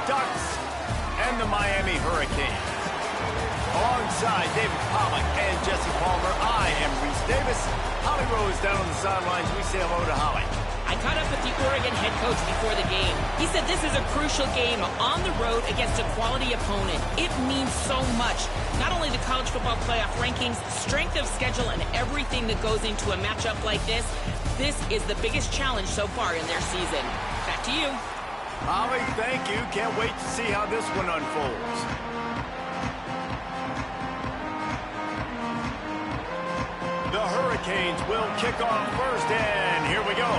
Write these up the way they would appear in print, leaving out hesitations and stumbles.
Ducks and the Miami Hurricanes. Alongside David Pollack and Jesse Palmer, I am Reese Davis. Holly Rose down on the sidelines. We say hello to Holly. I caught up with the Oregon head coach before the game. He said this is a crucial game on the road against a quality opponent. It means so much. Not only the college football playoff rankings, strength of schedule, and everything that goes into a matchup like this. This is the biggest challenge so far in their season. Back to you. Holly, thank you. Can't wait to see how this one unfolds. The Hurricanes will kick off first, and here we go.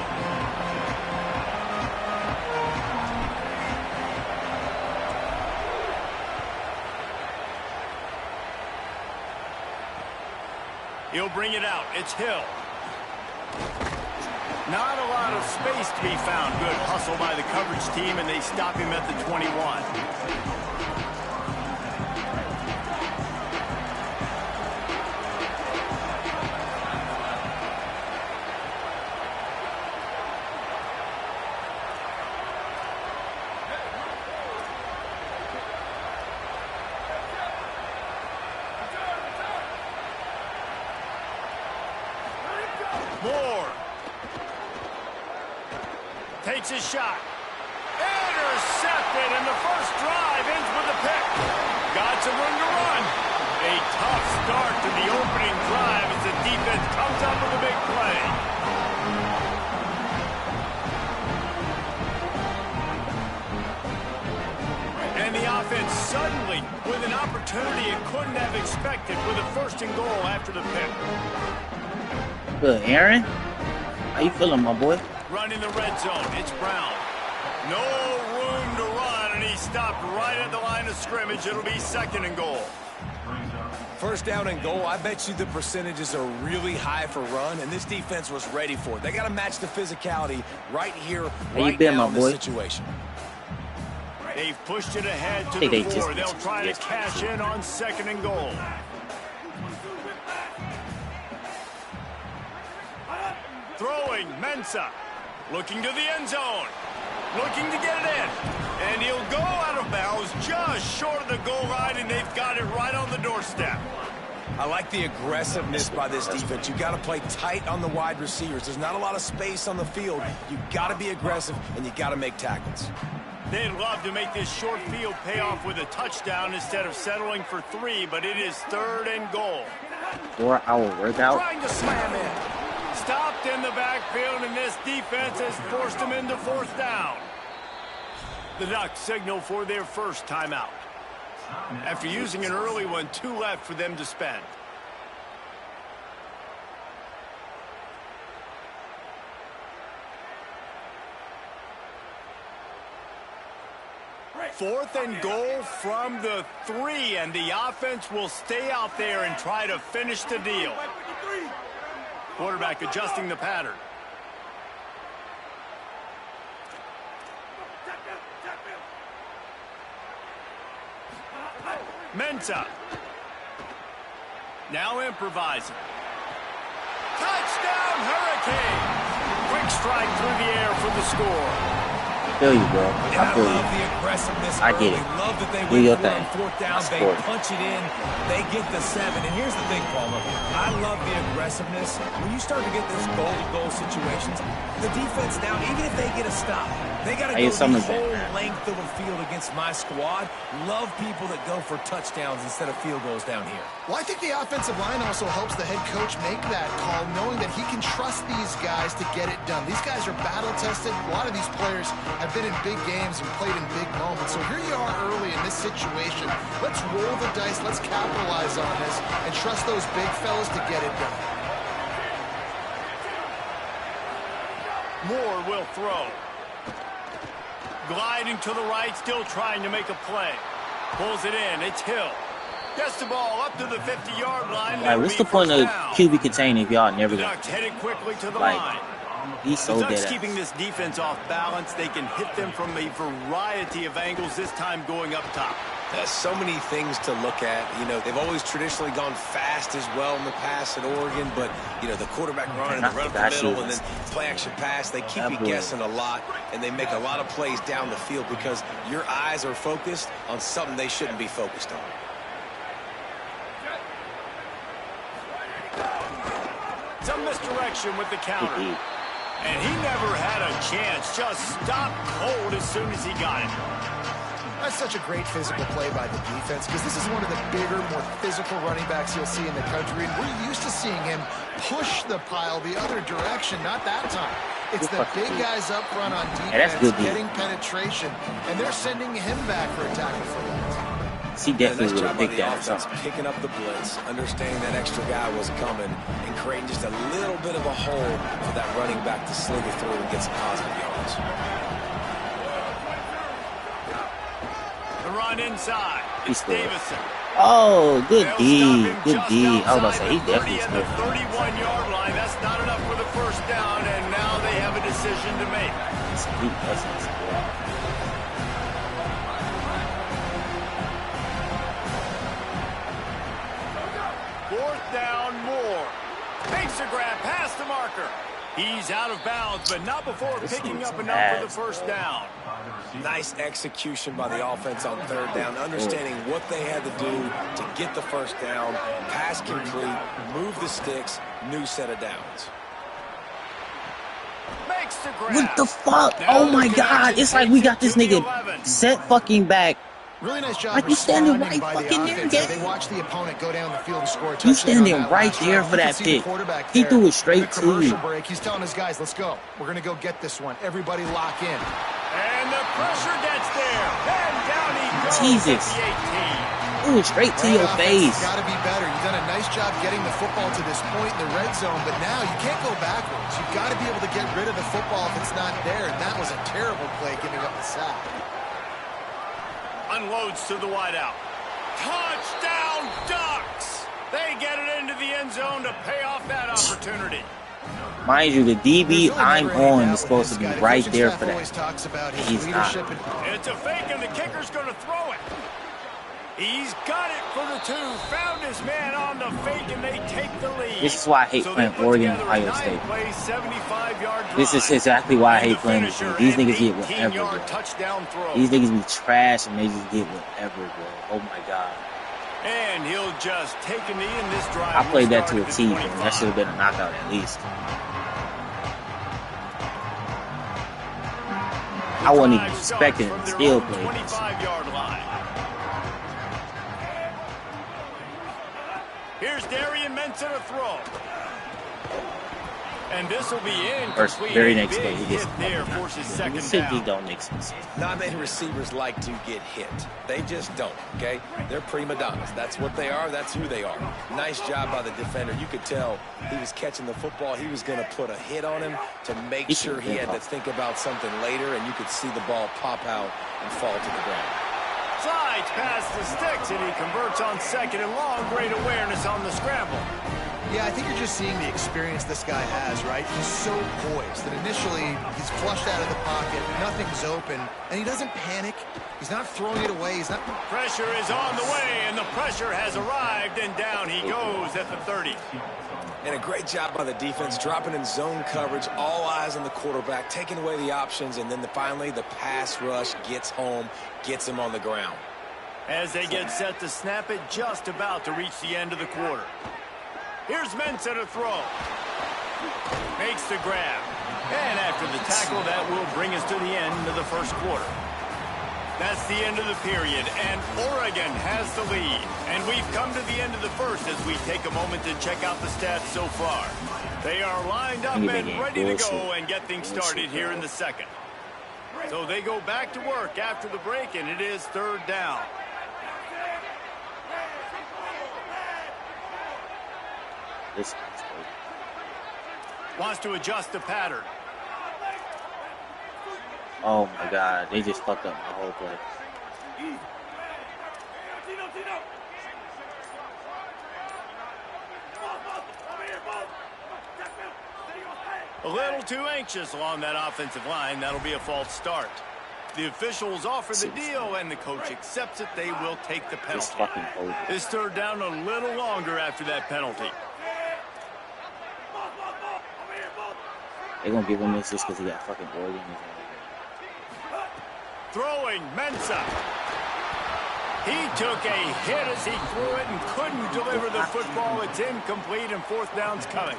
He'll bring it out. It's Hill. Not a lot of space to be found. Good hustle by the coverage team, and they stop him at the 21. Moore takes his shot. Intercepted, and the first drive ends with a pick. Got some room to run. A tough start to the opening drive as the defense comes up with a big play. And the offense suddenly with an opportunity it couldn't have expected with a first and goal after the pick. Good, Aaron. How you feeling, my boy? Running the red zone. It's Brown. No room to run, and he stopped right at the line of scrimmage. It'll be second and goal. First down and goal, I bet you the percentages are really high for run, and this defense was ready for it. They got to match the physicality right here, right now in this situation. They've pushed it ahead to the 4. They'll try to cash in on second and goal. Throwing, Mensah. Looking to the end zone. Looking to get it in. And he'll go out of bounds just short of the goal line, and they've got it right on the doorstep. I like the aggressiveness by this defense. You got to play tight on the wide receivers. There's not a lot of space on the field. You got to be aggressive, and you got to make tackles. They'd love to make this short field pay off with a touchdown instead of settling for 3, but it is third and goal. 4-hour workout. Trying to slam in. Stopped in the backfield, and this defense has forced them into fourth down. The Ducks signal for their first timeout. After using an early one, 2 left for them to spend. Fourth and goal from the 3, and the offense will stay out there and try to finish the deal. Quarterback adjusting the pattern. Mensah. Now improvising. Touchdown, Hurricanes! Quick strike through the air for the score. I feel you, bro. I feel love the aggressiveness. I get it. Love that they Do your went thing. on fourth down. They punch it in. They get the 7. And here's the thing, Palmer. I love the aggressiveness. When you start to get those goal-to-goal situations, the defense now, even if they get a stop, they got to go the whole length of the field against my squad. Love people that go for touchdowns instead of field goals down here. Well, I think the offensive line also helps the head coach make that call, knowing that he can trust these guys to get it done. These guys are battle-tested. A lot of these players have been in big games and played in big moments. So here you are early in this situation. Let's roll the dice. Let's capitalize on this and trust those big fellas to get it done. Moore will throw. Gliding to the right, still trying to make a play. Pulls it in. It's Hill. Gets the ball up to the 50-yard line. Like, what's the point of QB contain if y'all never Ducks headed quickly to the like line. He's so The Ducks dead. keeping this defense off balance. They can hit them from a variety of angles, this time going up top. So many things to look at. You know, they've always traditionally gone fast as well in the past at Oregon, but, you know, the quarterback run and the run up the middle and then play action pass, they keep you guessing a lot, and they make a lot of plays down the field because your eyes are focused on something they shouldn't be focused on. Some misdirection with the counter. And he never had a chance. Just stopped cold as soon as he got it. That's such a great physical play by the defense because this is one of the bigger, more physical running backs you'll see in the country. And we're used to seeing him push the pile the other direction, not that time. It's the big guys up front on defense getting penetration, and they're sending him back for a tackle for that. He definitely would have picked that offense, picking up the blitz, understanding that extra guy was coming, and creating just a little bit of a hole for that running back to sling it through and get some positive yards. The run inside. It's Davison. Oh, good D. Good D. I was about to say, he definitely at the 31-yard line. That's not enough for the first down, and now they have a decision to make. Fourth down, Moore. Makes a grab past the marker. He's out of bounds, but not before picking up enough for the first down. Nice execution by the offense on third down, understanding what they had to do to get the first down, pass complete, move the sticks, new set of downs. Makes the grab. What the fuck? Oh my God. It's like we got this nigga set fucking back. Really nice job. Like you standing right fucking there, They watch the opponent go down the field and score a touchdown. You standing right there for that pick. He threw it straight to you. Break. He's telling his guys, let's go. We're going to go get this one. Everybody lock in. And the pressure gets there. And down he goes. Jesus. Threw it straight to your face. Got to be better. You've done a nice job getting the football to this point in the red zone, but now you can't go backwards. You've got to be able to get rid of the football if it's not there, and that was a terrible play giving up the sack. Unloads to the wideout. Touchdown, Ducks! They get it into the end zone to pay off that opportunity. Mind you, the DB I'm on is supposed to be right there for that. He's not. It's a fake, and the kicker's going to throw it. He's got it for the two. Found his man on the fake, and they take the lead. This is why I hate playing Oregon and Ohio State. This is exactly why I hate playing this game. These niggas get whatever, bro. These niggas be trash, and they just get whatever, bro. Oh, my God. And he'll just take a knee in this drive. I played that to a T, bro. That should have been a knockout at least. I wasn't even expecting it to still play this. 25-yard line. Here's Darian Mensah to throw. And this will be First, incomplete. very next play, he gets there, forces second this down. don't make sense. Not many receivers like to get hit. They just don't, okay? They're prima donnas. That's what they are. That's who they are. Nice job by the defender. You could tell he was catching the football. He was going to put a hit on him to make sure he had to think about something later, and you could see the ball pop out and fall to the ground. Slides past the sticks, and he converts on second and long. Great awareness on the scramble. Yeah, I think you're just seeing the experience this guy has, right? He's so poised that initially he's flushed out of the pocket, nothing's open, and he doesn't panic. He's not throwing it away. He's not. Pressure is on the way, and the pressure has arrived, and down he goes at the 30. And a great job by the defense, dropping in zone coverage, all eyes on the quarterback, taking away the options, and then finally the pass rush gets home, gets him on the ground. As they get set to snap it, just about to reach the end of the quarter. Here's Mensah to throw. Makes the grab. And after the tackle, that will bring us to the end of the first quarter. That's the end of the period, and Oregon has the lead. And we've come to the end of the first as we take a moment to check out the stats so far. They are lined up and ready to go and get things started here in the second. So they go back to work after the break, and it is third down. Wants to adjust the pattern. Oh my God, they just fucked up my whole play. A little too anxious along that offensive line. That'll be a false start. The officials offer the deal, and the coach accepts it. They will take the penalty. This third down a little longer after that penalty. They're going to give him this just because he got fucking Oregon. Throwing, Mensa. He took a hit as he threw it and couldn't deliver the football. It's incomplete, and fourth down's coming.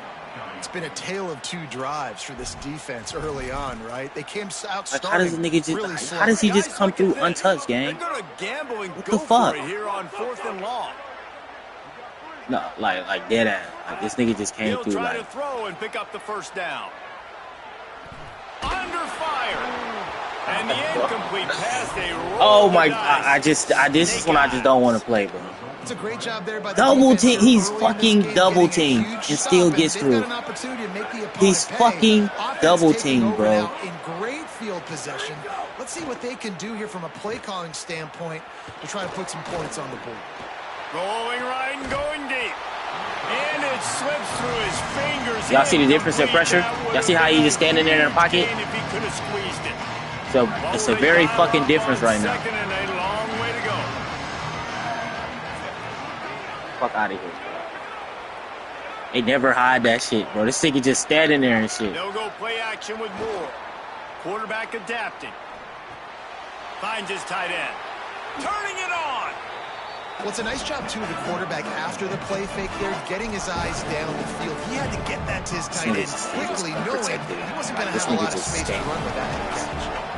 It's been a tale of two drives for this defense early on, right? They came out starting how does the nigga just, really slow. How does he just come through untouched, gang? They're gonna gamble and what go the fuck? for it here on 4th and long. No, like dead ass. Like this nigga just came through. He'll try like, to throw and pick up the first down. Under fire. And the incomplete pass, they roll. Oh my god, this is when I just don't want to play, bro. It's a great job there by the double team. He's early fucking game, double team and still gets through. He's fucking double team, bro. In great field possession. Let's see what they can do here from a play calling standpoint to try to put some points on the board. Rolling right and going deep. And it slips through his fingers. Y'all see the difference in pressure? Y'all see how he just standing there in the pocket? If he could have squeezed it. So it's a very fucking difference right now. Second and a long way to go. Fuck out of here, bro. They never hide that shit, bro. This nigga just standing there and shit. They'll go play action with Moore. Quarterback adapting. Finds his tight end. Turning it on. Well, it's a nice job, too, of the quarterback after the play fake there, getting his eyes down the field. He had to get that to his tight end quickly, knowing he wasn't going to have a lot of space to run with that catch.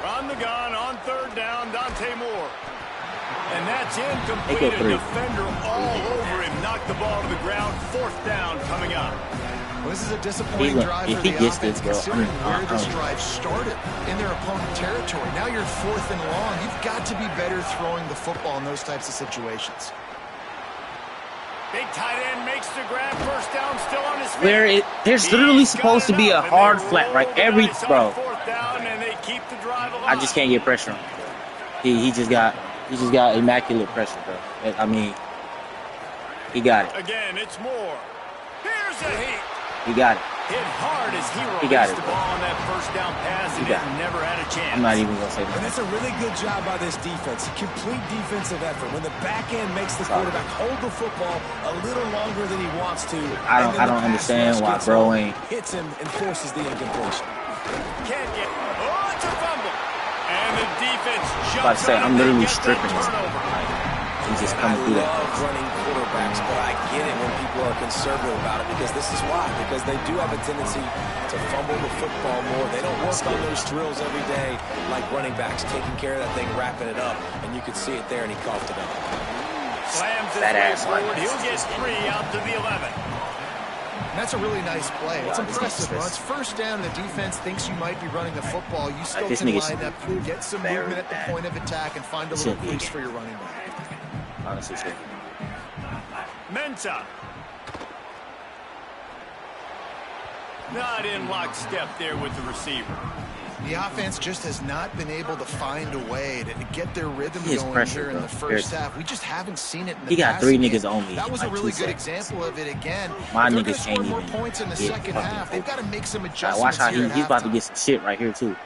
On the gun on third down, Dante Moore. And that's incomplete. A defender all over him. Knocked the ball to the ground. Fourth down coming up. Well, this is a disappointing drive for the offense, considering where this drive started in their opponent territory. Now you're 4th and long. You've got to be better throwing the football in those types of situations. Big tight end makes the grab. First down, still on his feet. There's literally supposed to be a hard flat, right? Bro. I just can't get pressure on him. He just got immaculate pressure, bro. I mean, he got it. Again, it's Moore. Here's a heat. He got it. Hit hard as he released the ball on that first down pass, and it never had a chance. I'm not even gonna say that. And that's a really good job by this defense. Complete defensive effort. When the back end makes the quarterback hold the football a little longer than he wants to. I don't understand why bro ain't hits him and forces the incompletion. Can't get. Oh, it's a fumble. And the defense jumps. Like I say, I'm literally stripping this. He's just coming through that. I love running quarterbacks, but I get it when people are conservative about it because this is why. Because they do have a tendency to fumble the football more. They don't work on those drills every day like running backs, taking care of that thing, wrapping it up. And you could see it there, and he coughed it up. Slams his way forward. He'll get 3 out to the 11. And that's a really nice play. It's impressive. Well, it's first down, and the defense thinks you might be running the football. You still can line up, get some movement at the point of attack, and find a little crease for your running back. Honestly, Mensa. Not in lockstep there with the receiver. The offense just has not been able to find a way to get their rhythm going pressure, here in the first half. We just haven't seen it in the He got 3 niggas game. only. That was a really good example of it again. My niggas can't more even points in the second half. They've got to make some adjustments. Watch how he's about to get some shit right here too.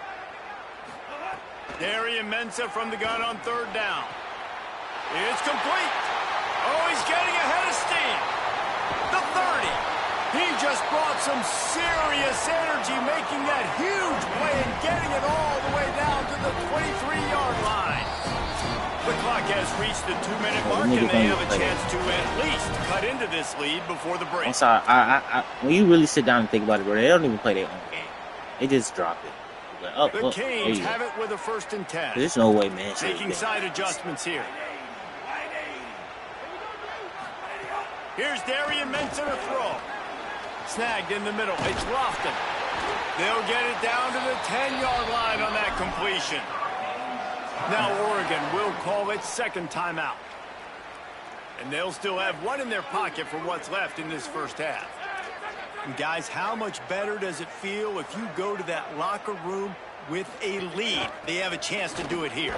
Darian Mensa from the gun on third down. It's complete. Oh, he's getting ahead of steam. The 30. He just brought some serious energy, making that huge play and getting it all the way down to the 23-yard line. The clock has reached the 2-minute mark, and they have a chance to at least cut into this lead before the break. I'm sorry. When you really sit down and think about it, bro, they don't even play their own game. They just drop it. Like, the Canes have it with a 1st and 10. There's no way, man. Taking side adjustments here. Here's Darian Mensa to throw. Snagged in the middle. It's Lofton. They'll get it down to the 10-yard line on that completion. Now Oregon will call its second timeout. And they'll still have one in their pocket for what's left in this first half. And guys, how much better does it feel if you go to that locker room with a lead? They have a chance to do it here.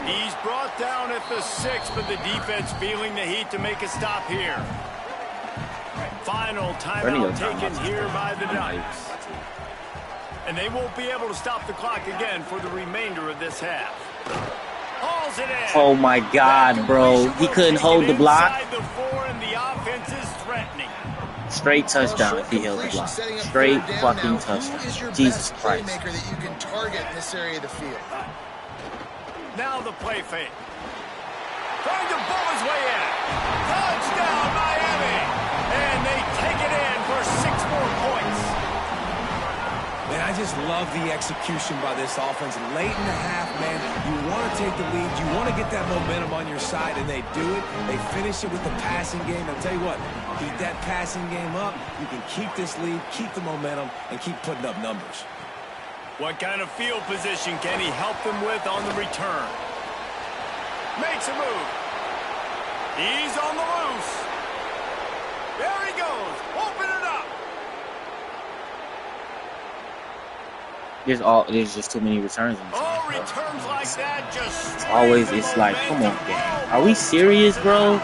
He's brought down at the 6, but the defense feeling the heat to make a stop here. final timeout taken here by the Ducks. And they won't be able to stop the clock again for the remainder of this half. Hauls it in. Oh my God, bro. He couldn't hold the block. The 4 and the offense is threatening. Straight touchdown if he held the block. Straight fucking touchdown. Jesus Christ. Playmaker that you can target in this area of the field. Now the play fake. Trying to bowl his way in. Touchdown, Miami. And they take it in for 6 more points. Man, I just love the execution by this offense. Late in the half, man, you want to take the lead. You want to get that momentum on your side, and they do it. They finish it with the passing game. I'll tell you what, keep that passing game up. You can keep this lead, keep the momentum, and keep putting up numbers. What kind of field position can he help them with on the return? Makes a move. He's on the loose. There he goes. Open it up. There's just too many returns in this game, bro. Returns like that just always, it's like, come on, man. Are we serious, bro?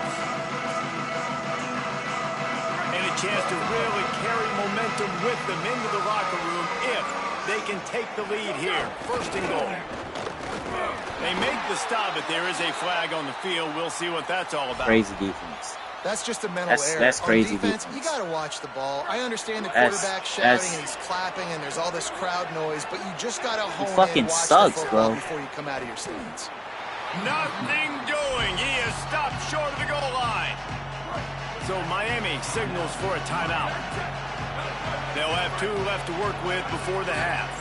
And a chance to really carry momentum with them into the locker room if they can take the lead here. First and goal. They make the stop, but there is a flag on the field. We'll see what that's all about. Crazy defense. That's just a mental error. That's crazy on defense. You got to watch the ball. I understand the quarterback shouting and he's clapping and there's all this crowd noise, but you just got to hone in, fucking watch sucks, the football bro. before you come out of your stance. Nothing doing. He is stopped short of the goal line. So Miami signals for a timeout. They'll have 2 left to work with before the half.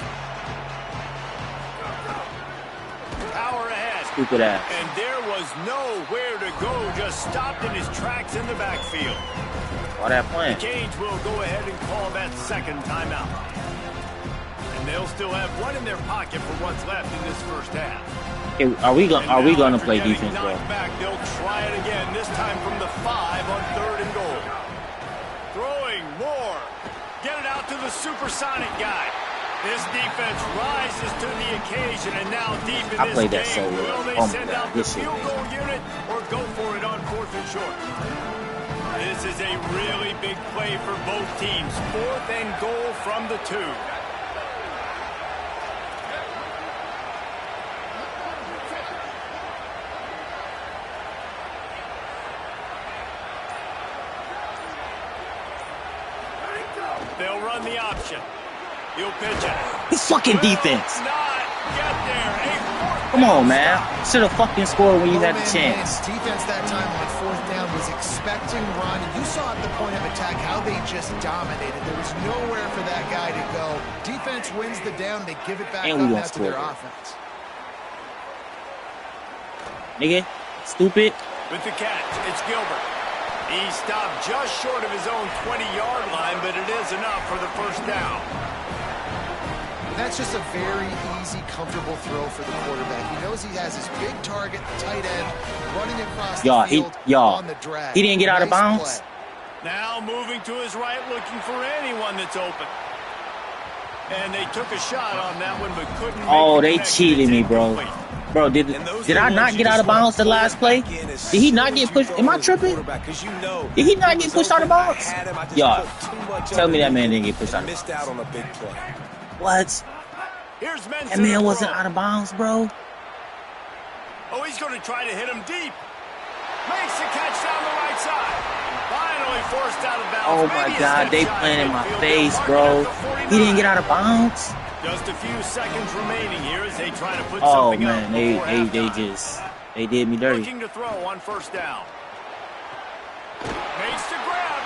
Power ahead. Stupid ass. And there was nowhere to go, just stopped in his tracks in the backfield. Why that plan? The Canes will go ahead and call that second timeout. And they'll still have 1 in their pocket for what's left in this first half. Okay, are we gonna play defense, bro? Back, they'll try it again, this time from the 5 on 3rd and goal. Throwing more. Get it out to the supersonic guy. This defense rises to the occasion, and now deep in this played that game, so well. will they send out the field goal unit or go for it on 4th and short? This is a really big play for both teams. 4th and goal from the 2. They'll run the option. He'll pitch it. This fucking defense. Not get there. Come on, man. Should have fucking scored when you had the chance. Defense that time on 4th down was expecting run. You saw at the point of attack how they just dominated. There was nowhere for that guy to go. Defense wins the down. They give it back up now to their offense. Nigga, stupid. With the catch, it's Gilbert. He stopped just short of his own 20-yard line, but it is enough for the first down. That's just a very easy, comfortable throw for the quarterback. He knows he has his big target, the tight end, running across the field on the drag. He didn't get out of bounds. Now moving to his right, looking for anyone that's open. And they took a shot on that one, but couldn't make Oh, the they connection. cheated me, bro. Bro, did I not get out of bounds the last play? Did he not get pushed? Am I tripping? Did he not get pushed out of bounds? Y'all, tell me that man didn't get pushed out of bounds. Missed out on a big play. What? That man wasn't out of bounds, bro. Oh, he's going to try to hit him deep. Makes the catch down the right side. Finally forced out of bounds. Oh my God, they playing in my face, bro. He didn't get out of bounds. Just a few seconds remaining here as they try to put Oh something man, they did me dirty. Looking to throw on 1st down. Makes the grab.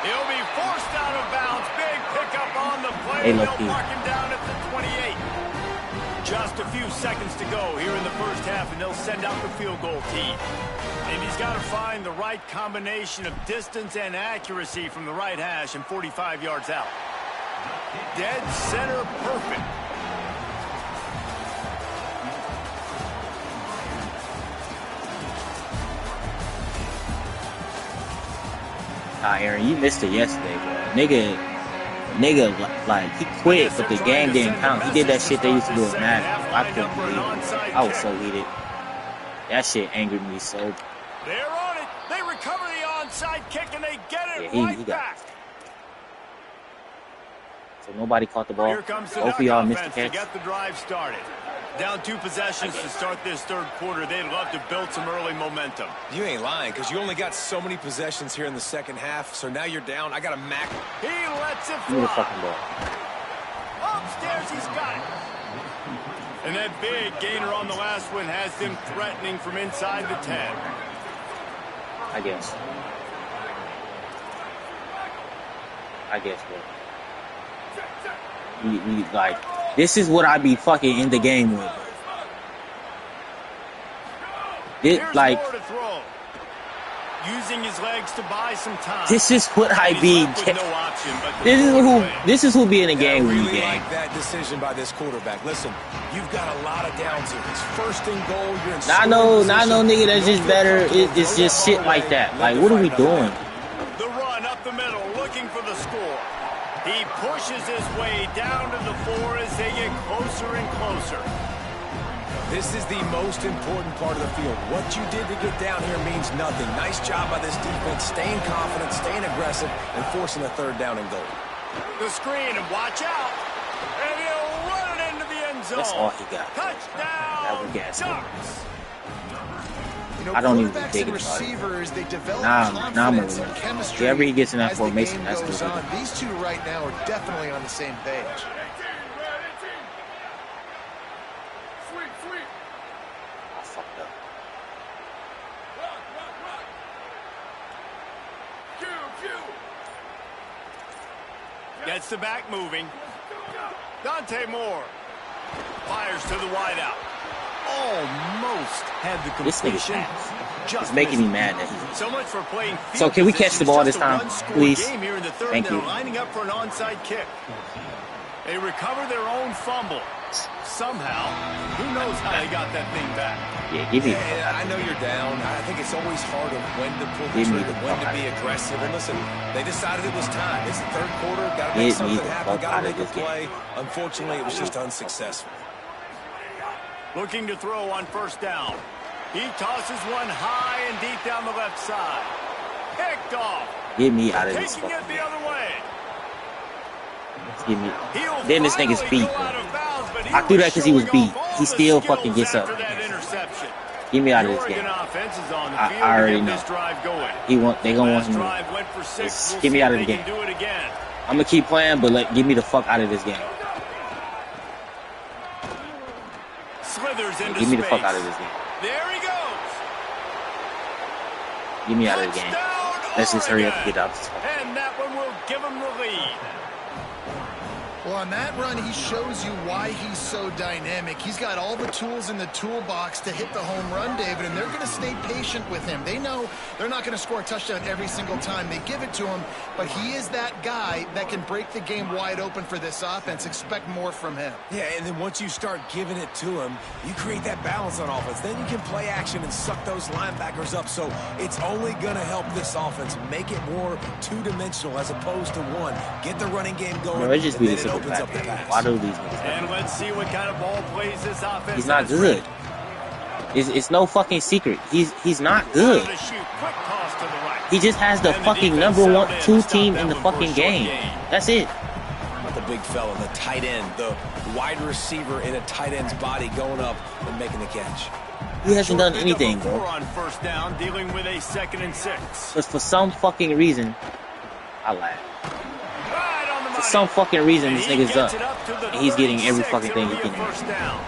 He'll be forced out of bounds. Big pickup on the play. They'll mark him down at the 28. Just a few seconds to go here in the first half, and they'll send out the field goal team. And he's got to find the right combination of distance and accuracy from the right hash and 45 yards out. Dead center perfect. Aaron, you missed it yesterday, bro. Nigga, like, he quit, but the game didn't count. He did that shit they used to do in Madden. I couldn't believe it. I was so heated. That shit angered me so. They're on it. They recover the onside kick, and they get it he right got back. So nobody caught the ball. Here comes the Both of y'all missed the offense to catch. get the drive started. Down 2 possessions to start this third quarter. They'd love to build some early momentum. You ain't lying, because you only got so many possessions here in the second half, so now you're down. I got a mac. He lets it Give me the fly. fucking ball. Upstairs, he's got it. And that big gainer on the last one has them threatening from inside the 10. I guess, bro. We like, this is what I be fucking in the game with. This, Here's like, more to throw. Using his legs to buy some time. this is what I And he's be. left with no option but to This is throw it who. away. This is who be in the game I with really me, game. like that decision by this quarterback. Listen, you've got a lot of downs here. It's first and goal. You're in Not no nigga that's just better. It's just shit like that. Like, what are we doing? The run up the middle, looking for the score. He pushes his way down to the 4 as they get closer and closer. This is the most important part of the field. What you did to get down here means nothing. Nice job by this defense, staying confident, staying aggressive, and forcing a third down and goal. The screen, and watch out. And he'll run it into the end zone. That's all he got. Touchdown, That gas. Ducks. You know, I don't even quarterbacks think and about it. receivers, they develop Nah, confidence I'm and a- chemistry wherever he gets in that as the formation, game that's goes good. on. These two right now are definitely on the same page. I fucked up. Gets the back moving. Dante Moore fires to the wideout. Almost had the This nigga's completion. ass. Just It's making me missed. mad that he. So much for playing field So can we catch the position. ball It's this just a time, one-score please? game here in the third, Thank and you. they're lining up for an onside kick. They recover their own fumble. Somehow, who knows how they got that thing back. Yeah, give me. Yeah, I know you're down. I think it's always hard of when to pull the Give me trigger, the when fuck to out be of aggressive. And listen, they decided it was time. It's the third quarter. Got to make Get me something the happen. fuck Got out to of make a this game. play. Unfortunately, it was just unsuccessful. Looking to throw on first down. He tosses one high and deep down the left side. Picked off. Get me out of this Taking fucking it the game. other way. Give me. He'll Then this nigga's finally beat, go bro. out of bounds, but he I threw that because he was showing beat. off all He the still skills fucking gets up. after that interception. Get me out The of this Oregon game. offense is on the I field already to get know. this drive going. They gonna want Last him. drive went for 6. Just We'll get me see out if of the they can game. do it again. I'm gonna keep playing, but get me the fuck out of this game. Slithers into Give me the space. fuck out of this game. There he goes. Get me out of the game. Touchdown, Let's just hurry up and Oregon. get out of this fucking. And that one will give him the lead. Well, on that run, he shows you why he's so dynamic. He's got all the tools in the toolbox to hit the home run, David, and they're going to stay patient with him. They know they're not going to score a touchdown every single time they give it to him, but he is that guy that can break the game wide open for this offense. Expect more from him. Yeah, and then once you start giving it to him, you create that balance on offense. Then you can play action and suck those linebackers up. So it's only going to help this offense make it more two-dimensional as opposed to one. Get the running game going, No, it just and be then the it simple opens up fact. the pass. Why do these niggas? And let's see what kind of ball plays this offense. He's not has good. ready. It's no fucking secret. He's not Out good. of the chute, quick toss to the right. He just has the And the fucking defense number settled 1, in 2 to stop team that in the one for a fucking short game. gain. That's it. The big fella, the tight end, the wide receiver in a tight end's body going up and making the catch. He hasn't done Short anything, number 4 bro. on first down, dealing with a 2nd and 6. But for some fucking reason, I laugh. Right on the For money. some fucking reason, And this he nigga's gets up. it up to the And he's getting every 36. fucking thing he It'll be can a do. first down.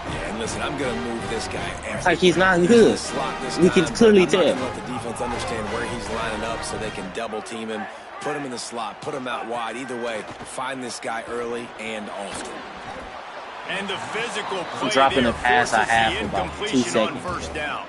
Yeah, and listen, I'm going to move this guy. It's like he's not He's in good. the slot this We can time, clearly but I'm not tell. gonna let the defense understand where he's lining up so they can double team him, put him in the slot, put him out wide. Either way, find this guy early and often. And the physical play dropping there the pass I forces the have for about 2 incompletion on seconds. first down.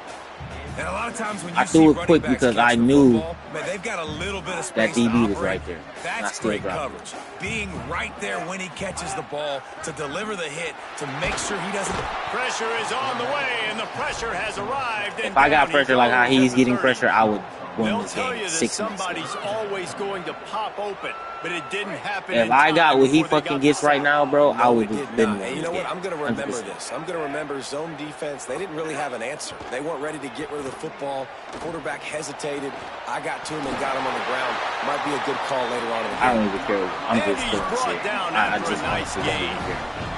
And a lot of times when I you threw see it running quick backs because catch I the knew football, man, they've got a little bit of that space DB to was operate. right there. And I That's still great dropped it. coverage. Being right there when he catches the ball to deliver the hit, to make sure he doesn't. Pressure is on the way, and the pressure has arrived. And If I got down he pressure like how goes he's at the getting 30. pressure, I would win They'll this tell game you that 6 minutes. somebody's always going to pop open. but it didn't happen. If I got what he fucking gets right now, bro, I would have been. And you know what? I'm going to remember 100%. this. I'm going to remember zone defense. They didn't really have an answer. They weren't ready to get rid of the football. Quarterback hesitated. I got to him and got him on the ground. Might be a good call later on in the game. I don't even care. I'm just throwing shit. I just nice don't even care.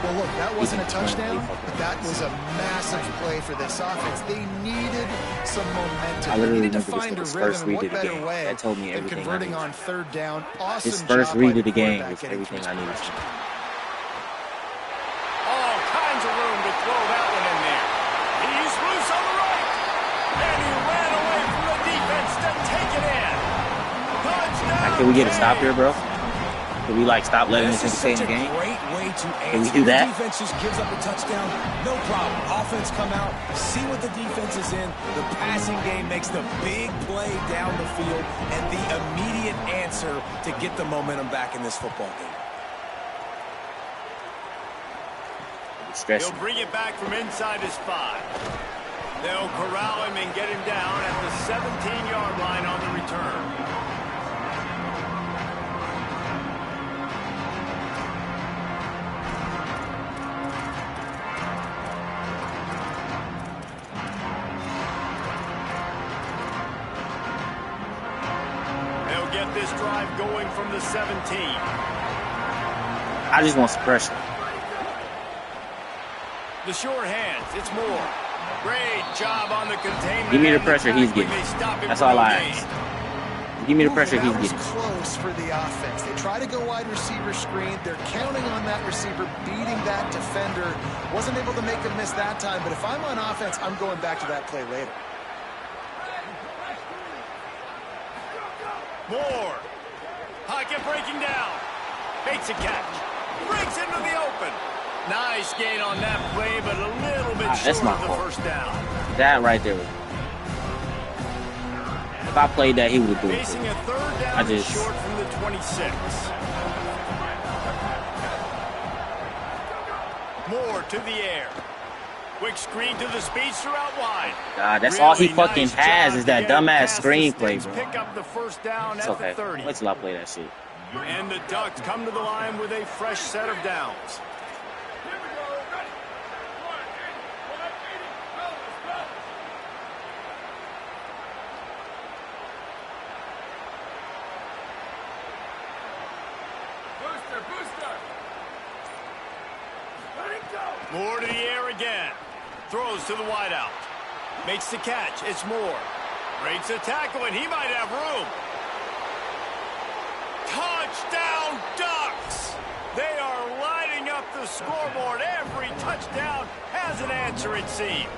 Well, look, that wasn't a touchdown, but that was a massive play for this offense. They needed some momentum. I They literally needed to remember find a this first rhythm. read What of the better game. way That told me than everything I converting needed. on third down? Awesome His first job read by of the game quarterback was getting everything to I needed. All kinds of room to throw that one in there. He's loose on the right. And he ran away from the defense to take it in. Touchdown. Can we get a stop here, bro? Can we like stop letting this This nigga is stay in such the a game? great way to answer. Can we do that? The defense just gives up a touchdown. No problem. Offense come out, see what the defense is in. The passing game makes the big play down the field and the immediate answer to get the momentum back in this football game. He'll bring it back from inside his 5. They'll corral him and get him down at the 17-yard line on the return. They'll get this drive going from the 17. I just want some pressure. The short hands, it's Moore. Great job on the containment. Give me the pressure he's getting. That's all I ask. Give me the pressure he's That was getting. close for the offense. They try to go wide receiver screen. They're counting on that receiver beating that defender. Wasn't able to make him miss that time, but if I'm on offense, I'm going back to that play later. Moore. Pocket breaking down. Makes a catch. Breaks into the open. Nice gain on that play, but a little bit That's short my of the fault. first down. That right there. If I played that, he would have done it. Facing a third down just- short from the 26. Moore to the air. Quick screen to the speedster out wide. God, that's all he Really fucking nice has job is to that get him dumbass past the screenplay, sticks, bro. Pick up the first down It's at okay. the 30. Wait till I play that shit. And the Ducks come to the line with a fresh set of downs. Moore to the air again. Throws to the wideout. Makes the catch. It's Moore. Breaks a tackle, and he might have room. Touchdown, Ducks! They are lighting up the scoreboard. Every touchdown has an answer, it seems.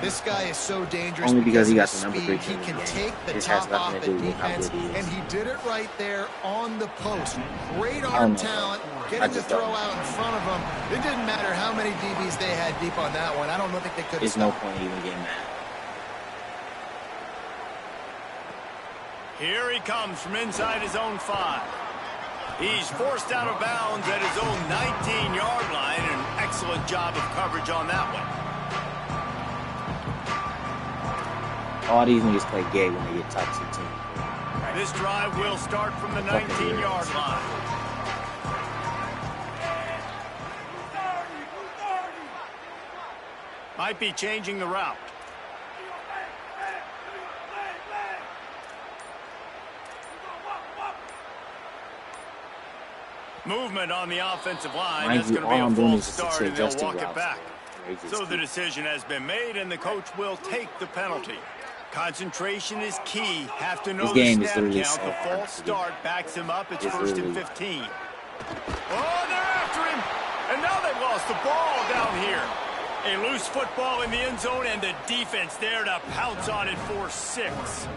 This guy is so dangerous Only because he of got his the number speed. 13 He can in the game. take the This has top off nothing the to do with how defense, good he is. and he did it right there on the post. Great I arm don't know. talent, I getting to just throw don't. out in front of him. It didn't matter how many DBs they had deep on that one. I don't think they could have There's no stopped. point even getting mad. Here he comes from inside his own 5. He's forced out of bounds at his own 19-yard line. An excellent job of coverage on that one. All these niggas play gay when they get toxic team. This drive will start from the 19-yard line. Might be changing the route. Movement on the offensive line. Mind That's you, going to be all a I'm doing false is start, to and they'll adjust the walk it routes, back. bro. They just So the keep- decision has been made, and the coach will take the penalty. Concentration is key. Have to know This the game is snap literally count. so The hard false to get. start backs him up. It's It's first and literally- 15. Oh, they're after him. And now they've lost the ball down here. A loose football in the end zone, and the defense there to pounce on it for 6.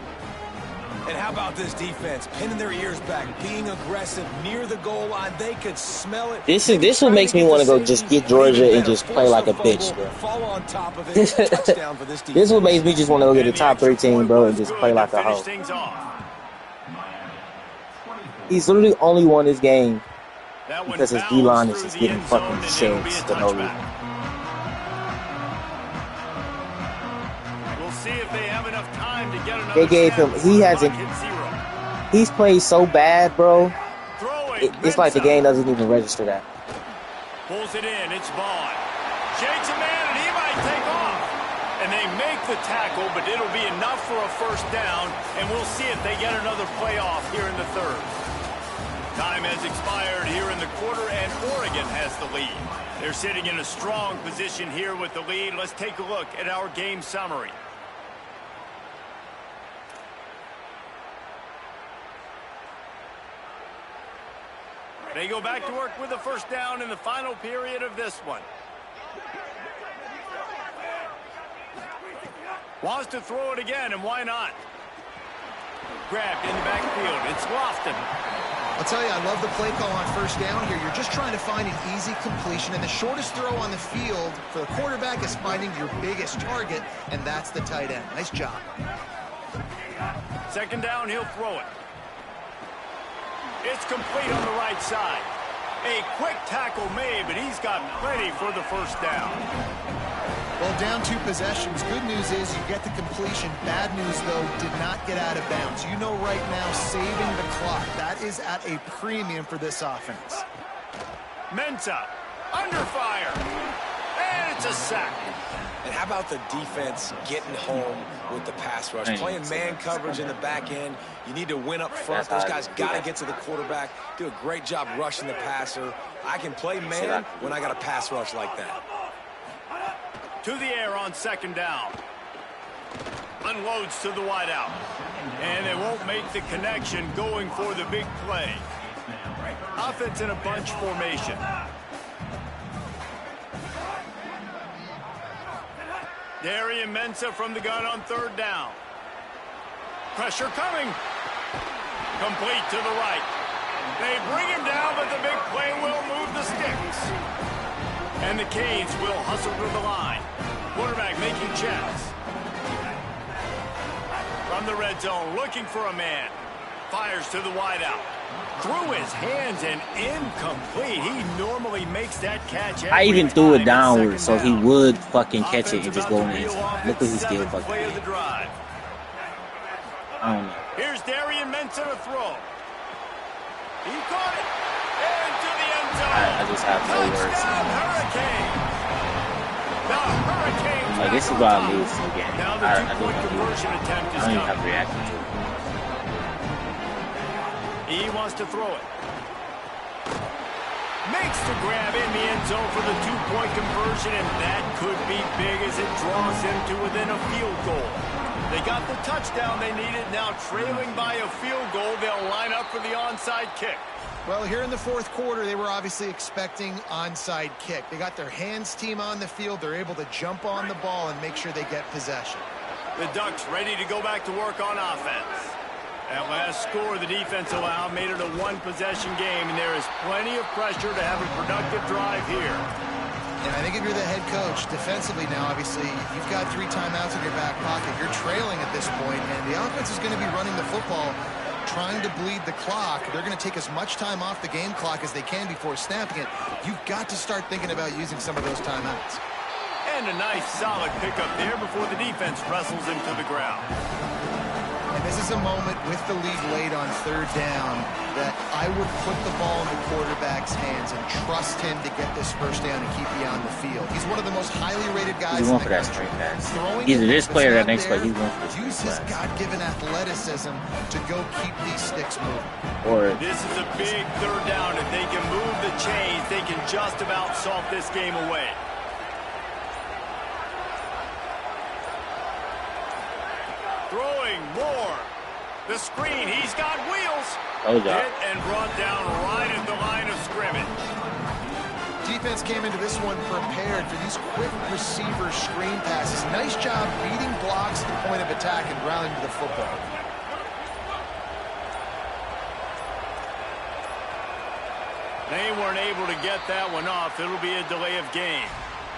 And how about this defense? Pinning their ears back, being aggressive near the goal line. They could smell it. This what makes me want to go just get Georgia and just play like a bitch, bro. Fall on top of it. Touchdown for this defense. This is what makes me just want to go get a And the top extra 13, point bro, was and just good play to like a finish hoe. things off. He's literally only won this game That one because his bounced D-line is through just the getting end zone, fucking and it'll be a shades for no reason. touchback. We'll see if they have enough time to get another They gave snap him- he before the hasn't- clock hits 0. He's played so bad, bro. Throwing. It's like the game doesn't even register that. Pulls it in. It's Vaughn. Shakes a man, and he might take off. And they make the tackle, but it'll be enough for a first down, and we'll see if they get another playoff here in the third. Time has expired here in the quarter, and Oregon has the lead. They're sitting in a strong position here with the lead. Let's take a look at our game summary. They go back to work with the first down in the final period of this one. Wants to throw it again, and why not? Grabbed in the backfield. It's Lofton. I'll tell you, I love the play call on first down here. You're just trying to find an easy completion, and the shortest throw on the field for the quarterback is finding your biggest target, and that's the tight end. Nice job. Second down, he'll throw it. It's complete on the right side. A quick tackle made, but he's got plenty for the first down. Well, down 2 possessions. Good news is you get the completion. Bad news, though, did not get out of bounds. You know right now, saving the clock, that is at a premium for this offense. Mensah, under fire, and it's a sack. And how about the defense getting home with the pass rush? Playing man coverage in the back end. You need to win up front. Those guys got to get to the quarterback. Do a great job rushing the passer. I can play man when I got a pass rush like that. To the air on second down. Unloads to the wideout. And they won't make the connection going for the big play. Offense in a bunch formation. Darian Mensah from the gun on third down. Pressure coming. Complete to the right. They bring him down, but the big play will move the sticks. And the Canes will hustle to the line. Quarterback making checks. From the red zone, looking for a man. Fires to the wideout. Through his hands and incomplete. He normally makes that catch every I even threw it time. downward so he would fucking catch it and just go in the end zone. Look what he still fucking Play of the did. drive. I don't know. Here's Darian Mensah to throw. He caught it. Into the end zone. I just have no words. Touchdown, Hurricane. The Hurricanes. Like, this is why I lose again. Now the I two-point conversion attempt is don't even have coming. reaction to it. He wants to throw it. Makes the grab in the end zone for the two-point conversion, and that could be big as it draws him to within a field goal. They got the touchdown they needed. Now trailing by a field goal, they'll line up for the onside kick. Well, here in the fourth quarter, they were obviously expecting onside kick. They got their hands team on the field. They're able to jump on the ball and make sure they get possession. The Ducks ready to go back to work on offense. That last score the defense allowed made it a one-possession game, and there is plenty of pressure to have a productive drive here. And I think if you're the head coach, defensively now, obviously, you've got 3 timeouts in your back pocket. You're trailing at this point, and the offense is going to be running the football, trying to bleed the clock. They're going to take as much time off the game clock as they can before snapping it. You've got to start thinking about using some of those timeouts. And a nice, solid pickup there before the defense wrestles him to the ground. And this is a moment with the lead late on third down that I would put the ball in the quarterback's hands and trust him to get this first down and keep you on the field. He's one of the most highly rated guys He's in going the for that country. straight pass. Throwing Either it, this if play or it's that not next play, there, he's going for the straight use his pass. God-given athleticism to go keep these sticks moving. Or This is a big third down. If they can move the chains, they can just about salt this game away. Throwing more. The screen, he's got wheels. Oh, yeah. Hit and brought down right at the line of scrimmage. Defense came into this one prepared for these quick receiver screen passes. Nice job beating blocks at the point of attack and rallying to the football. They weren't able to get that one off. It'll be a delay of game.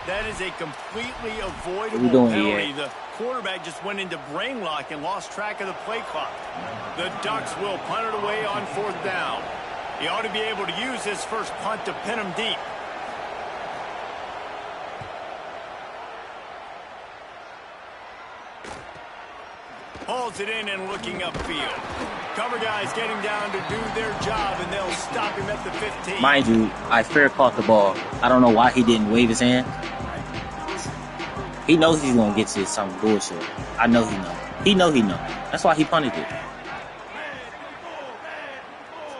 That is a completely avoidable penalty. The quarterback just went into brain lock and lost track of the play clock. The Ducks will punt it away on fourth down. He ought to be able to use his first punt to pin him deep. Hauls it in and looking upfield. Cover guys getting down to do their job, and they'll stop him at the 15. Mind you, I fair caught the ball. I don't know why he didn't wave his hand. He knows he's gonna get to some bullshit. I know he knows. He know. That's why he punted it.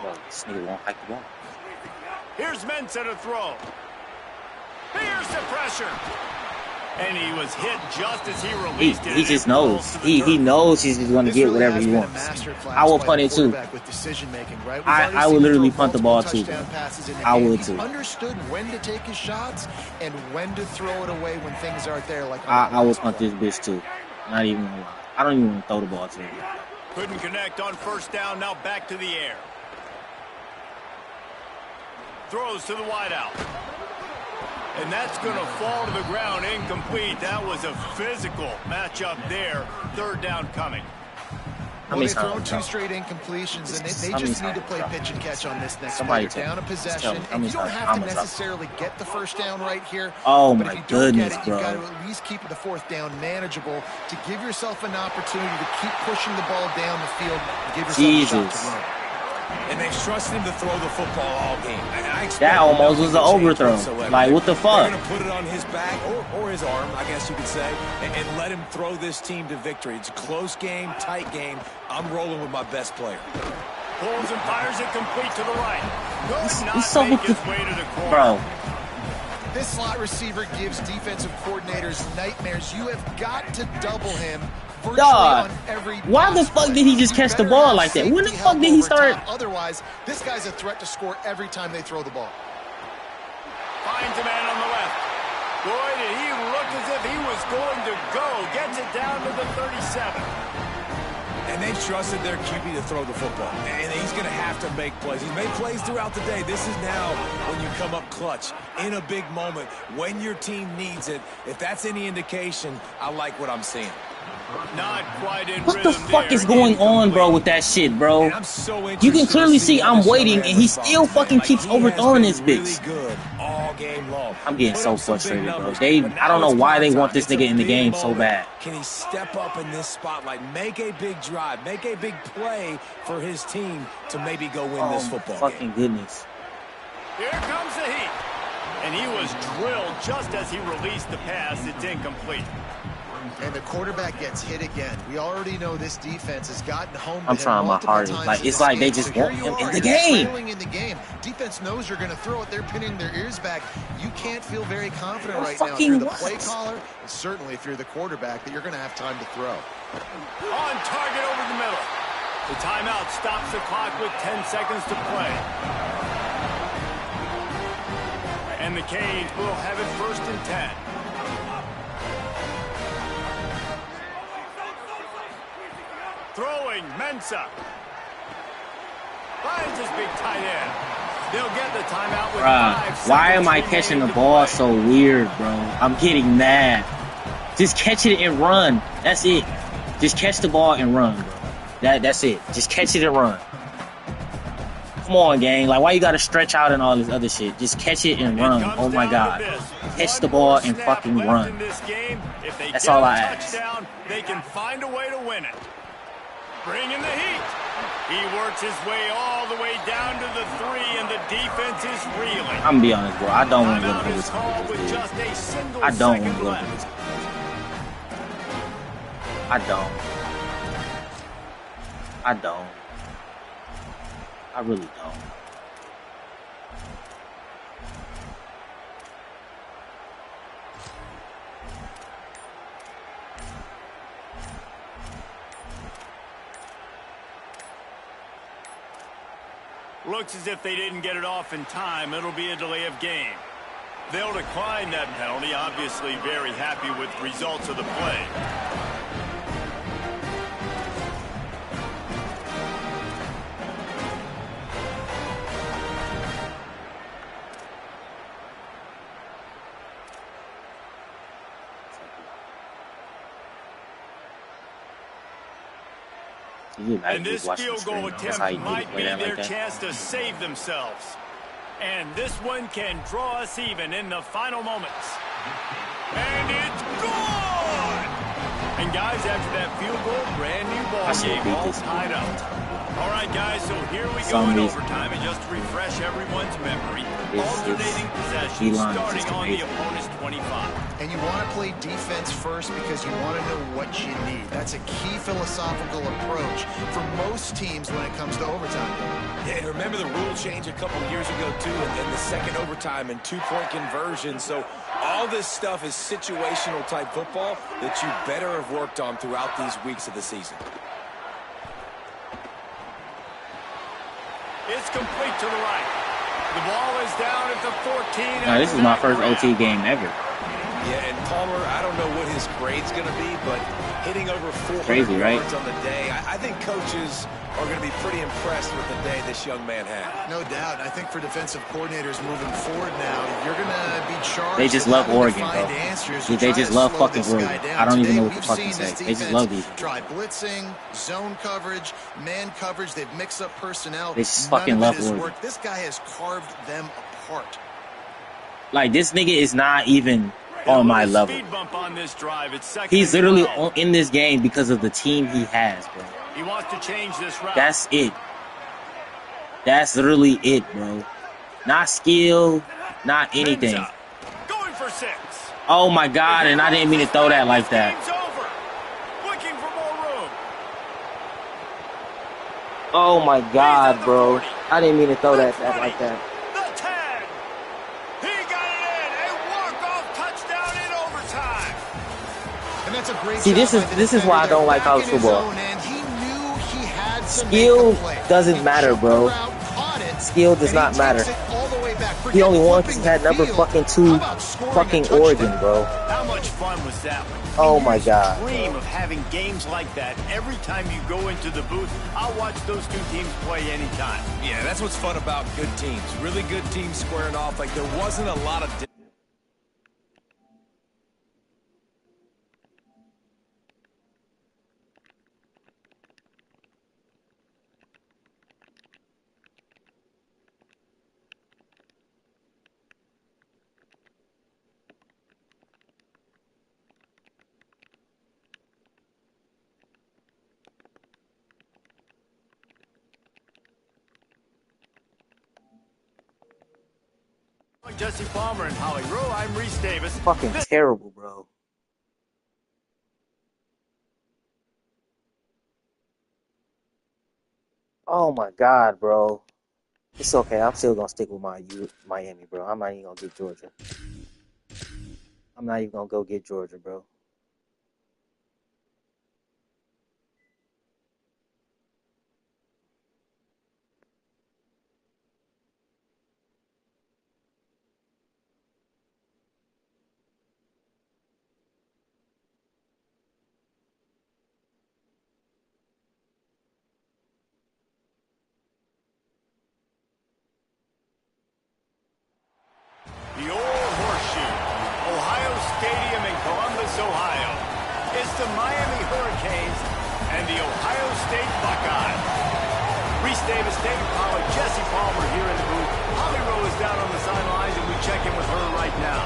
Bro, this nigga won't hike the ball. Here's Mensah to throw. Here's the pressure. And he was hit just as he released it. He just knows. He knows he's just going to get whatever he wants. I will punt it too. I will literally punt the ball too. I would too. Understood when to take his shots and when to throw it away when things aren't there. Like I will punt this bitch too. Not even gonna lie. I don't even want to throw the ball to him. Couldn't connect on first down. Now back to the air. Throws to the wideout. And that's going to fall to the ground incomplete. That was a physical matchup there. Third down coming. Well, they've thrown 2 straight incompletions, and they just need to play pitch and catch on this next play. They're down a possession, and you don't have to necessarily get the first down right here. Oh, but my if you don't goodness, get it, bro. You've got to at least keep the fourth down manageable to give yourself an opportunity to keep pushing the ball down the field and give yourself a shot to run. And they've trusted him to throw the football all game. That almost was an overthrow. Like, what the fuck? They're going to put it on his back or his arm, I guess you could say, and let him throw this team to victory. It's a close game, tight game. I'm rolling with my best player. Pulls and fires it complete to the right. He's so make his way to the corner. Bro. This slot receiver gives defensive coordinators nightmares. You have got to double him. Dog, why the fuck did he just catch the ball like that? When the fuck did he start? Otherwise, this guy's a threat to score every time they throw the ball. Finds a man on the left. Boy, did he look as if he was going to go. Gets it down to the 37. And they've trusted their QB to throw the football. And he's going to have to make plays. He's made plays throughout the day. This is now when you come up clutch in a big moment when your team needs it. If that's any indication, I like what I'm seeing. Not quite in what the fuck is going on, bro, with that shit, bro? You can clearly see I'm waiting, and he still fucking keeps overthrowing this bitch. I'm getting so frustrated, bro. I don't know why they want this nigga in the game so bad. Can he step up in this spotlight, make a big drive, make a big play for his team to maybe go win this football game? Fucking goodness. Here comes the heat. And he was drilled just as he released the pass. It's incomplete. And the quarterback gets hit again. We already know this defense has gotten home to I'm trying my hardest. Like, it's like they just want him in the game. In the game. Defense knows you're going to throw it. They're pinning their ears back. You can't feel very confident right now if you're the play caller, and certainly if you're the quarterback, that you're going to have time to throw. On target over the middle. The timeout stops the clock with 10 seconds to play. And the Canes will have it 1st and 10. Throwing, Mensah. Finds his big tight end. They'll get the timeout with 5 seconds. Why am I catching the ball so weird, bro? I'm getting mad. Just catch it and run. That's it. Just catch the ball and run, bro. That's it. Just catch it and run. Come on, gang. Like, why you gotta stretch out and all this other shit? Just catch it and run. Oh my God. Catch the ball and fucking run. That's all I ask. They can find a way to win it. Bring in the heat. He works his way all the way down to the 3, and the defense is reeling. I'm gonna be honest, bro. I don't want to go to this. I don't want to go to this. I don't. I really don't. Looks as if they didn't get it off in time. It'll be a delay of game. They'll decline that penalty. Obviously very happy with the results of the play. And this field goal attempt might be their chance to save themselves. And this one can draw us even in the final moments. And it's gone! And And guys, after that field goal, brand new ball game, all tied up. All right, guys, so here we go in overtime, and just to refresh everyone's memory, alternating possession starting on the opponent's 25. And you want to play defense first because you want to know what you need. That's a key philosophical approach for most teams when it comes to overtime. Yeah, and remember the rule change a couple years ago, too, and then the second overtime and two-point conversion. So all this stuff is situational type football that you better have worked on throughout these weeks of the season. It's complete to the right. The ball is down at the 14. Now, this is my first OT game ever. Yeah, and Palmer, I don't know what his grade's going to be, but hitting over 400 crazy, right? yards on the day, I think coaches are going to be pretty impressed with the day this young man had. No doubt. I think for defensive coordinators moving forward now, you're going to be charged. They just love Oregon, bro. They just love fucking Oregon. I don't even know what to fucking say. They just love these. Try blitzing, zone coverage, man coverage. They've mixed up personnel. They just fucking love Oregon. This guy has carved them apart. Like, this nigga is not even on my level. He's literally in this game because of the team he has, bro. He wants to change this route. That's it. That's literally it, bro. Not skill, not anything. Going for 6. Oh my God, and I didn't mean to throw that like that. Looking for more room. Oh my God, bro. I didn't mean to throw that like that. The 10. He got it in. A walk-off touchdown in overtime. And that's a great. See, this is why I don't like college football. Skill doesn't matter, bro. Skill does not matter. He only won because he had number fucking 2 fucking Oregon, bro. How much fun was that one? Oh my God. Dream of having games like that every time you go into the booth. I'll watch those two teams play anytime. Yeah, that's what's fun about good teams. Really good teams squaring off. Like, there wasn't a lot of... Jesse Palmer and Holly Rowe. I'm Reese Davis. Fucking terrible, bro. Oh my God, bro. It's okay. I'm still gonna stick with Miami, bro. I'm not even gonna get Georgia. I'm not even gonna go get Georgia, bro. The old horseshoe, Ohio Stadium in Columbus, Ohio. It's the Miami Hurricanes and the Ohio State Buckeyes. Reese Davis, David Pollack, Jesse Palmer here in the booth. Holly Rowe is down on the sidelines, and we check in with her right now.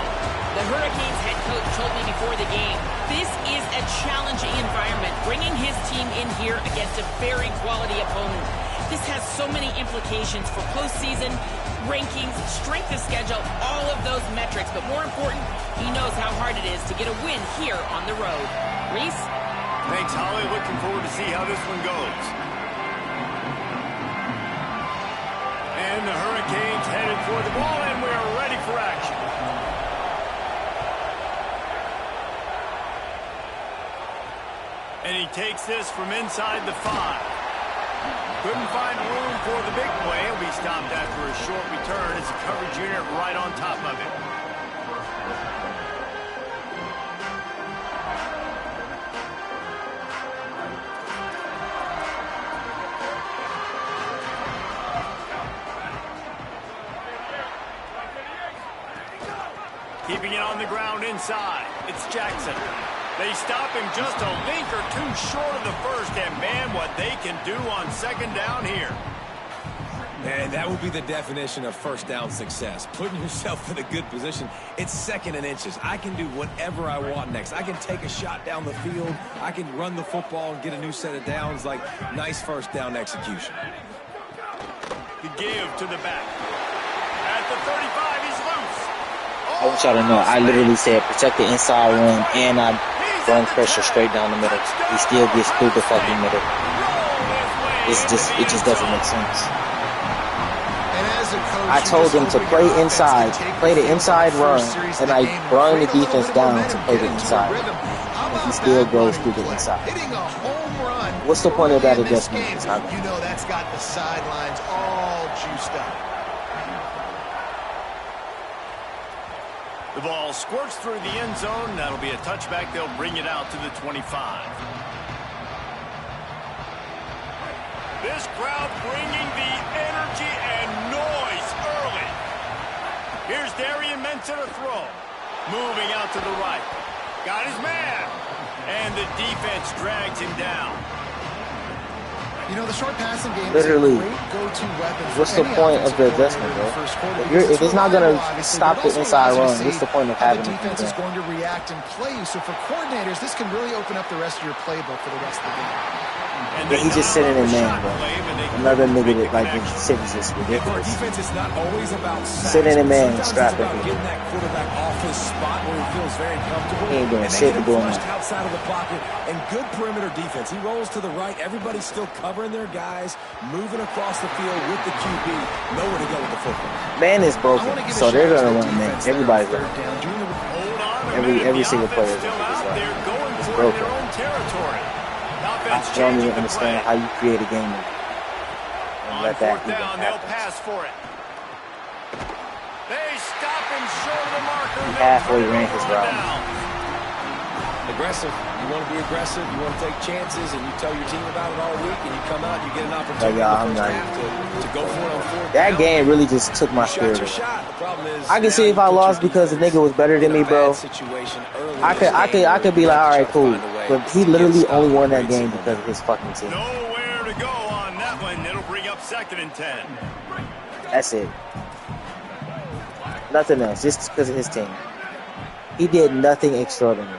The Hurricanes head coach told me before the game, this is a challenging environment, bringing his team in here against a very quality opponent. This has so many implications for postseason, rankings, strength of schedule, all of those metrics. But more important, he knows how hard it is to get a win here on the road. Reese? Thanks, Holly. Looking forward to see how this one goes. And the Hurricanes headed for the ball, and we are ready for action. And he takes this from inside the 5. Couldn't find room for the big play. He'll be stopped after a short return. It's a coverage unit right on top of it. Keeping it on the ground inside. It's Jackson. They stop him just a link or two short of the first, and man, what they can do on second down here. And that would be the definition of first down success. Putting yourself in a good position. It's 2nd and inches. I can do whatever I want next. I can take a shot down the field. I can run the football and get a new set of downs. Like, nice first down execution. The give to the back. At the 35, he's loose. I want y'all to know, I literally said protect the inside run, and I run pressure straight down the middle. He still gets through the fucking middle. It just doesn't make sense. I told him to play inside, play the inside run, and I run the defense down to play the inside. And he still goes through the inside. What's the point of that adjustment? You know that's got the sidelines all juiced up. The ball squirts through the end zone. That'll be a touchback. They'll bring it out to the 25. This crowd bringing the energy and noise early. Here's Darian Menton to throw. Moving out to the right. Got his man. And the defense drags him down. You know, the short passing game literally, is a great go-to weapon. What's the point of the adjustment, bro? If it's not going to stop the inside run, what's the point of having the it? defense is going to react and play you. So for coordinators, this can really open up the rest of your playbook for the rest of the game. Yeah, he's just sitting in man, bro. Another nigga that like sitting is ridiculous. Defense is not always about sitting in man, strapping. Getting that quarterback off his spot where he feels very comfortable. He ain't doing shit to doing that. Outside of the pocket and good perimeter defense. He rolls to the right. Everybody's still covering their guys, moving across the field with the QB. Nowhere to go with the football. Man is broken, so they're gonna run man. Everybody's running. Every single player is broken. I don't even understand how you create a game and let that even happen. For it. They stop him short of the marker. He halfway ran his route. Aggressive. You want to be aggressive. You want to take chances, and you tell your team about it all week, and you come out and you get an opportunity to go for it on 4th that down. Game really just took my spirit. I can see if I lost because the nigga was better than me, bro. I could be like, all right, cool. But he literally only won that game because of his fucking team. Nowhere to go on that one. It'll bring up 2nd and 10. That's it. Nothing else. Just because of his team. He did nothing extraordinary.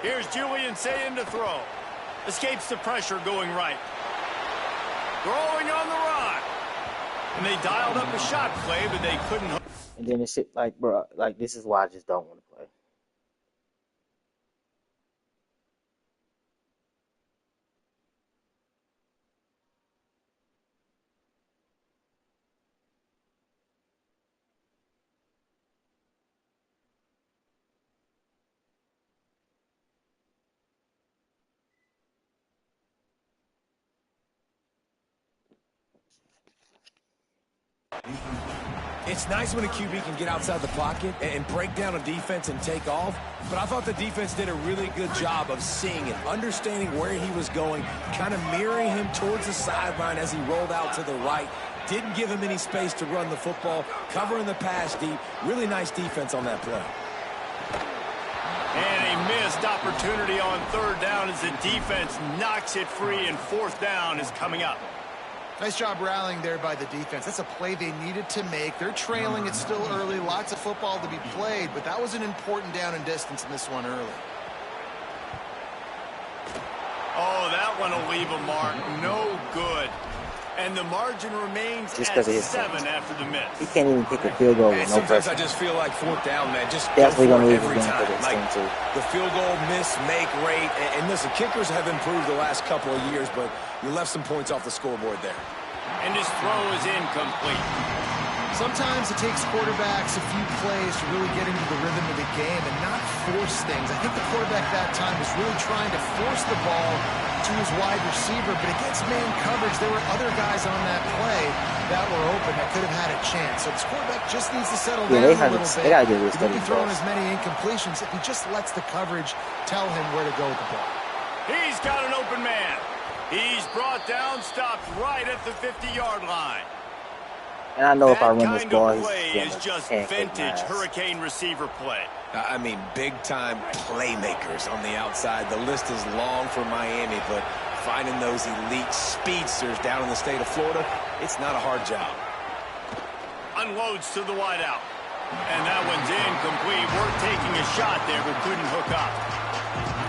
Here's Julian saying to throw. Escapes the pressure going right. Throwing on the run. And they dialed up a shot play, but they couldn't. And then it's shit like, bro, like this is why I just don't want to play. It's nice when a QB can get outside the pocket and break down a defense and take off, but I thought the defense did a really good job of seeing it, understanding where he was going, kind of mirroring him towards the sideline as he rolled out to the right. Didn't give him any space to run the football, covering the pass deep. Really nice defense on that play. And a missed opportunity on 3rd down as the defense knocks it free, and 4th down is coming up. Nice job rallying there by the defense. That's a play they needed to make. They're trailing. It's still early. Lots of football to be played, but that was an important down and distance in this one early. Oh, that one will leave a mark. No good. And the margin remains just at of his 7 after the miss. He can't even kick a field goal with no pressure. I just feel like 4th down, man. Just definitely going to lose every the game time. for this like, team, too. The field goal miss, make rate. And listen, kickers have improved the last couple of years, but you left some points off the scoreboard there. And his throw is incomplete. Sometimes it takes quarterbacks a few plays to really get into the rhythm of the game and not force things. I think the quarterback that time was really trying to force the ball to his wide receiver, but against man coverage, there were other guys on that play that were open that could have had a chance. So this quarterback just needs to settle down a little bit. They got to get this. He won't be throwing as many incompletions if he just lets the coverage tell him where to go with the ball. He's got an open man. He's brought down, stopped right at the 50-yard line. And I know if I run this ball, he's is just vintage Hurricane receiver play. I mean, big-time playmakers on the outside. The list is long for Miami, but Finding those elite speedsters down in the state of Florida, it's not a hard job. Unloads to the wideout. And that one's incomplete. We're taking a shot there, but couldn't hook up.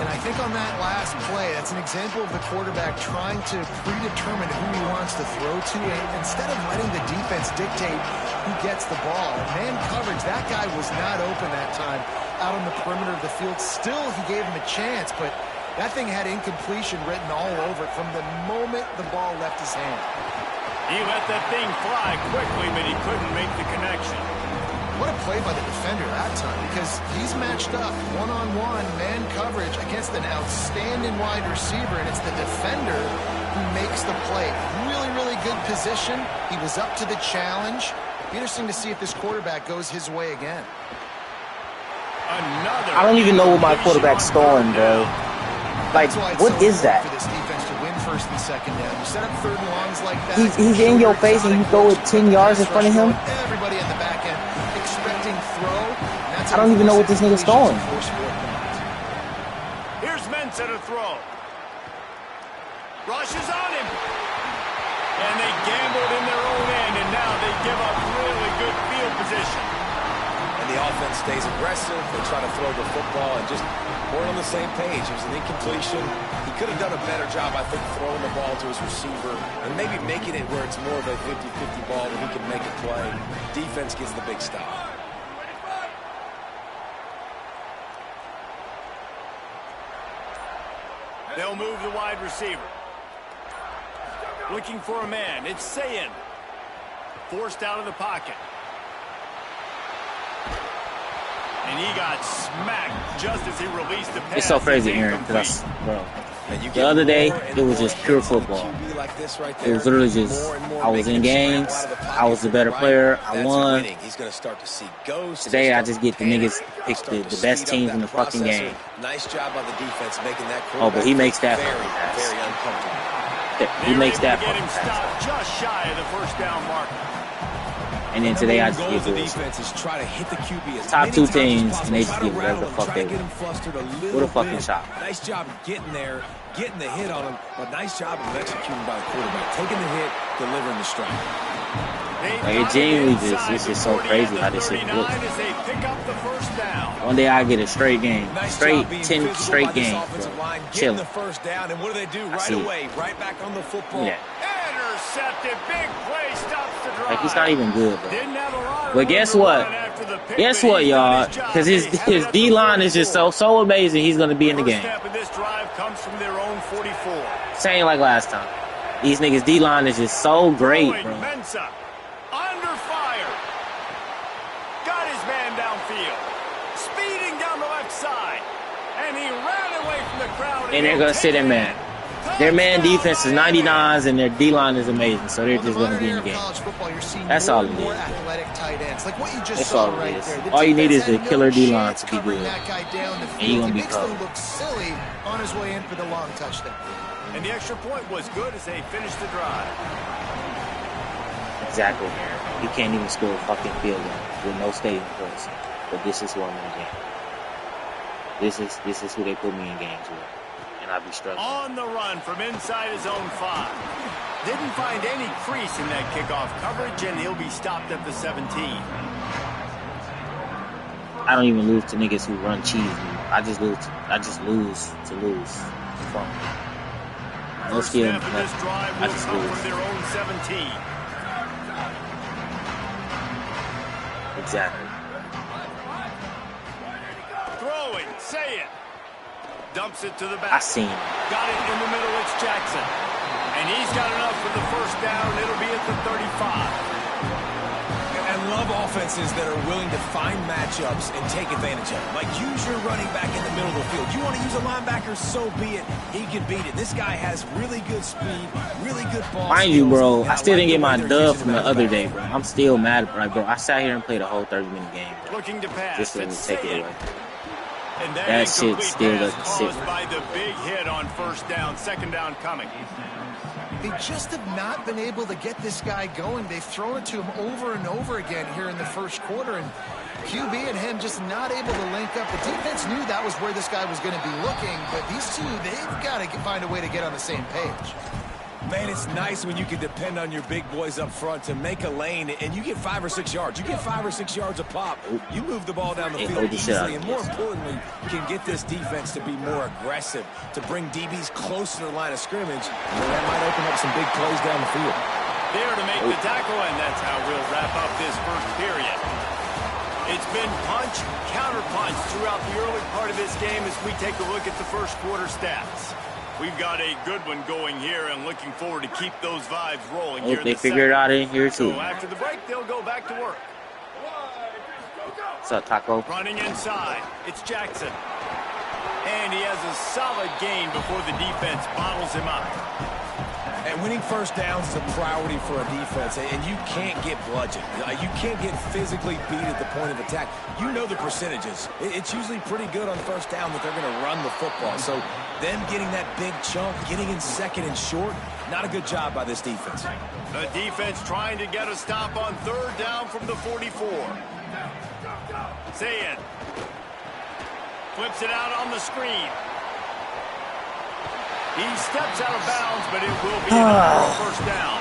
And I think on that last play, that's an example of the quarterback trying to predetermine who he wants to throw to, and instead of letting the defense dictate who gets the ball. Man coverage, that guy was not open that time out on the perimeter of the field. Still, he gave him a chance, but that thing had incompletion written all over it from the moment the ball left his hand. He let that thing fly quickly, but he couldn't make the connection. What a play by the defender that time, because he's matched up one-on-one man coverage against an outstanding wide receiver, and it's the defender who makes the play. Really, really good position. He was up to the challenge. Interesting to see if this quarterback goes his way again. I don't even know what my quarterback's throwing, bro. Like, what is that? For this defense to win first and second down. You set up third and longs like that. He's in your face and you throw it 10 yards in front of him? Everybody in the back end expecting throw. I don't even know what this nigga's throwing. Here's Mensa to throw. Rushes on him. And they gambled in their own end, and now they give up really good field position. And the offense stays aggressive. They try to throw the football and just weren't on the same page. It was an incompletion. He could have done a better job, I think, throwing the ball to his receiver and maybe making it where it's more of a 50-50 ball where he can make a play. Defense gets the big stop. They'll move the wide receiver. Looking for a man. It's Sayin. Forced out of the pocket. And he got smacked just as he released the pass. It's so crazy, Aaron, because bro, the other day, it was just pure football. It was literally just, I was in games, I was the better player, I won. Today, I just get the niggas pick the best teams in the fucking game. Nice job by the defense making that. Oh, but he makes that very uncomfortable. He makes that fucking pass. Just shy of the first down marker. And then today I just get the defense is try to hit the QB top two teams, and they just get whatever the fuck they want. What a fucking shot. Nice job getting there, getting the hit on him, but nice job of executing by the quarterback. Taking the hit, delivering the strike. Like, it genuinely just, it's just so crazy how this shit looks. One day I get a straight game, 10 straight games, bro. Chilling. I see it. Right back on the football. Yeah. Intercepted, big play, stops the drive. Like, he's not even good, bro. But guess what? Guess what, y'all? Because his D-line is just so amazing, he's going to be in the game. Same like last time. These niggas' D-line is just so great, bro. Mensa, under fire. Got his man downfield. Speeding down the left side. And he ran away from the crowd. And they're going to sit in man. Their man defense is 99s and their D-line is amazing, so they're just going to be in the game. That's all it is. That's all it is. All you need is a killer D-line to be good. And you're going to be covered. On his way in for the long touchdown. And the extra point was good as they finished the drive. Exactly, man. He can't even score a fucking field goal with no stadium points. But this is who I'm in the game. This is who they put me in games with. And I be struggling. On the run from inside his own 5. Didn't find any crease in that kickoff coverage, and he'll be stopped at the 17. I don't even lose to niggas who run cheese. I just lose to lose. Fun. No skill. I just lose. Their own 17. Exactly. Throwing, say it. Dumps it to the back. I seen it. Got it in the middle. It's Jackson. And he's got enough for the first down. It'll be at the 35. And love offenses that are willing to find matchups and take advantage of it. Like, use your running back in the middle of the field. You want to use a linebacker, so be it. He can beat it. This guy has really good speed, really good ball. Mind you, bro, I still didn't get my dub from the other day, bro. I'm still mad, bro. I sat here and played a whole 30-minute game, bro. Looking to pass. Just to take it away. And that shit still doesn't sit by the big hit on first down, second down coming. They just have not been able to get this guy going. They've thrown it to him over and over again here in the first quarter, and QB and him just not able to link up. The defense knew that was where this guy was going to be looking, but these two, they've got to find a way to get on the same page. Man, it's nice when you can depend on your big boys up front to make a lane, and you get 5 or 6 yards. You get 5 or 6 yards a pop. You move the ball down the field easily, and more importantly, can get this defense to be more aggressive, to bring DBs close to the line of scrimmage, and that might open up some big plays down the field. There to make the tackle, and that's how we'll wrap up this first period. It's been punch, counter-punch throughout the early part of this game as we take a look at the first quarter stats. We've got a good one going here and looking forward to keep those vibes rolling here in the they figure it out in here too. So after the break, they'll go back to work. What's up, Taco? Running inside, it's Jackson. And he has a solid gain before the defense bottles him up. And winning first downs is a priority for a defense, and you can't get bludgeoned. You can't get physically beat at the point of attack. You know the percentages. It's usually pretty good on first down that they're going to run the football. So them getting that big chunk, getting in second and short, not a good job by this defense. The defense trying to get a stop on third down from the 44. Saying. Flips it out on the screen. He steps out of bounds, but it will be a first down.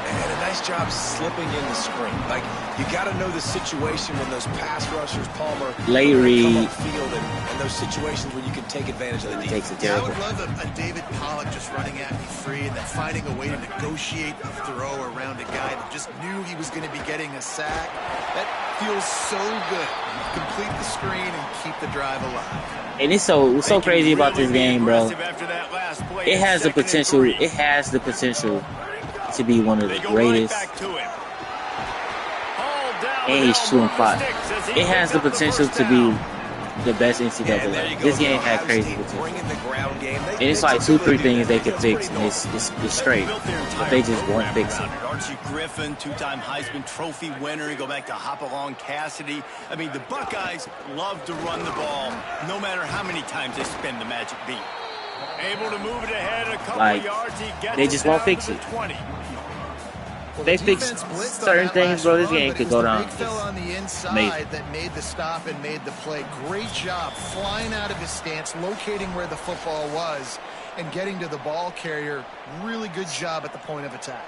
And a nice job slipping in the screen. Like, you got to know the situation when those pass rushers, Palmer, Larry, come upfield, and those situations where you can take advantage of the defense. Yeah, I would love a David Pollock just running at me free and then finding a way to negotiate the throw around a guy that just knew he was going to be getting a sack. That feels so good. Complete the screen and keep the drive alive. And it's so crazy about this game, bro. It has the potential. It has the potential to be one of the greatest. And he's 2-5. It has the potential to be the best NCAA. This game had crazy potential. And it's like 2-3 things they could fix, and it's straight. But they just won't fix it. Archie Griffin, 2-time Heisman Trophy winner. You go back to Hopalong Cassidy. I mean, the Buckeyes love to run the ball, no matter how many times they spin the magic beat. Able to move it ahead a couple of yards. He gets they just won't fix it. They fix certain things, bro. This game could go down. Big fella on the inside that made the stop and made the play. Great job flying out of his stance, locating where the football was, and getting to the ball carrier. Really good job at the point of attack.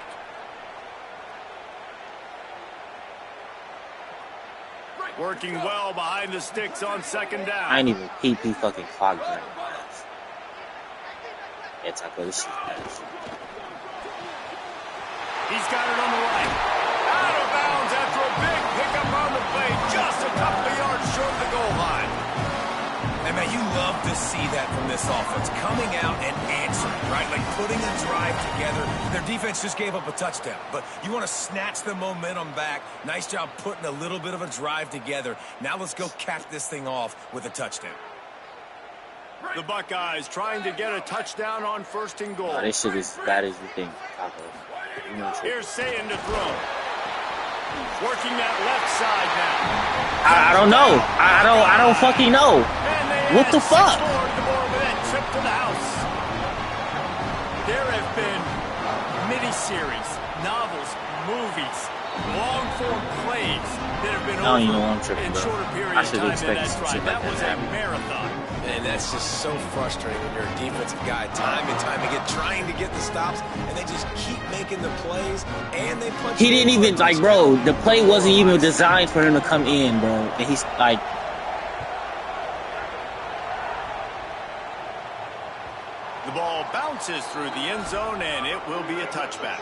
Working well behind the sticks on second down. I ain't even PP fucking clogged right now. It's like, this shit. He's got it on the right. Out of bounds after a big pickup on the play. Just a couple of yards short of the goal line. And, man, you love to see that from this offense. Coming out and answering, right? Like putting a drive together. Their defense just gave up a touchdown. But you want to snatch the momentum back. Nice job putting a little bit of a drive together. Now let's go cap this thing off with a touchdown. The Buckeyes trying to get a touchdown on first and goal. Oh, this shit is bad as you think. Here's Sayin to throw. Working that left side now. I don't know. I don't fucking know. What the fuck? Trip to the house. There have been mini-series, novels, movies, long-form plays that have been over in shorter period of time than that drive. That was a marathon. And that's just so frustrating when you're a defensive guy, time and time again, trying to get the stops, and they just keep making the plays, and they punch. He didn't even, like, bro, the play wasn't even designed for him to come in, bro. And he's, like... The ball bounces through the end zone, and it will be a touchback.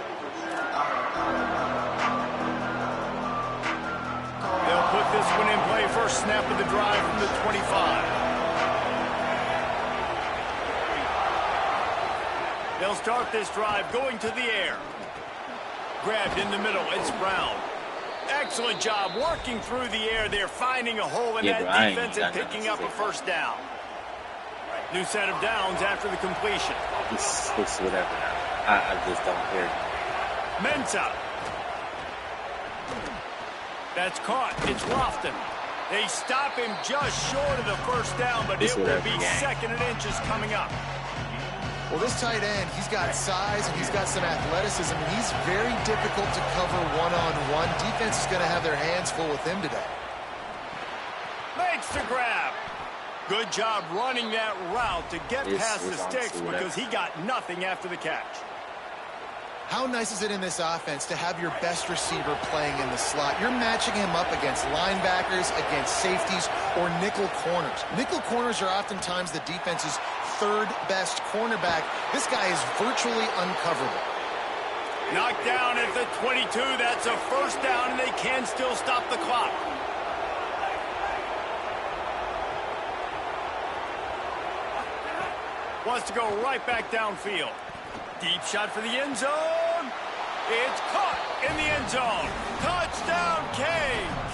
They'll put this one in play. First snap of the drive from the 25. They'll start this drive going to the air. Grabbed in the middle. It's Brown. Excellent job working through the air. They're finding a hole in that defense and picking up a first down. New set of downs after the completion. It's whatever. I just don't care. Mensah. That's caught. It's Lofton. They stop him just short of the first down, but it will be second and inches coming up. Well, this tight end, he's got size and he's got some athleticism, and he's very difficult to cover one-on-one. Defense is going to have their hands full with him today. Makes the grab. Good job running that route to get past the sticks because he got nothing after the catch. How nice is it in this offense to have your best receiver playing in the slot? You're matching him up against linebackers, against safeties, or nickel corners. Nickel corners are oftentimes the defense's third best cornerback. This guy is virtually uncoverable. Knocked down at the 22. That's a first down, and they can still stop the clock. Wants to go right back downfield. Deep shot for the end zone. It's caught in the end zone. Touchdown, Canes.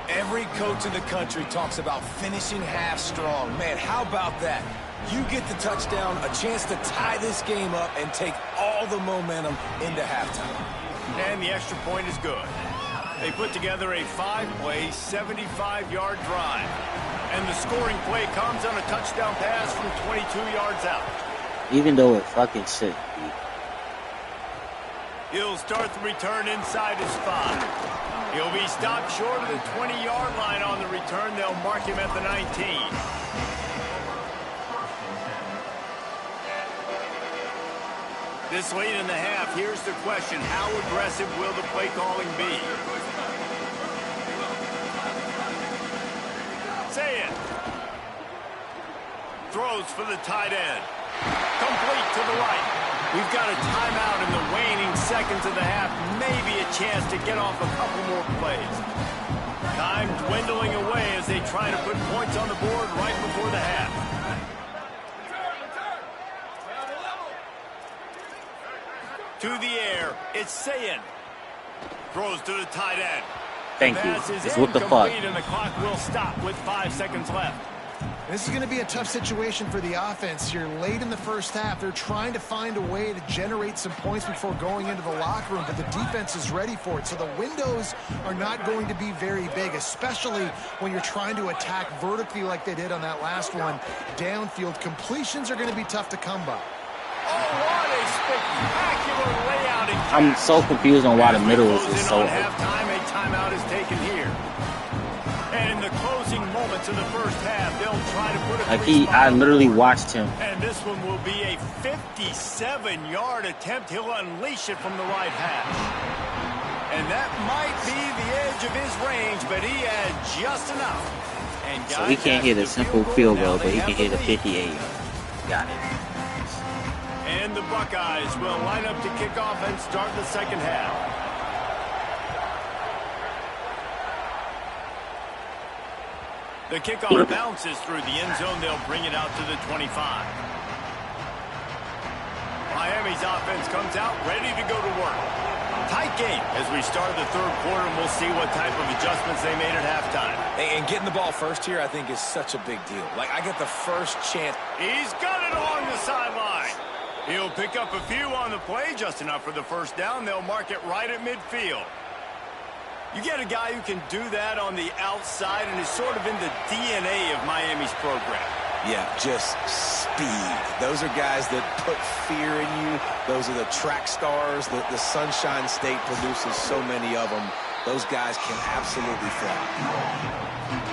Every coach in the country talks about finishing half strong. Man, how about that? You get the touchdown, a chance to tie this game up and take all the momentum into halftime. And the extra point is good. They put together a 5-play, 75-yard drive. And the scoring play comes on a touchdown pass from 22 yards out. Even though it fucking should. He'll start the return inside his 5. He'll be stopped short of the 20-yard line on the return. They'll mark him at the 19. This late in the half, here's the question. How aggressive will the play calling be? Say it. Throws for the tight end. Complete to the right. We've got a timeout in the waning seconds of the half. Maybe a chance to get off a couple more plays. Time dwindling away as they try to put points on the board right before the half. To the air, it's Sayin. Throws to the tight end. Thank you. It's what the fuck. And the clock will stop with 5 seconds left. This is going to be a tough situation for the offense here. Late in the first half, they're trying to find a way to generate some points before going into the locker room, but the defense is ready for it. So the windows are not going to be very big, especially when you're trying to attack vertically like they did on that last one. Downfield completions are going to be tough to come by. Oh, what a spectacular layout. I'm so confused on why the middle is so open. Halftime, a timeout is taken here. And in the closing moments of the first half, they'll try to put a I literally watched him. And this one will be a 57-yard attempt. He'll unleash it from the right hash. And that might be the edge of his range, but he had just enough. And so he can't hit a simple field goal, but he can hit a 58. Got it. And the Buckeyes will line up to kick off and start the second half. The kickoff bounces through the end zone. They'll bring it out to the 25. Miami's offense comes out ready to go to work. Tight game as we start the third quarter, and we'll see what type of adjustments they made at halftime. And getting the ball first here, I think, is such a big deal. Like, I get the first chance. He's got it along the sideline. He'll pick up a few on the play, just enough for the first down. They'll mark it right at midfield. You get a guy who can do that on the outside and is sort of in the DNA of Miami's program. Yeah, just speed. Those are guys that put fear in you. Those are the track stars. The Sunshine State produces so many of them. Those guys can absolutely fly.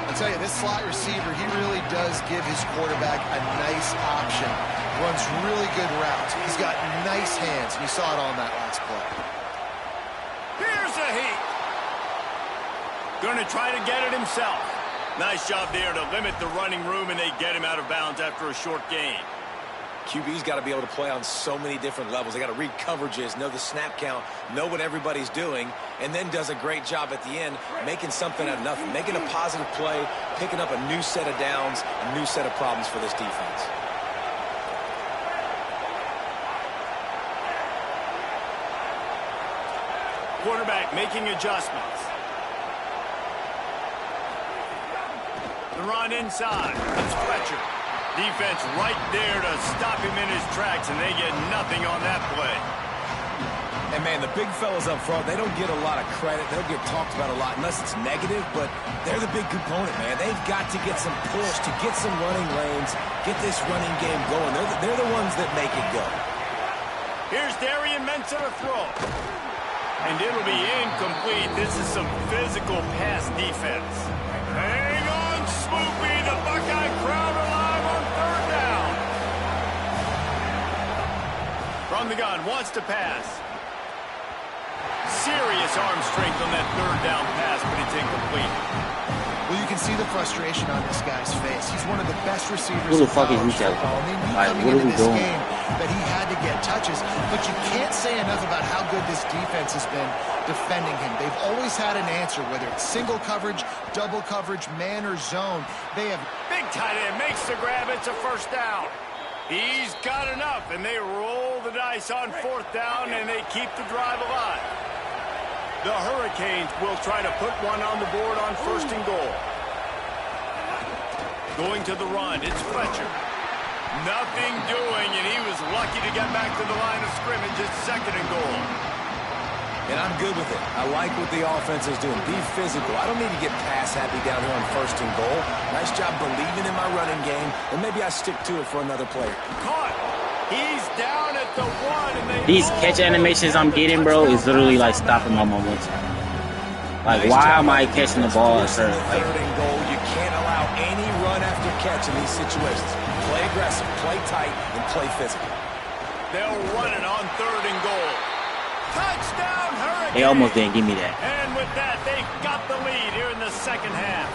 I'll tell you, this slot receiver, he really does give his quarterback a nice option. Runs really good routes. He's got nice hands, and you saw it on that last play. Here's a heat. Going to try to get it himself. Nice job there to limit the running room, and they get him out of bounds after a short gain. QB's got to be able to play on so many different levels. They got to read coverages, know the snap count, know what everybody's doing, and then does a great job at the end making something out of nothing, making a positive play, picking up a new set of downs, a new set of problems for this defense. Quarterback making adjustments. The run inside. It's Fletcher. Defense right there to stop him in his tracks, and they get nothing on that play. And, man, the big fellas up front, they don't get a lot of credit. They'll get talked about a lot unless it's negative, but they're the big component, man. They've got to get some push, to get some running lanes, get this running game going. They're the ones that make it go. Here's Darian Mensah to throw. And it'll be incomplete. This is some physical pass defense. Hang on, Swoopy. The Buckeye crowd alive on third down. From the gun, wants to pass. Serious arm strength on that third down pass, but it's incomplete. Well, you can see the frustration on this guy's face. He's one of the best receivers Who the in fuck is college he telling? football. They knew Like, coming what are into we this doing? game that he had to get touches, but you can't say enough about how good this defense has been defending him. They've always had an answer, whether it's single coverage, double coverage, man or zone. They have Big tight end makes the grab. It's a first down. He's got enough, and they roll the dice on fourth down, and they keep the drive alive. The Hurricanes will try to put one on the board on first and goal. Going to the run, it's Fletcher. Nothing doing, and he was lucky to get back to the line of scrimmage. It's second and goal. And I'm good with it. I like what the offense is doing. Be physical. I don't need to get pass happy down here on first and goal. Nice job believing in my running game, and maybe I stick to it for another player. Caught. He's down at the one, and they These catch animations I'm getting, bro, is literally like stopping my momentum. Like, why am I catching the ball at certain? Like, third and goal. You can't allow any run after catch in these situations. Play aggressive, play tight, and play physical. They'll run it on third and goal. Touchdown, Hurricanes! they almost didn't give me that. And with that, they've got the lead here in the second half.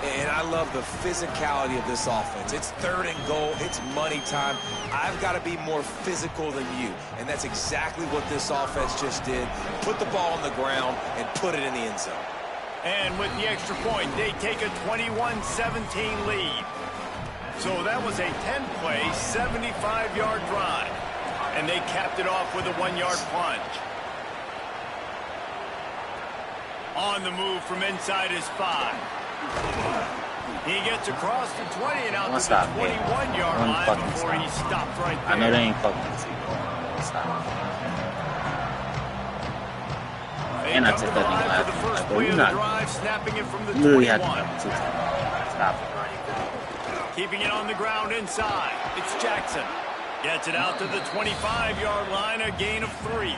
And I love the physicality of this offense. It's third and goal. It's money time. I've got to be more physical than you. And that's exactly what this offense just did. Put the ball on the ground and put it in the end zone. And with the extra point, they take a 21-17 lead. So that was a 10-play, 75-yard drive. And they capped it off with a 1-yard plunge. On the move from inside his 5. He gets across the 20 and out to the 21-yard line before he stopped right there. I know they ain't fucking with you. Stop. And I took that nigga last time. Like, bro, you're not. Snapping it from the You literally had 21. to 2 times. Stop it. Keeping it on the ground inside. It's Jackson. Gets it out to the 25-yard line, a gain of 3.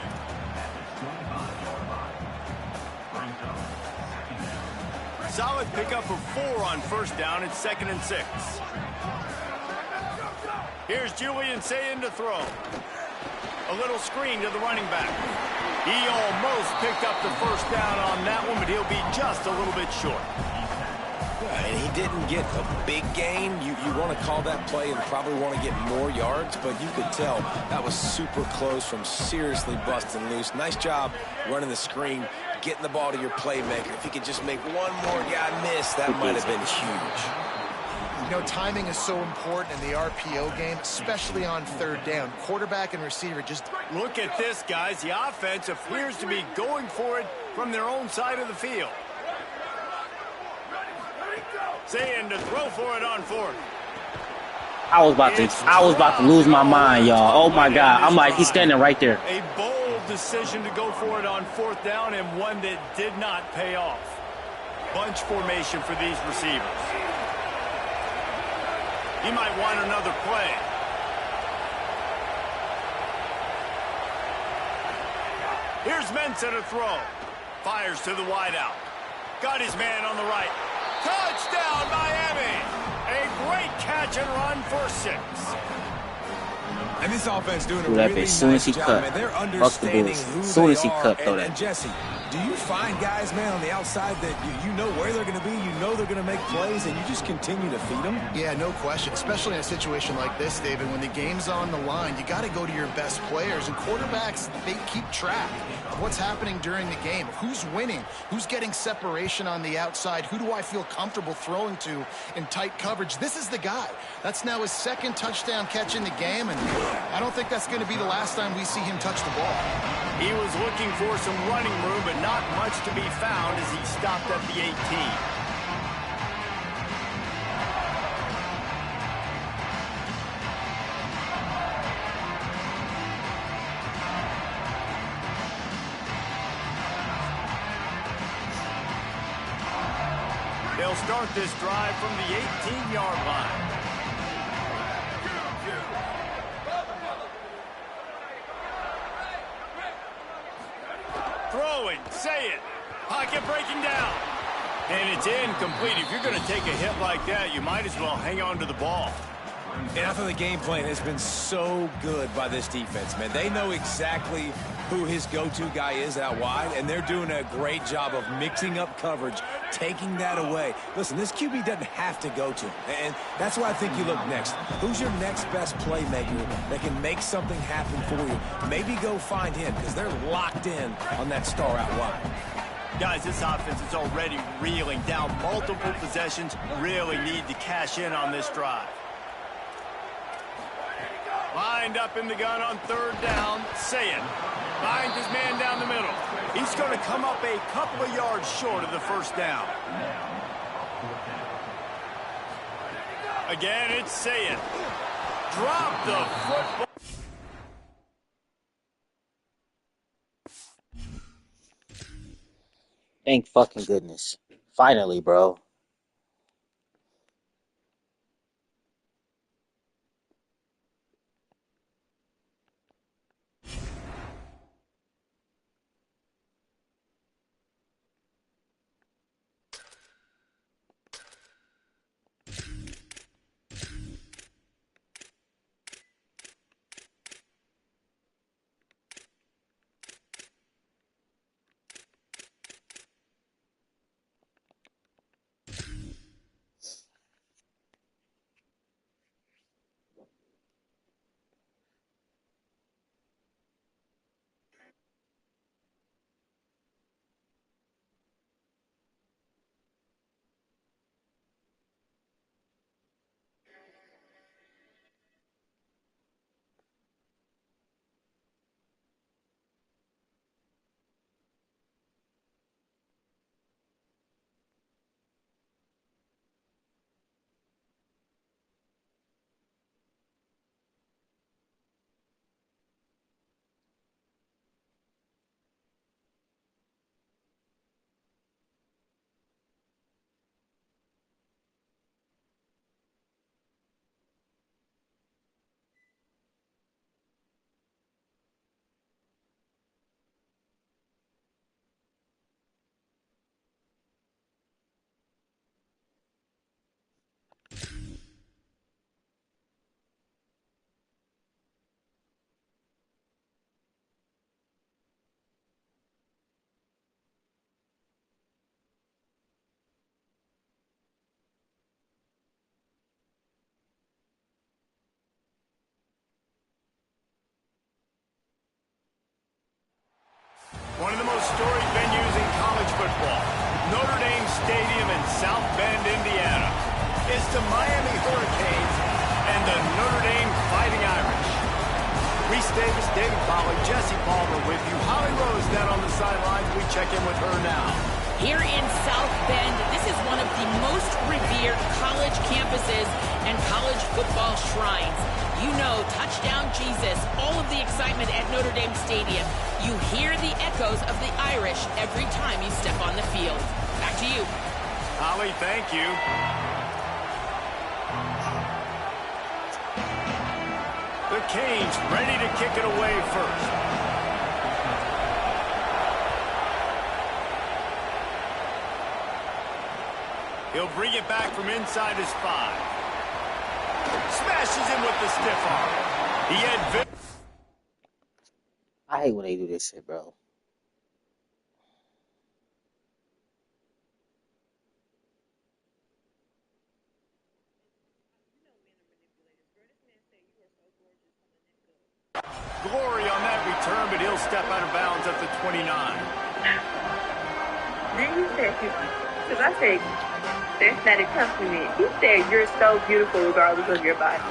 Solid pickup of 4 on first down. It's 2nd and 6. Here's Julian Sayin to throw. A little screen to the running back. He almost picked up the first down on that one, but he'll be just a little bit short. And he didn't get a big gain. You want to call that play and probably want to get more yards, but you could tell that was super close from seriously busting loose. Nice job running the screen, getting the ball to your playmaker. If he could just make one more guy miss, that might have been huge. You know, timing is so important in the RPO game, especially on third down. Quarterback and receiver just... Look at this, guys. The offense appears to be going for it from their own side of the field. Saying to throw for it on 4th. I was about to lose my mind, y'all. Oh my God. I'm like, he's standing right there. A bold decision to go for it on 4th down, and one that did not pay off. Bunch formation for these receivers. He might want another play. Here's Mensah to throw. Fires to the wideout. Got his man on the right. Touchdown, Miami! A great catch and run for 6. And this offense doing a Dude, that really bitch, soon as nice he job, cut, man. They're fuck the understanding Bulls. who Soon they as he are. cut, throw that. And Jesse, do you find guys, man, on the outside that you know where they're going to be, you know they're going to make plays, and you just continue to feed them? Yeah, no question, especially in a situation like this, David. When the game's on the line, you got to go to your best players, and quarterbacks, they keep track of what's happening during the game. Who's winning? Who's getting separation on the outside? Who do I feel comfortable throwing to in tight coverage? This is the guy. That's now his 2nd touchdown catch in the game, and I don't think that's going to be the last time we see him touch the ball. He was looking for some running room, but not much to be found as he stopped at the 18. They'll start this drive from the 18-yard line. Throwing, say it. Pocket breaking down. And it's incomplete. If you're going to take a hit like that, you might as well hang on to the ball. And I thought the game plan has been so good by this defense, man. They know exactly who his go-to guy is out wide, and they're doing a great job of mixing up coverage, taking that away. Listen, this QB doesn't have to go to him, and that's why I think you look next. Who's your next best playmaker that can make something happen for you? Maybe go find him, because they're locked in on that star out wide. Guys, this offense is already reeling down multiple possessions. Really need to cash in on this drive. Lined up in the gun on third down. Say it. Finds his man down the middle. He's going to come up a couple of yards short of the first down. Again, it's Say it. Drop the football. Thank fucking goodness. Finally, bro. One of the most storied venues in college football, Notre Dame Stadium in South Bend, Indiana. It's the Miami Hurricanes and the Notre Dame Fighting Irish. Reese Davis, David Pollard, Jesse Palmer with you. Holly Rose down on the sidelines. We check in with her now. Here in South Bend, this is one of the most revered college campuses and college football shrines. You know, touchdown Jesus, all of the excitement at Notre Dame Stadium. You hear the echoes of the Irish every time you step on the field. Back to you. Holly, thank you. The Canes ready to kick it away first. He'll bring it back from inside his 5. Smashes him with the stiff arm. He had... I hate when they do this shit, bro. Glory on that return, but he'll step out of bounds at the 29. Then you said, because I said, that's not a compliment. You said you're so beautiful regardless of your body.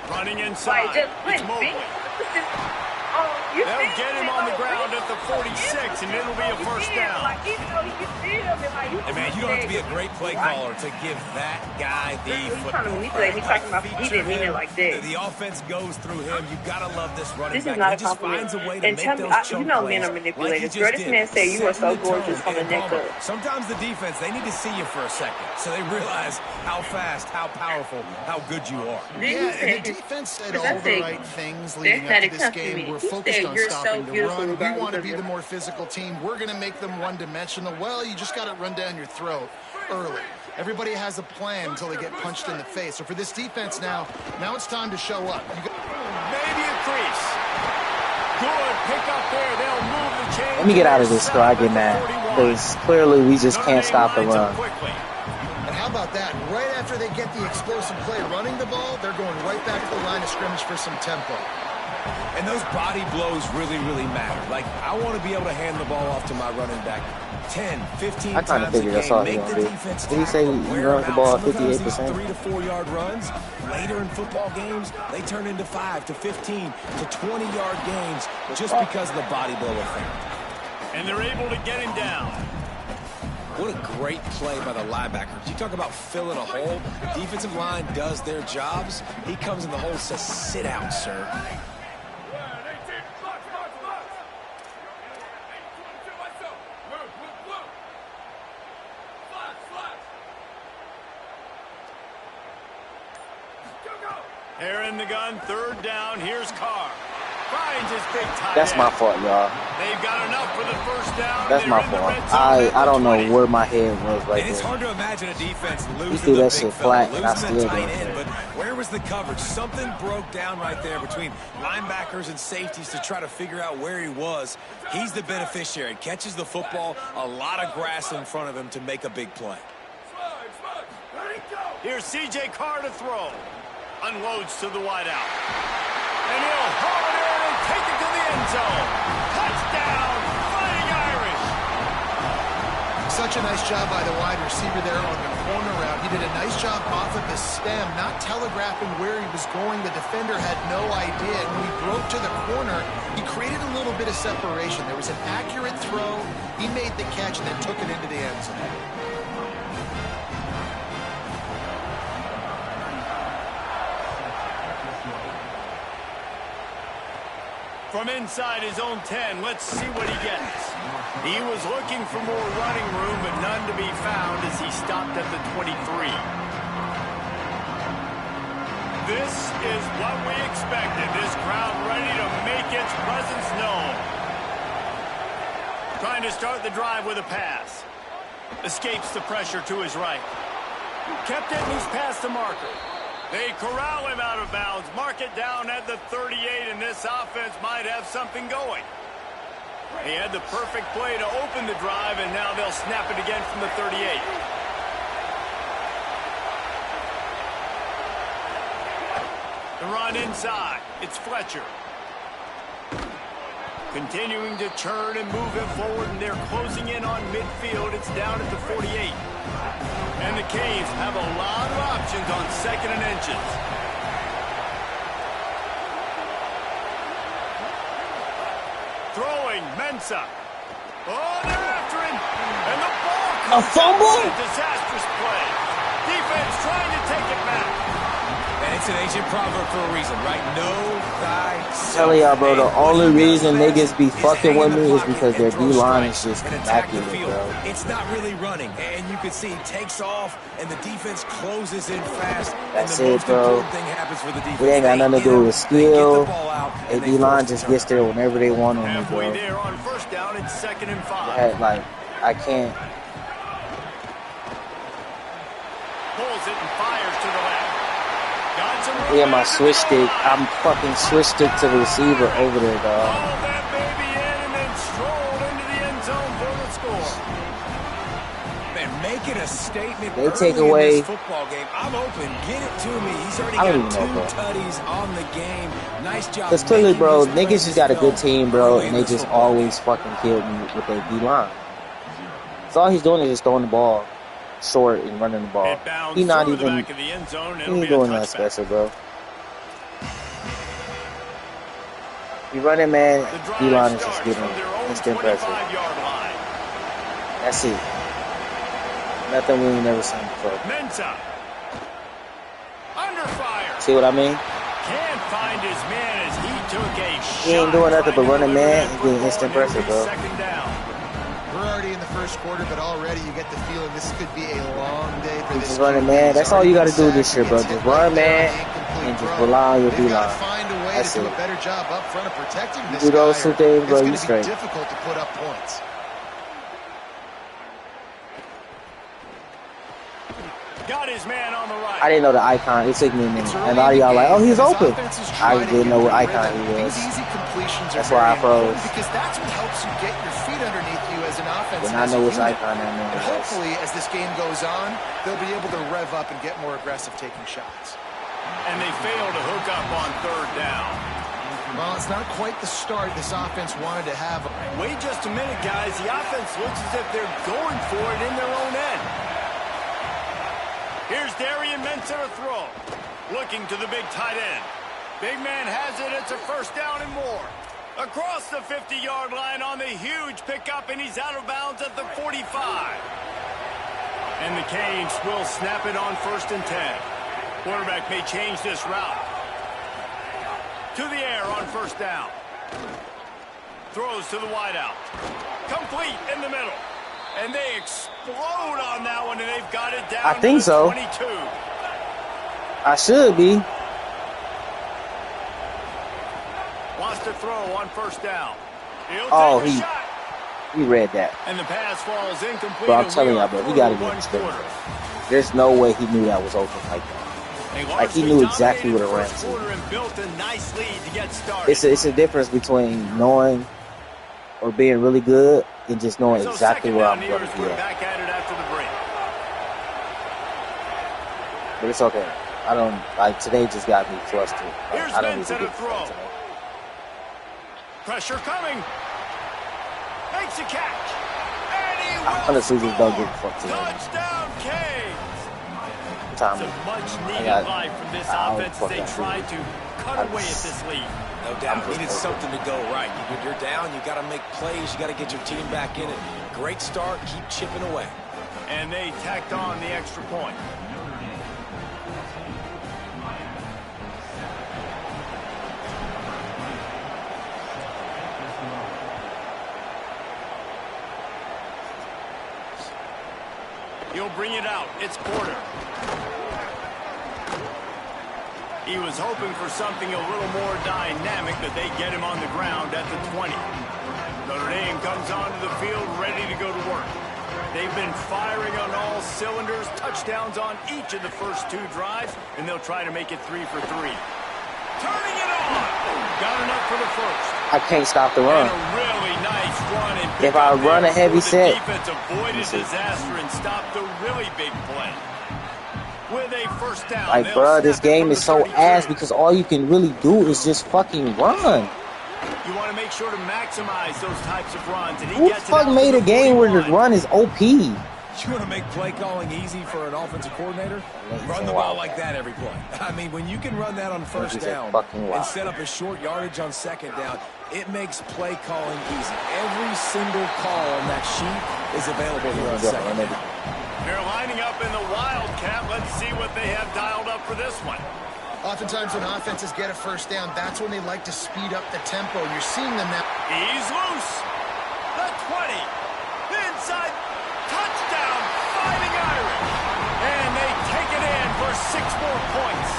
Running inside. Like, just it's put Mobley. oh, you They'll get him on the ground at the 46, and it'll be a first down. And man, you don't have to be a great play caller to give that guy the football. He didn't mean it like that. The offense goes through him. You gotta love this running This back. is not He a just compliment. finds a way to And make tell me, those chunk you know plays men are like manipulators. he Girl, just this man did. said you are so Setting the tone. gorgeous from the And neck Palmer, up. sometimes the defense, they need to see you for a second so they realize how fast, how powerful, how good you are. Yeah, and the defense said all the right things leading up to this game. We're focused on stopping the run. We want to be the more physical team. We're going to make them one-dimensional. Well, you just got to run down your throat early. Everybody has a plan until they get punched in the face. So for this defense now it's time to show up. Maybe a crease. Good pick up there. They'll move the chain. Let me get out of this before I get mad. Because clearly we just can't stop the run. And how about that? Right after they get the explosive play running the ball, they're going right back to the line of scrimmage for some tempo. And those body blows really, really matter. Like, I want to be able to hand the ball off to my running back 10, 15 I kind of times a figured that's game. all he's Make going the to do. defense Did he say he tackle, runs the ball sometimes these 58%? 3 to 4 yard runs, later in football games, they turn into 5 to 15 to 20 yard gains just because of the body blow effect. And they're able to get him down. What a great play by the linebackers. You talk about filling a hole. The defensive line does their jobs. He comes in the hole and says, sit down, sir. They're in the gun, third down. Here's Carr. Finds his big tight That's my end. fault, y'all. They've got enough for the first down. That's my fault. I don't know where my head was right And it's there. hard to imagine a defense He losing threw the that big shit fella, flat, and I losing still the tight didn't. end. But where was the coverage? Something broke down right there between linebackers and safeties to try to figure out where he was. He's the beneficiary. Catches the football, a lot of grass in front of him to make a big play. Here's C.J. Carr to throw. Unloads to the wideout. And he'll haul it in and take it to the end zone. Touchdown, Fighting Irish. Such a nice job by the wide receiver there on the corner route. He did a nice job off of the stem, not telegraphing where he was going. The defender had no idea. And when he broke to the corner, he created a little bit of separation. There was an accurate throw. He made the catch and then took it into the end zone. From inside his own 10, let's see what he gets. He was looking for more running room, but none to be found as he stopped at the 23. This is what we expected. This crowd ready to make its presence known. Trying to start the drive with a pass. Escapes the pressure to his right. Kept it and he's past the marker. They corral him out of bounds, mark it down at the 38, and this offense might have something going. He had the perfect play to open the drive, and now they'll snap it again from the 38. The run inside. It's Fletcher. Continuing to churn and move it forward, and they're closing in on midfield. It's down at the 48. And the Canes have a lot of options on second and inches. Throwing, Mensah. Oh, they're after him. And the ball comes A fumble? out. Disastrous play. Defense trying to take it back. And it's an ancient proverb for a reason, right? Know thyself. Tell y'all, bro, the only reason niggas be fucking with me is because their D-line is just immaculate, bro. It's not really running, and you can see it takes off, and the defense closes in fast. That's and the it, most bro. important thing happens for the defense. We ain't got They nothing to get do it, with they get the skill. ball out, The and they D-line force just the gets there whenever they want on me, Halfway bro. there on first down, it's 2nd and 5. Like, I can't. Pulls it and fires to the left. Got some room Yeah, my after switch the stick. goal line. I'm fucking switch stick to the receiver over there, dog. Hauled that baby in and then strolled into the end zone for the score. Man, making a statement They take early away- in this football game. I'm open. Get it to me. He's already I don't got even know, 2 bro. tutties on the game. Nice job. Because clearly, making bro, his niggas just got a good presence team, felt bro, early and in they this just football game. always fucking killed me with their D-line. So all he's doing is just throwing the ball short and running the ball. It bounds He not through the even, back of the end zone. he It'll ain't be a doing nothing touchback. special, bro. You running, man. The drive D-line is just starts getting from their own instant pressure. 25-yard line. That's it. Nothing we ain't never seen before. Mensa. Under fire. See what I mean? Can't find his man as he took a shot. He ain't doing nothing but trying to running, deliver man, that and getting football, instant and it'll pressure, be bro. Second down. We're already in the first quarter, but already you get the feeling this could be a long day for He's this just running, QB. man. He's That's all you got to do already this year, bro. gets Just hit run, right there man, on the incomplete and just throw. rely on your They've got D-line. to find a way That's to do it. a better job up front of protecting this Do those guy, two or things, bro, it's you going to be straight. difficult to put up points. Got his man on the right. I didn't know the icon. It took me a minute. It's And a early lot of in the y'all like, oh, game, he's and his open. offense is I trying to didn't get know what their icon rhythm. he was. These easy completions That's are why I very important froze. because that's what helps you get your feet underneath you as an offense. Did and not as a know which unit. icon that man And was. hopefully, as this game goes on, they'll be able to rev up and get more aggressive taking shots. And they fail to hook up on third down. Well, it's not quite the start this offense wanted to have. Wait just a minute, guys. The offense looks as if they're going for it in their own end. Here's Darian Mensa to throw. Looking to the big tight end. Big man has it. It's a first down and more. Across the 50-yard line on the huge pickup, and he's out of bounds at the 45. And the Canes will snap it on 1st and 10. Quarterback may change this route. To the air on 1st down. Throws to the wideout. Complete in the middle. And they explode on that one, and they've got it down I think to so. 22. I should be. Wants to throw on 1st down. He'll Oh, take a shot. he read that. And the pass falls incomplete. Bro, I'm and telling we y'all, are bro, he through got to be one in this game. quarter. There's no way he knew that was open like that. They Like, he largely knew exactly dominated what it first ran to. quarter and built a nice lead to get started. It's a difference between knowing or being really good and just knowing So exactly second where down I'm here going as to we're be at. back at it after the break. But it's okay. I don't, like, today just got me flustered. Like, Here's I don't need Mensa to to get throw. flustered today. Pressure coming. Makes a catch. And he I will honestly just don't score. give a fuck today. Touchdown, Canes. Time. It's a much-needed got- life from this I'll offense as fuck they that try dude. to cut away at this lead. No doubt. I'm Needed just- something to go right. When you're down, you got to make plays. You got to get your team back in it. Great start. Keep chipping away. And they tacked on the extra point. He'll bring it out. It's Porter. He was hoping for something a little more dynamic, that they get him on the ground at the 20. Notre Dame comes onto the field ready to go to work. They've been firing on all cylinders, touchdowns on each of the first 2 drives, and they'll try to make it 3 for 3. Turning it on! Got enough for the first. I can't stop the And run. a really nice run. And If I run a heavy set- the defense avoided disaster and stopped the really big play. With a first down. Like, they'll bruh, snap this it game from is the so 32. ass because all you can really do is just fucking run. You want to make sure to maximize those types of runs. And he Who the gets it fuck out made to a the game where the 41. run is OP? You want to make play calling easy for an offensive coordinator? He's Run a the ball wild like guy. that every play. I mean, when you can run that on first He's a down fucking wild and set up a short yardage on second down, it makes play calling easy. Every single call on that sheet is available here on second down. They're lining up in the Wildcat. Let's see what they have dialed up for this one. Oftentimes when offenses get a first down, that's when they like to speed up the tempo. You're seeing them now. He's loose. The 20. Inside. Touchdown. Fighting Irish. And they take it in for 6 more points.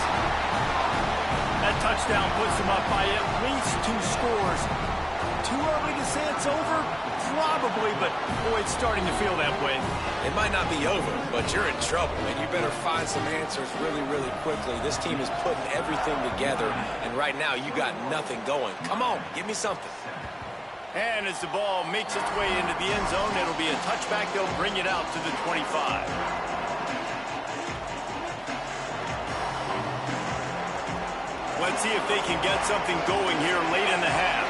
That touchdown puts them up by at least 2 scores. Too early to say it's over? Probably, but boy, it's starting to feel that way. It might not be over, but you're in trouble, and you better find some answers really, really quickly. This team is putting everything together, and right now you got nothing going. Come on, give me something. And as the ball makes its way into the end zone, it'll be a touchback. They'll bring it out to the 25. Let's see if they can get something going here late in the half.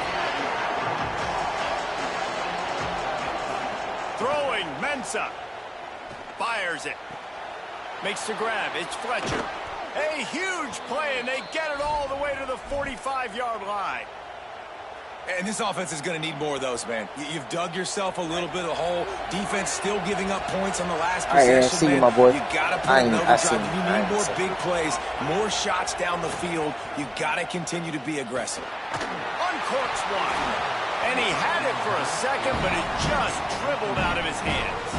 Throwing, Mensa. Fires it. Makes the grab. It's Fletcher. A huge play, and they get it all the way to the 45-yard line. And this offense is going to need more of those, man. You've dug yourself a little bit of a hole. Defense still giving up points on the last possession, see man. You, my boy. You got to put an overdrive. You need more big plays, more shots down the field. You got to continue to be aggressive. Uncorks one. And he had it for a second, but it just dribbled out of his hands.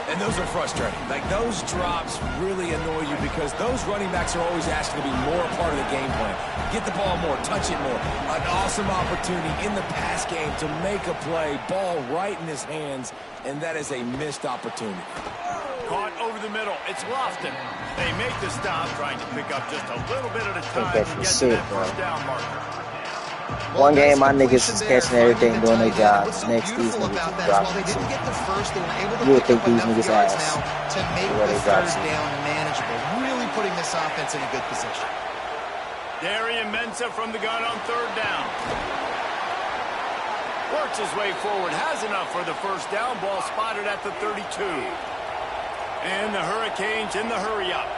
And those are frustrating. Like, those drops really annoy you because those running backs are always asking to be more a part of the game plan. Get the ball more, touch it more. An awesome opportunity in the pass game to make a play, ball right in his hands, and that is a missed opportunity. Caught over the middle. It's Lofton. They make the stop, trying to pick up just a little bit at a time to get to that first down marker. One game, my niggas is catching everything, doing their jobs. Next, these niggas is dropping. You would think these niggas ass. To make the third down manageable, really putting this offense in a good position. Darian Mensah from the gun on third down. Works his way forward, has enough for the first down. Ball spotted at the 32. And the Hurricanes in the hurry-up.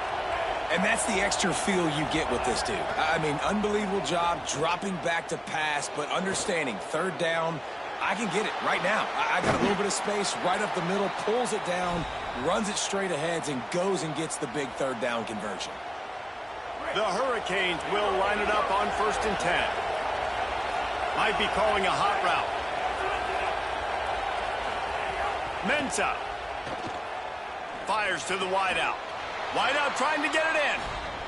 And that's the extra feel you get with this dude. I mean, unbelievable job dropping back to pass, but understanding third down, I can get it right now. I got a little bit of space right up the middle, pulls it down, runs it straight ahead, and goes and gets the big third down conversion. The Hurricanes will line it up on 1st and 10. Might be calling a hot route. Mensah fires to the wideout. Wideout trying to get it in.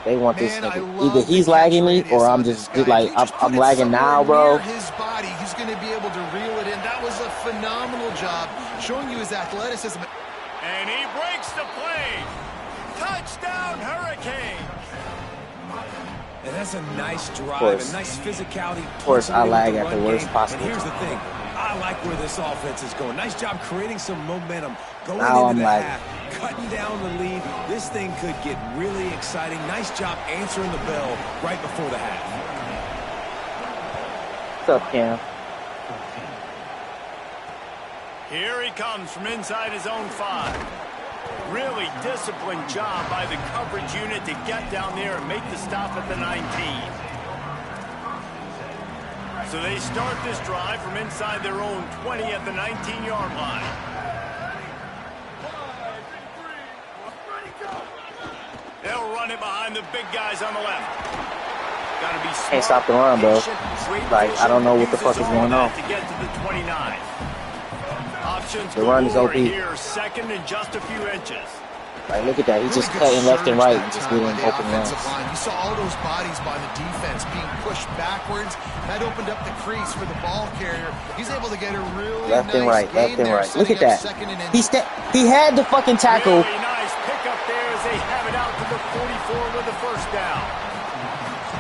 They want this nigga. Either he's lagging me or I'm just like, I'm lagging now, bro. His body, he's going to be able to reel it in. That was a phenomenal job, showing you his athleticism. And he breaks the play. Touchdown, Hurricane. And that's a nice drive, a nice physicality. Of course, I lag at the worst possible. And here's the thing. I like where this offense is going. Nice job creating some momentum. Going now into I'm the lagging. half, cutting down the lead. This thing could get really exciting. Nice job answering the bell right before the half. What's up, Cam? Here he comes from inside his own 5. Really disciplined job by the coverage unit to get down there and make the stop at the 19. So they start this drive from inside their own 20 at the 19-yard line. They'll run it behind the big guys on the left. Gotta be smart. Can't stop the run, bro. Like, I don't know what the fuck is going on. To get to the 29. Options the run is OP. Here, 2nd and just a few inches. Like, look at that. He's just cutting left and right and just getting open runs. You saw all those bodies by the defense being pushed backwards. That opened up the crease for the ball carrier. He's able to get a really left nice and right, left and right. Look at that. He had the fucking tackle. Really nice pickup there as they have it out to the 44 with the first down.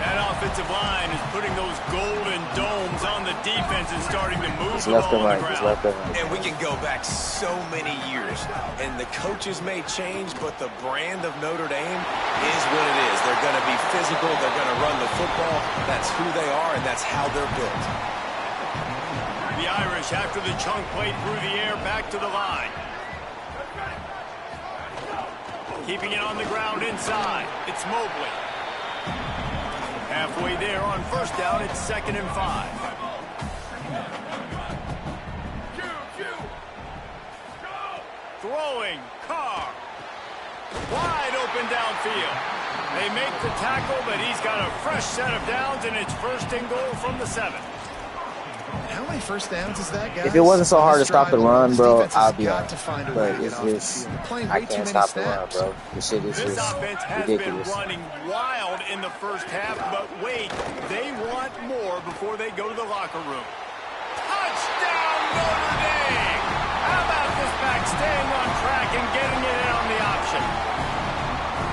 That offensive line is putting those golden domes on the defense and starting to move Just the left ball and on right. the Just ground. left and right. And we can go back so many years. And the coaches may change, but the brand of Notre Dame is what it is. They're going to be physical. They're going to run the football. That's who they are, and that's how they're built. The Irish, after the chunk play through the air, back to the line. Keeping it on the ground inside. It's Mobley. Halfway there on first down, it's 2nd and 5. Throwing, Carr. Wide open downfield. They make the tackle, but he's got a fresh set of downs, and it's 1st and goal from the 7. How many first downs is that, guys? If it wasn't so hard to stop the run, bro, I'd be got on. to find a But way to it's get off the just, field. Playing I way too can't many stop the run, snaps. bro. This shit is This just offense has ridiculous. been running wild in the first half, but wait, they want more before they go to the locker room. Touchdown, Notre Dame! How about this back staying on track and getting it in on the option?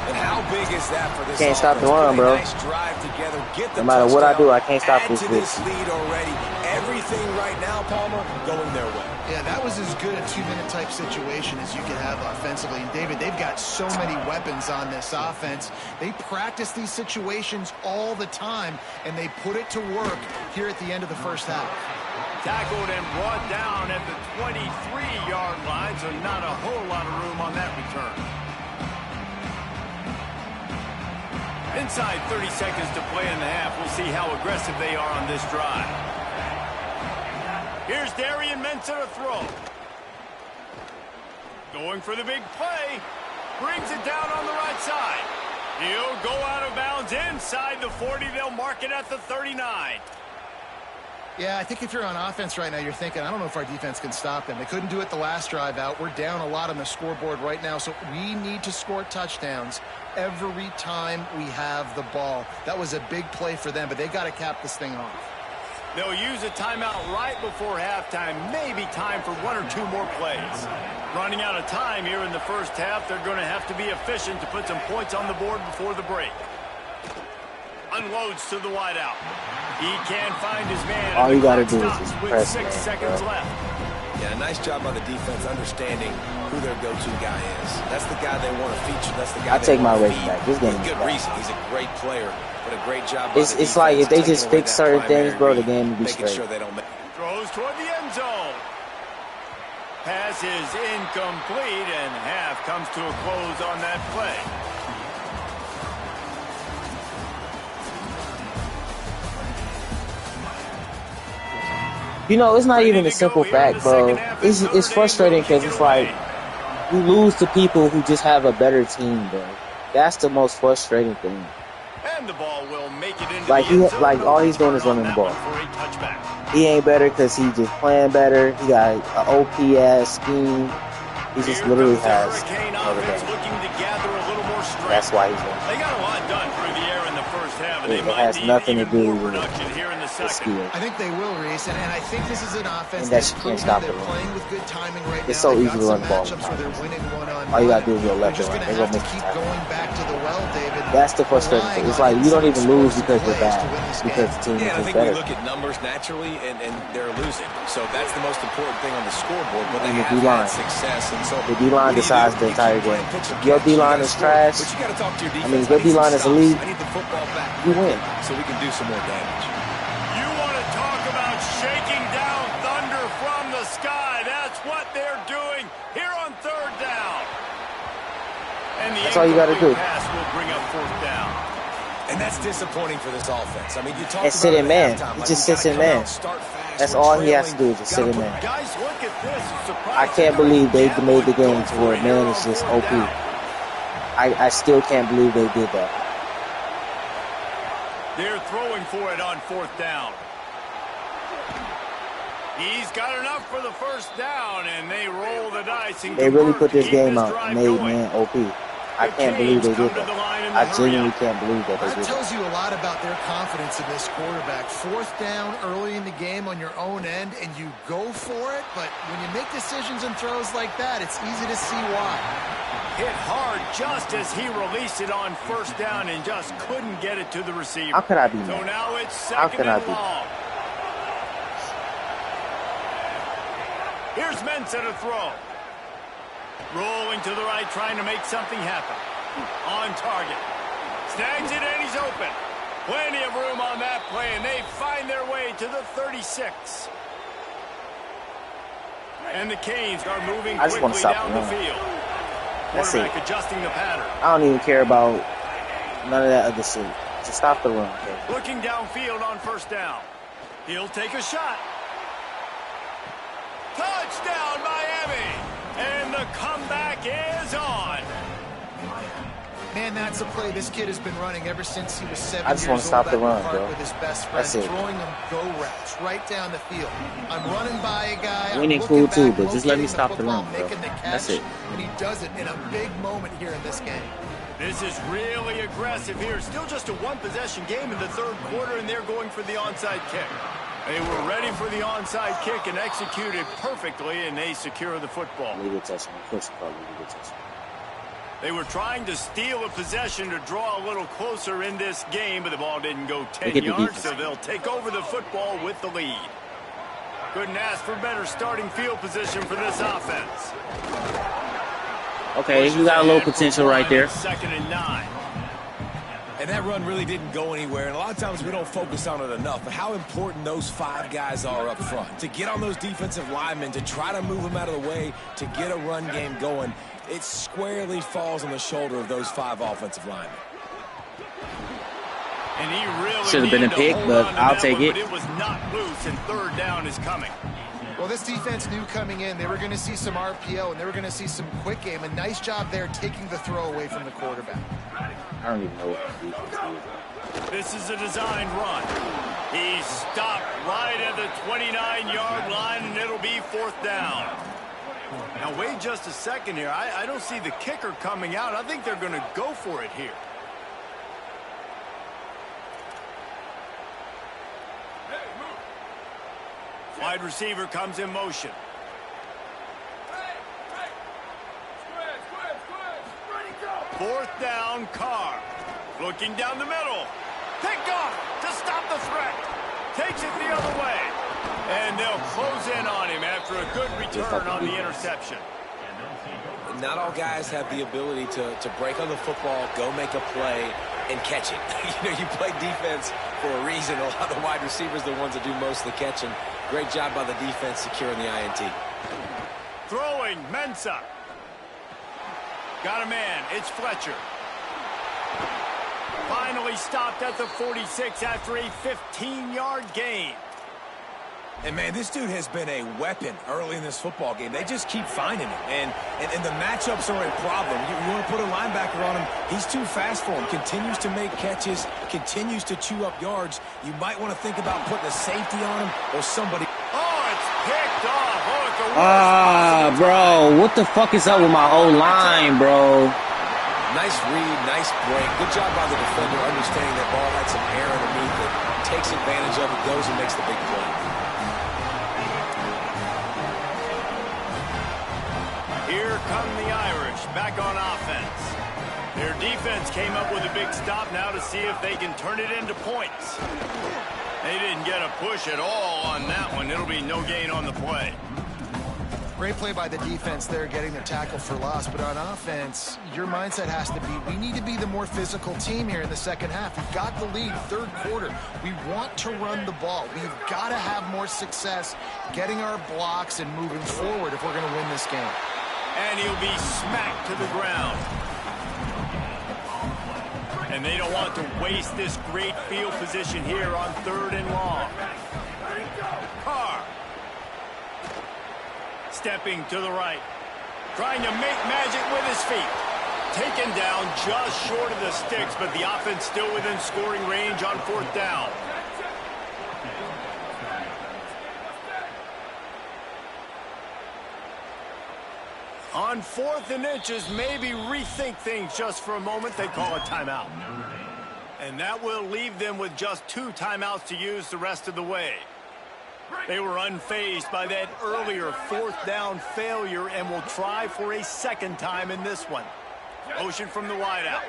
And how big is that for this Can't stop the run, offense? bro. Nice drive together. Get the No matter what I touchdown. do, I can't stop Add this to bitch. this lead already. Everything right now, Palmer, going their way. Yeah, that was as good a 2-minute type situation as you could have offensively. And David, they've got so many weapons on this offense. They practice these situations all the time, and they put it to work here at the end of the first half. Tackled and brought down at the 23-yard line, so not a whole lot of room on that return. Inside 30 seconds to play in the half. We'll see how aggressive they are on this drive. Here's Darian Mensah to throw. Going for the big play. Brings it down on the right side. He'll go out of bounds inside the 40. They'll mark it at the 39. Yeah, I think if you're on offense right now, you're thinking, I don't know if our defense can stop them. They couldn't do it the last drive out. We're down a lot on the scoreboard right now, so we need to score touchdowns every time we have the ball. That was a big play for them, but they got to cap this thing off. They'll use a timeout right before halftime, maybe time for one or two more plays. Running out of time here in the first half, they're going to have to be efficient to put some points on the board before the break. Unloads to the wideout. He can't find his man. All you got to do is just with press 6 seconds left. Yeah, nice job by the defense understanding who their go-to guy is. That's the guy they want to feature. That's the guy I take my race back. This game is good bad. reason. He's a great player, but a great job. It's like if they just fix certain things, bro, the game will be straight. Sure they don't make Throws toward the end zone. Pass is incomplete, and half comes to a close on that play. You know, it's not even a simple fact, bro. It's frustrating because it's like we lose to people who just have a better team, bro. That's the most frustrating thing. And the ball will make it into like all he's doing is running the ball. He ain't better because he just playing better. He got an OPS scheme. He just literally has another game. That's why he's winning. They got a lot done through the air in the first half, and It has nothing to do with here in the the second. skill. I think they will, Reese, and I think this is an offense And that that's you proven can't stop they're it. playing with good timing right It's now. so They've easy got to run some the ball. matchups where they're winning one-on-one. All you gotta do is go left They're just and right. going They're to gonna have to make keep it going back to the well, David. That's the frustrating thing. It's like you don't even lose because they're bad. It's because the team Yeah, I is think better. we look at numbers naturally, and they're losing. So that's the most important thing on the scoreboard. But they And the have D-line. had success, and so The D-line what do you decides do? the You entire keep game. playing pitch and If your catch, you D-line gotta is score. trash, But you got to talk to your defense. I mean, if your D-line is elite, I need the football back. you win. So we can do some more damage. You want to talk about shaking down thunder from the sky. That's what they're doing here on third down. And the That's all you gotta do. pass will bring up fourth down. And that's disappointing for this offense. I mean, you talk And sit about in it man. at halftime, He like, just we sits gotta in come man. out, start fast, That's we're all he has to trailing, do is just gotta sit in put- man. Guys, look at this. I can't believe they made the game to where man is just OP. I still can't believe they did that. They're throwing for it on fourth down. He's got enough for the first down, and they roll the dice. And They really convert put to this keep game this out drive and made going. man OP. I can't believe they did that. I genuinely can't believe that they That did that. tells you a lot about their confidence in this quarterback. Fourth down early in the game on your own end, and you go for it, but when you make decisions and throws like that, it's easy to see why. Hit hard just as he released it on first down and just couldn't get it to the receiver. How could I be So mad? now it's How second could I and be? long. Here's Mensah to throw. Rolling to the right, trying to make something happen. On target. Snags it, and he's open. Plenty of room on that play, and they find their way to the 36. And the Canes are moving I just wanna quickly stop down the the run. field. That's Quarterback it. adjusting the pattern. I don't even care about none of that other shit. Just stop the run, okay? Looking downfield on first down. He'll take a shot. Touchdown, Miami! And the comeback is on. Man, that's a play this kid has been running ever since he was 7 I just years wanna stop old the at the run, park bro. with his best friend, That's it. throwing him go routes right down the field. I'm running by a guy. I'm Winning looking cool too, back, but just let me locating stop the football, run, bro. making the catch, That's it. And he does it in a big moment here in this game. This is really aggressive here. Still just a one-possession game in the third quarter, and they're going for the onside kick. They were ready for the onside kick and executed perfectly, and they secure the football. Legal touchdown. Of course, you call it legal touchdown. They were trying to steal a possession to draw a little closer in this game, but the ball didn't go 10 Look at the yards, defense. so they'll take over the football with the lead. Couldn't ask for better starting field position for this offense. Okay, you got a little potential right there. Second and 9. And that run really didn't go anywhere. And a lot of times we don't focus on it enough. But how important those 5 guys are up front. To get on those defensive linemen, to try to move them out of the way, to get a run game going. It squarely falls on the shoulder of those 5 offensive linemen. And he really Should have been a needed to pick, hold but on to I'll that take one, it. But it was not loose, and third down is coming. Well, this defense knew coming in they were going to see some RPO and they were going to see some quick game. A nice job there taking the throw away from the quarterback. I don't even know what the defense is. This is a designed run. He's stopped right at the 29-yard line, and it'll be 4th down. Now, wait just a second here. I don't see the kicker coming out. I think they're going to go for it here. Wide receiver comes in motion. Fourth down, Carr. Looking down the middle. Picked off to stop the threat. Takes it the other way. And they'll close in on him after a good return on the interception. Not all guys have the ability to break on the football, go make a play, and catch it. You play defense for a reason. A lot of the wide receivers are the ones that do most of the catching. Great job by the defense securing the INT. Throwing, Mensah. Got a man. It's Fletcher. Finally stopped at the 46 after a 15-yard gain. And, man, this dude has been a weapon early in this football game. They just keep finding him. And the matchups are a problem. You want to put a linebacker on him, he's too fast for him. Continues to make catches, continues to chew up yards. You might want to think about putting a safety on him or somebody. Oh, it's picked off. Oh, it's the worst. Bro, what the fuck is up with my O-line, bro? Nice read, nice break. Good job by the defender understanding that ball had some air underneath it. Takes advantage of it, goes and makes the big play. Here come the Irish back on offense. Their defense came up with a big stop now to see if they can turn it into points. They didn't get a push at all on that one. It'll be no gain on the play. Great play by the defense there, getting the tackle for loss. But on offense, your mindset has to be, we need to be the more physical team here in the second half. We've got the lead, third quarter. We want to run the ball. We've got to have more success getting our blocks and moving forward if we're going to win this game. And he'll be smacked to the ground. And they don't want to waste this great field position here on 3rd and long. Carr. Stepping to the right. Trying to make magic with his feet. Taken down just short of the sticks, but the offense still within scoring range on 4th down. On 4th and inches, maybe rethink things just for a moment. They call a timeout. And that will leave them with just 2 timeouts to use the rest of the way. They were unfazed by that earlier 4th down failure and will try for a second time in this one. Motion from the wideout.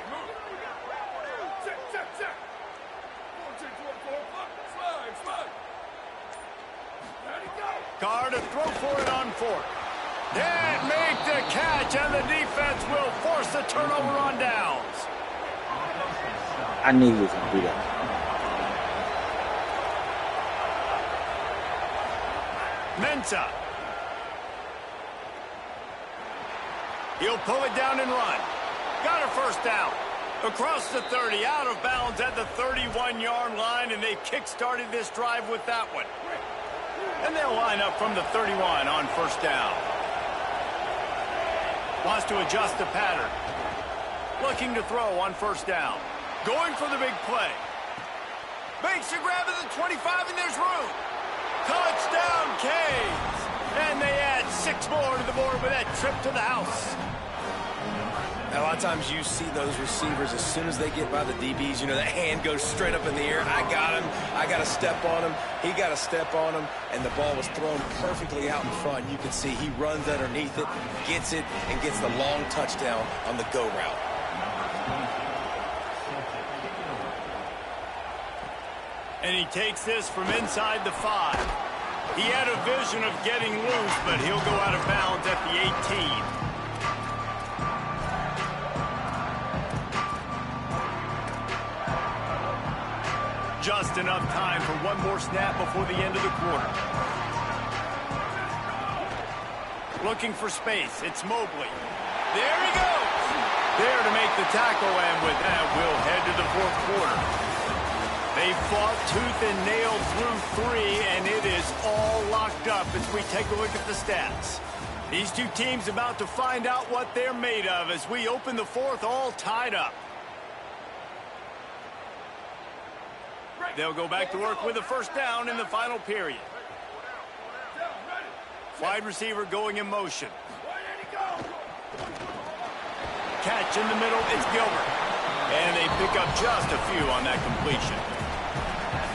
Carr to throw for it on 4th. Didn't make the catch, and the defense will force the turnover on downs. I knew he was going to do that. Mensah. He'll pull it down and run. Got a first down. Across the 30, out of bounds at the 31-yard line, and they kick-started this drive with that one. And they'll line up from the 31 on 1st down. Wants to adjust the pattern. Looking to throw on 1st down. Going for the big play. Makes a grab at the 25, and there's room. Touchdown, Canes. And they add 6 more to the board with that trip to the house. A lot of times you see those receivers, as soon as they get by the DBs, that hand goes straight up in the air. I got him. I got to step on him. He got to step on him. And the ball was thrown perfectly out in front. You can see he runs underneath it, gets it, and gets the long touchdown on the go route. And he takes this from inside the 5. He had a vision of getting loose, but he'll go out of bounds at the 18. Just enough time for one more snap before the end of the quarter. Looking for space. It's Mobley. There he goes. There to make the tackle, and with that, we'll head to the 4th quarter. They fought tooth and nail through 3, and it is all locked up as we take a look at the stats. These two teams about to find out what they're made of as we open the 4th all tied up. They'll go back to work with a first down in the final period. Wide receiver going in motion. Catch in the middle, it's Gilbert. And they pick up just a few on that completion.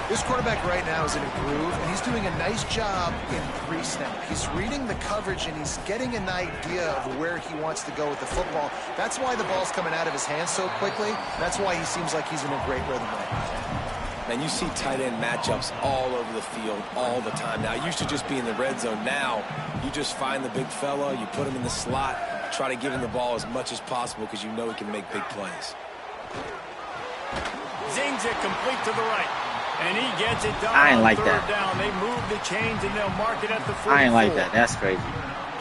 This quarterback right now is in a groove, and he's doing a nice job in pre-snap. He's reading the coverage, and he's getting an idea of where he wants to go with the football. That's why the ball's coming out of his hands so quickly. That's why he seems like he's in a great rhythm right now. Man, you see tight end matchups all over the field all the time now. It used to just be in the red zone. Now you just find the big fella, you put him in the slot, try to give him the ball as much as possible because you know he can make big plays. Zings it complete to the right. And he gets it done. I ain't like third that. down. They move the chains and they'll mark it at the 44. I ain't like that. That's crazy.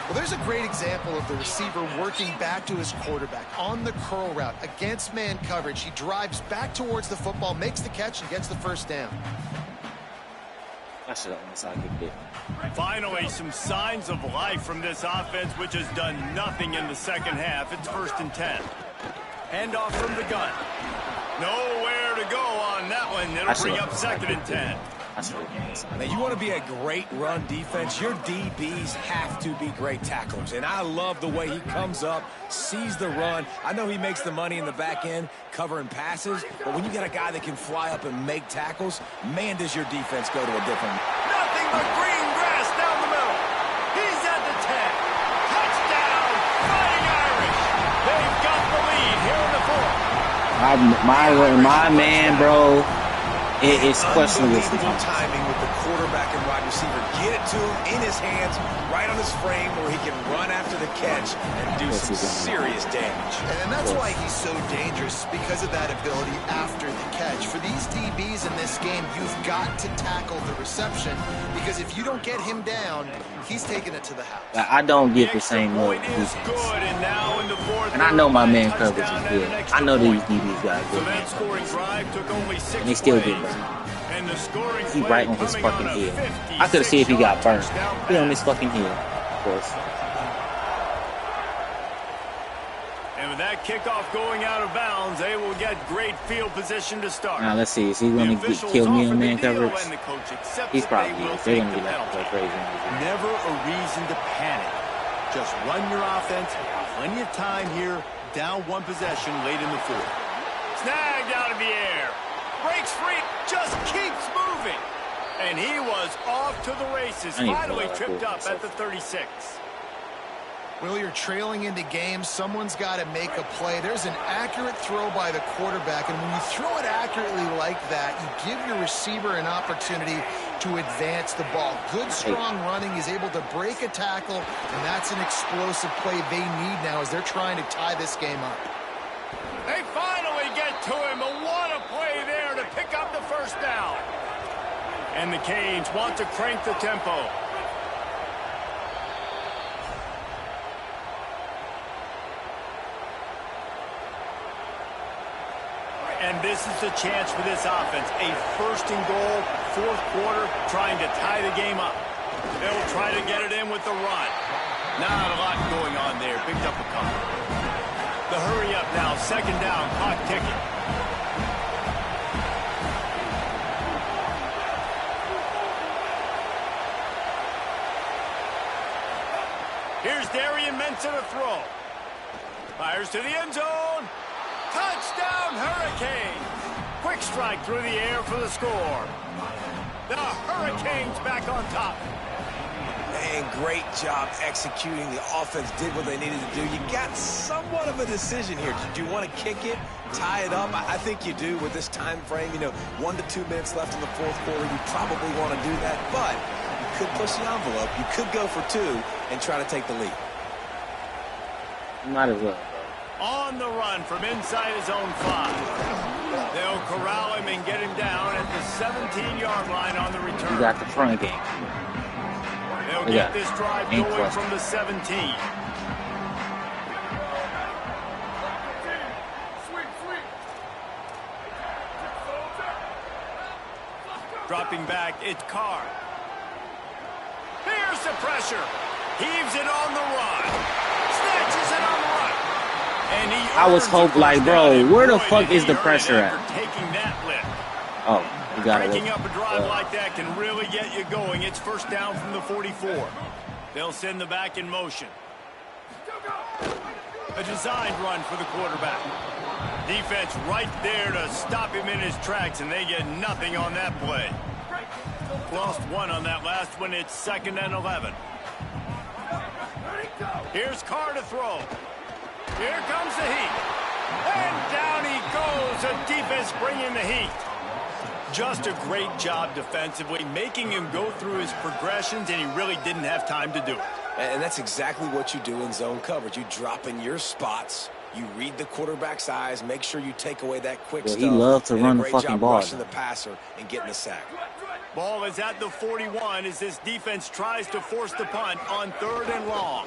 Well, there's a great example of the receiver working back to his quarterback on the curl route against man coverage. He drives back towards the football, makes the catch, and gets the first down. I should have onside kicked it. Finally, some signs of life from this offense, which has done nothing in the second half. It's 1st and 10. Handoff from the gun. Nowhere to go on that one. It'll bring up 2nd and 10. Now, you want to be a great run defense, your DBs have to be great tacklers. And I love the way he comes up, sees the run. I know he makes the money in the back end covering passes, but when you got a guy that can fly up and make tackles, man, does your defense go to a different... Nothing but green grass down the middle. He's at the 10. Touchdown, Fighting Irish. They've got the lead here in the 4th. My man, bro, it's questionable sometimes. Timing with the quarterback and wide receiver. Get it to him in his hands, right on his frame, where he can run after the catch and do some serious damage. And that's why he's so dangerous, because of that ability after the catch. For these DBs in this game, you've got to tackle the reception, because if you don't get him down, he's taking it to the house. I don't get the same look defense. And I know my man coverage is good. I know these DBs got good man coverage. And they still get burned. He right on his fucking head. I could have seen if he got burned. He on his fucking head, of course. And with that kickoff going out of bounds, they will get great field position to start. Now let's see, is he going to kill me on man coverage? He's probably is. They're going to be left to go crazy. Never a reason to panic. Just run your offense. Plenty of time here. Down 1 possession late in the 4th. Snagged out of the air. Breaks free. Just keeps moving. And he was off to the races. Finally tripped up at the 36. Well, you're trailing into games. Someone's got to make a play. There's an accurate throw by the quarterback, and when you throw it accurately like that, you give your receiver an opportunity to advance the ball. Good, strong running. He's able to break a tackle, and that's an explosive play they need now as they're trying to tie this game up. They finally get to him, and what a play there to pick up the first down. And the Canes want to crank the tempo. And this is the chance for this offense. A 1st and goal, 4th quarter, trying to tie the game up. They'll try to get it in with the run. Not a lot going on there. Picked up a couple. The hurry up now. 2nd down. Clock ticking. Here's Darian Mensa to throw. Fires to the end zone. Touchdown, Hurricanes! Quick strike through the air for the score. The Hurricanes back on top. Man, great job executing. The offense did what they needed to do. You got somewhat of a decision here. Do you want to kick it, tie it up? I think you do with this time frame. 1 to 2 minutes left in the 4th quarter. You probably want to do that, but you could push the envelope. You could go for 2 and try to take the lead. Might as well. On the run from inside his own 5. They'll corral him and get him down at the 17-yard line on the return. You got the front game. They'll get this drive going from the 17. Dropping back, it's Carr. Here's the pressure. Heaves it on the run. Snatches it on the run. And I was hoping, like, bro, where the fuck is the pressure at? Taking that lift. Oh, you got it. Breaking up a drive like that can really get you going. It's first down from the 44. They'll send the back in motion. A designed run for the quarterback. Defense right there to stop him in his tracks, and they get nothing on that play. Lost one on that last one. It's 2nd and 11. Here's Carr to throw. Here comes the heat. And down he goes. A defense bringing the heat. Just a great job defensively, making him go through his progressions, and he really didn't have time to do it. And that's exactly what you do in zone coverage. You drop in your spots. You read the quarterback's eyes. Make sure you take away that quick stuff. He loves to run the fucking ball. Rushing the passer and getting the sack. Ball is at the 41 as this defense tries to force the punt on 3rd and long.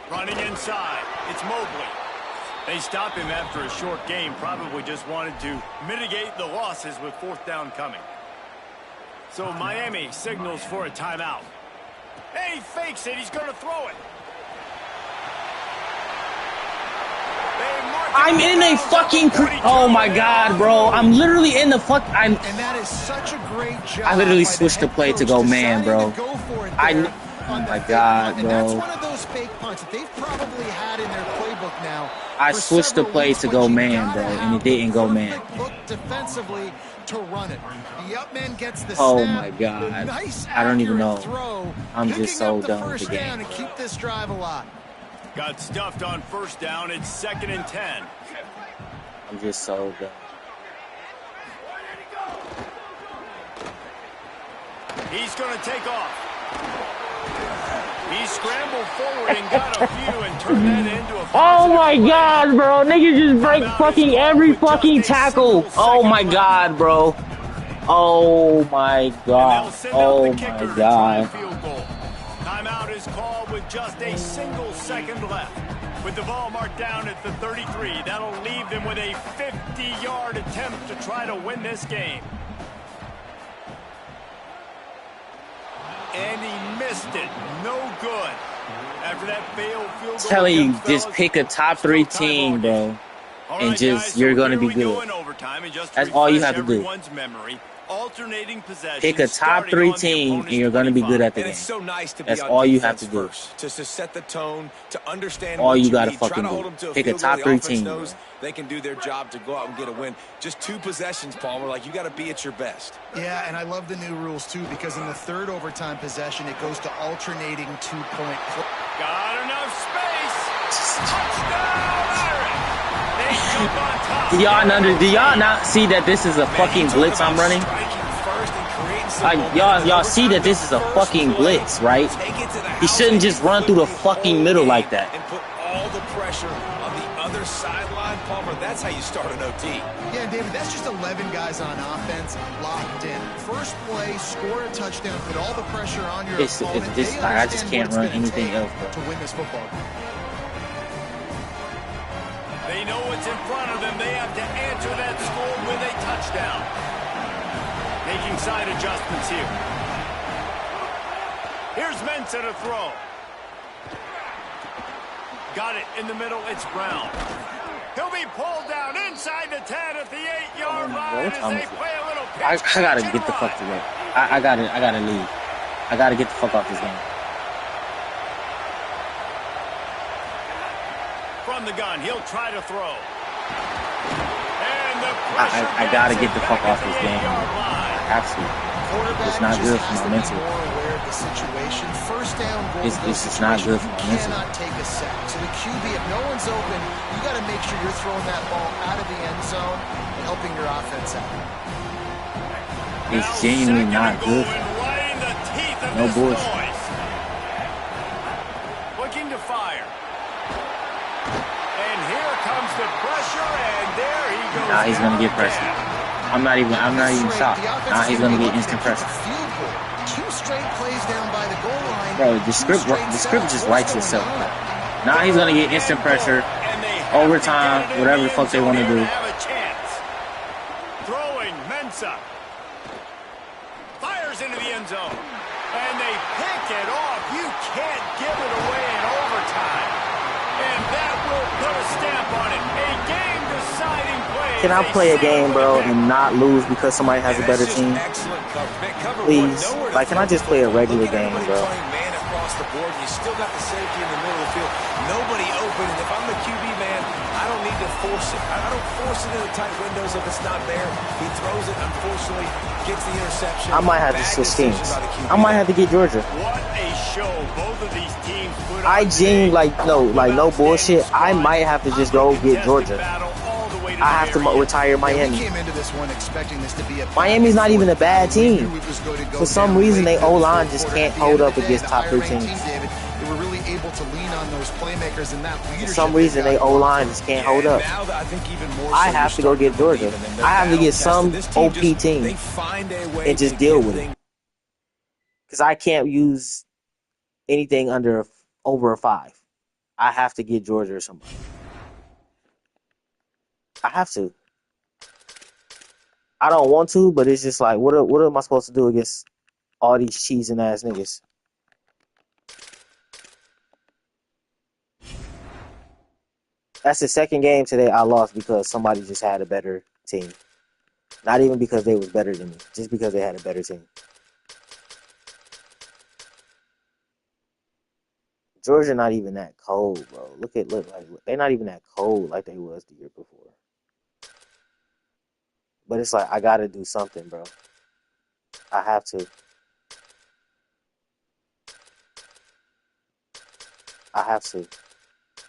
Running inside, it's Mobley. They stop him after a short game. Probably just wanted to mitigate the losses with 4th down coming. So Miami signals for a timeout. Hey, he fakes it. He's going to throw it. I'm in a fucking... Oh, my God, bro. I'm literally in the fuck... And that is such a great job. I literally switched the play to go man, bro. Oh, my God, bro. And that's one of those fake punts that they've probably had in their playbook now. I switched the play to go man, bro, and it didn't go man. Look defensively to run it. The up man gets the Oh, snap. my God. Nice I don't even know. throw. I'm just so done with the game. And keep this drive alive. Got stuffed on 1st down. It's 2nd and 10. I'm just so done. He's going to take off. He scrambled forward and got a few and turned that into a... Oh my God, bro. Niggas just break fucking every fucking tackle. Oh my God, bro. Oh my God. Oh my God. Timeout is called with just a single second left. With the ball marked down at the 33, that'll leave them with a 50-yard attempt to try to win this game. And he missed it. No good. After that failed field goal. Telling you, just pick a top 3 team, bro. And just, you're going to be good. That's all you have to do. Alternating possession. Pick a top 3 team, and you're going to be good at the game. It's so nice to be That's all you have to do. To set the tone, to understand all what you got to need. fucking do. Pick a top 3 team. Bro. They can do their job to go out and get a win. Just 2 possessions, Palmer. Like, you got to be at your best. Yeah, and I love the new rules, too, because in the 3rd overtime possession, it goes to alternating 2-point play. Got enough space. Touchdown, Irish. They jump on top. Do y'all not see that this is a fucking blitz I'm running? Like, y'all see that this is a fucking blitz, right? He shouldn't just run through the fucking middle like that. And put all the pressure on the other sideline, Palmer. That's how you start an OT. Yeah, David, that's just 11 guys on offense locked in. First play, score a touchdown, put all the pressure on your opponent. I just can't run anything else, bro. To win this football game. They know what's in front of them. They have to answer that score with a touchdown. Making side adjustments here. Here's Mensah to throw. Got it in the middle. It's Brown. He'll be pulled down inside the 10 at the 8-yard line as they play a little pitch. I gotta get the fuck away. I gotta leave. I gotta get the fuck off this game. From the gun, he'll try to throw. And the I gotta get the fuck off this game. Absolutely. It's not good for my mental. It's just not good for my mental. Cannot take a sack. So the QB, if no one's open, you got to make sure you're throwing that ball out of the end zone, helping your offense out. It's genuinely not good. No bullshit. Looking to fire. And here comes the pressure, and there he goes. Nah, he's gonna get pressure. I'm not even shocked. Nah, he's gonna get instant pressure. 2 straight plays down by the goal line. Bro, the script just writes itself. Now he's gonna get instant pressure, overtime, whatever the fuck they want to do. Throwing Mensah. fires into the end zone. And they pick it off. You can't give it away in overtime. And that will put a stamp on it. A game-deciding play. Can I play a game, bro, and not lose because somebody has a better team? Please. Like, can I just play a regular game, bro? The board, you still got the safety in the middle of the field. Nobody open, and if I'm the QB, man, I don't need to force it. I don't force it in the tight windows if it's not there. He throws it, unfortunately, gets the interception. I might have to switch teams. I might have to get Georgia. What a show both of these teams put on. I genuinely, like no bullshit. I might have to just go get Georgia. I have to retire Miami. Miami's not even a bad team. For some reason, they O-line just can't hold up against top 3 teams. They were really able to lean on those playmakers and that leadership. For some reason, they O-line just can't hold up. I have to go get Georgia. I have to get some OP team and just deal with it. Because I can't use anything over a 5. I have to get Georgia or somebody. I have to. I don't want to, but it's just like, what am I supposed to do against all these cheesing ass niggas? That's the second game today I lost because somebody just had a better team. Not even because they was better than me, just because they had a better team. Georgia not even that cold, bro. Look, like they're not even that cold like they was the year before. But it's like, I gotta do something, bro. I have to. I have to.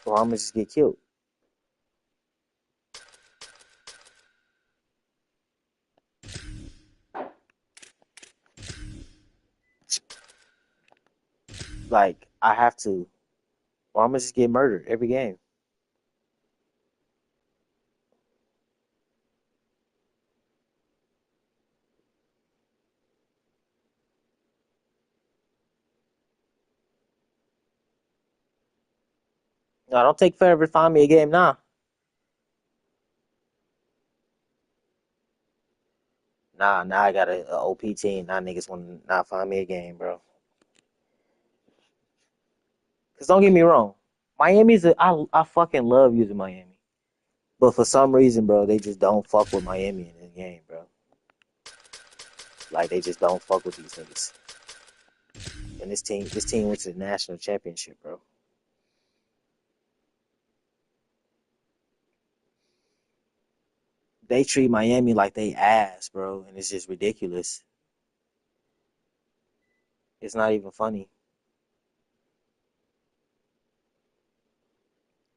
Or I'm gonna just get killed. Like, I have to. Or I'm gonna just get murdered every game. No, don't take forever to find me a game now. Nah, now I got a OP team. Now niggas want to not find me a game, bro. Because don't get me wrong. I fucking love using Miami. But for some reason, bro, they just don't fuck with Miami in this game, bro. Like, they just don't fuck with these niggas. And this team went to the national championship, bro. They treat Miami like they ass, bro, and it's just ridiculous. It's not even funny.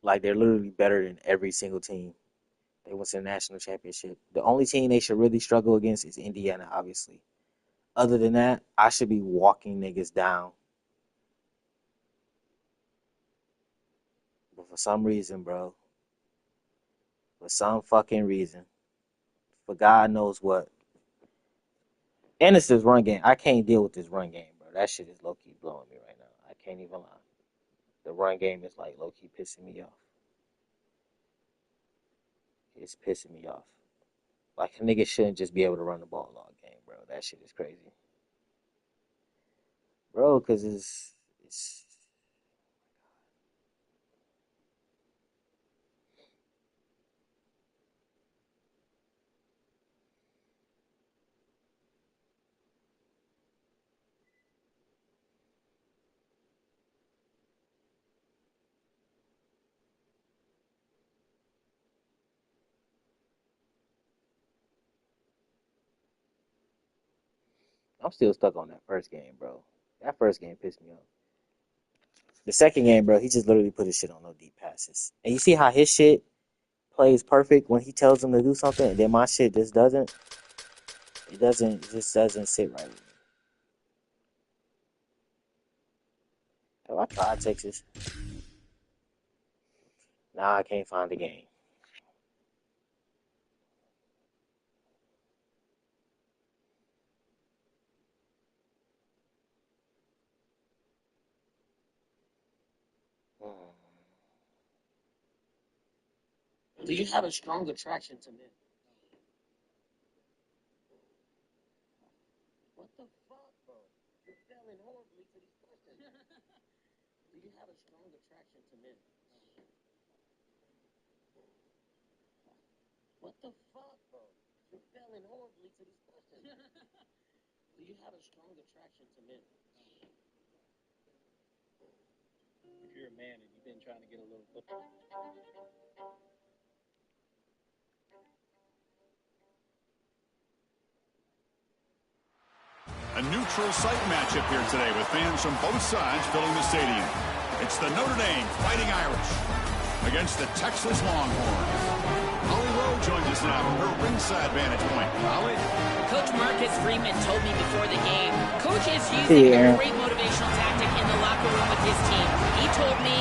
Like, they're literally better than every single team. They went to the national championship. The only team they should really struggle against is Indiana, obviously. Other than that, I should be walking niggas down. But for some reason, bro, for some fucking reason, for God knows what. And it's this run game. I can't deal with this run game, bro. That shit is low-key blowing me right now. I can't even lie. The run game is like low-key pissing me off. It's pissing me off. Like, a nigga shouldn't just be able to run the ball all game, bro. That shit is crazy. Bro, because it's I'm still stuck on that first game, bro. That first game pissed me off. The second game, bro, he just literally put his shit on no deep passes. And you see how his shit plays perfect when he tells him to do something, and then my shit just doesn't? It just doesn't sit right with me. Have I tried Texas? Nah, I can't find the game. Do you have a strong attraction to men? What the fuck, bro? You're failing horribly to these questions. Do you have a strong attraction to men? What the fuck, bro? You're failing horribly to these questions. Do you have a strong attraction to men? If you're a man and you've been trying to get a little... A neutral site matchup here today with fans from both sides filling the stadium. It's the Notre Dame Fighting Irish against the Texas Longhorns. Holly Rowe joins us now from her ringside vantage point. Holly? Coach Marcus Freeman told me before the game, Coach is using a great motivational tactic in the locker room with his team. He told me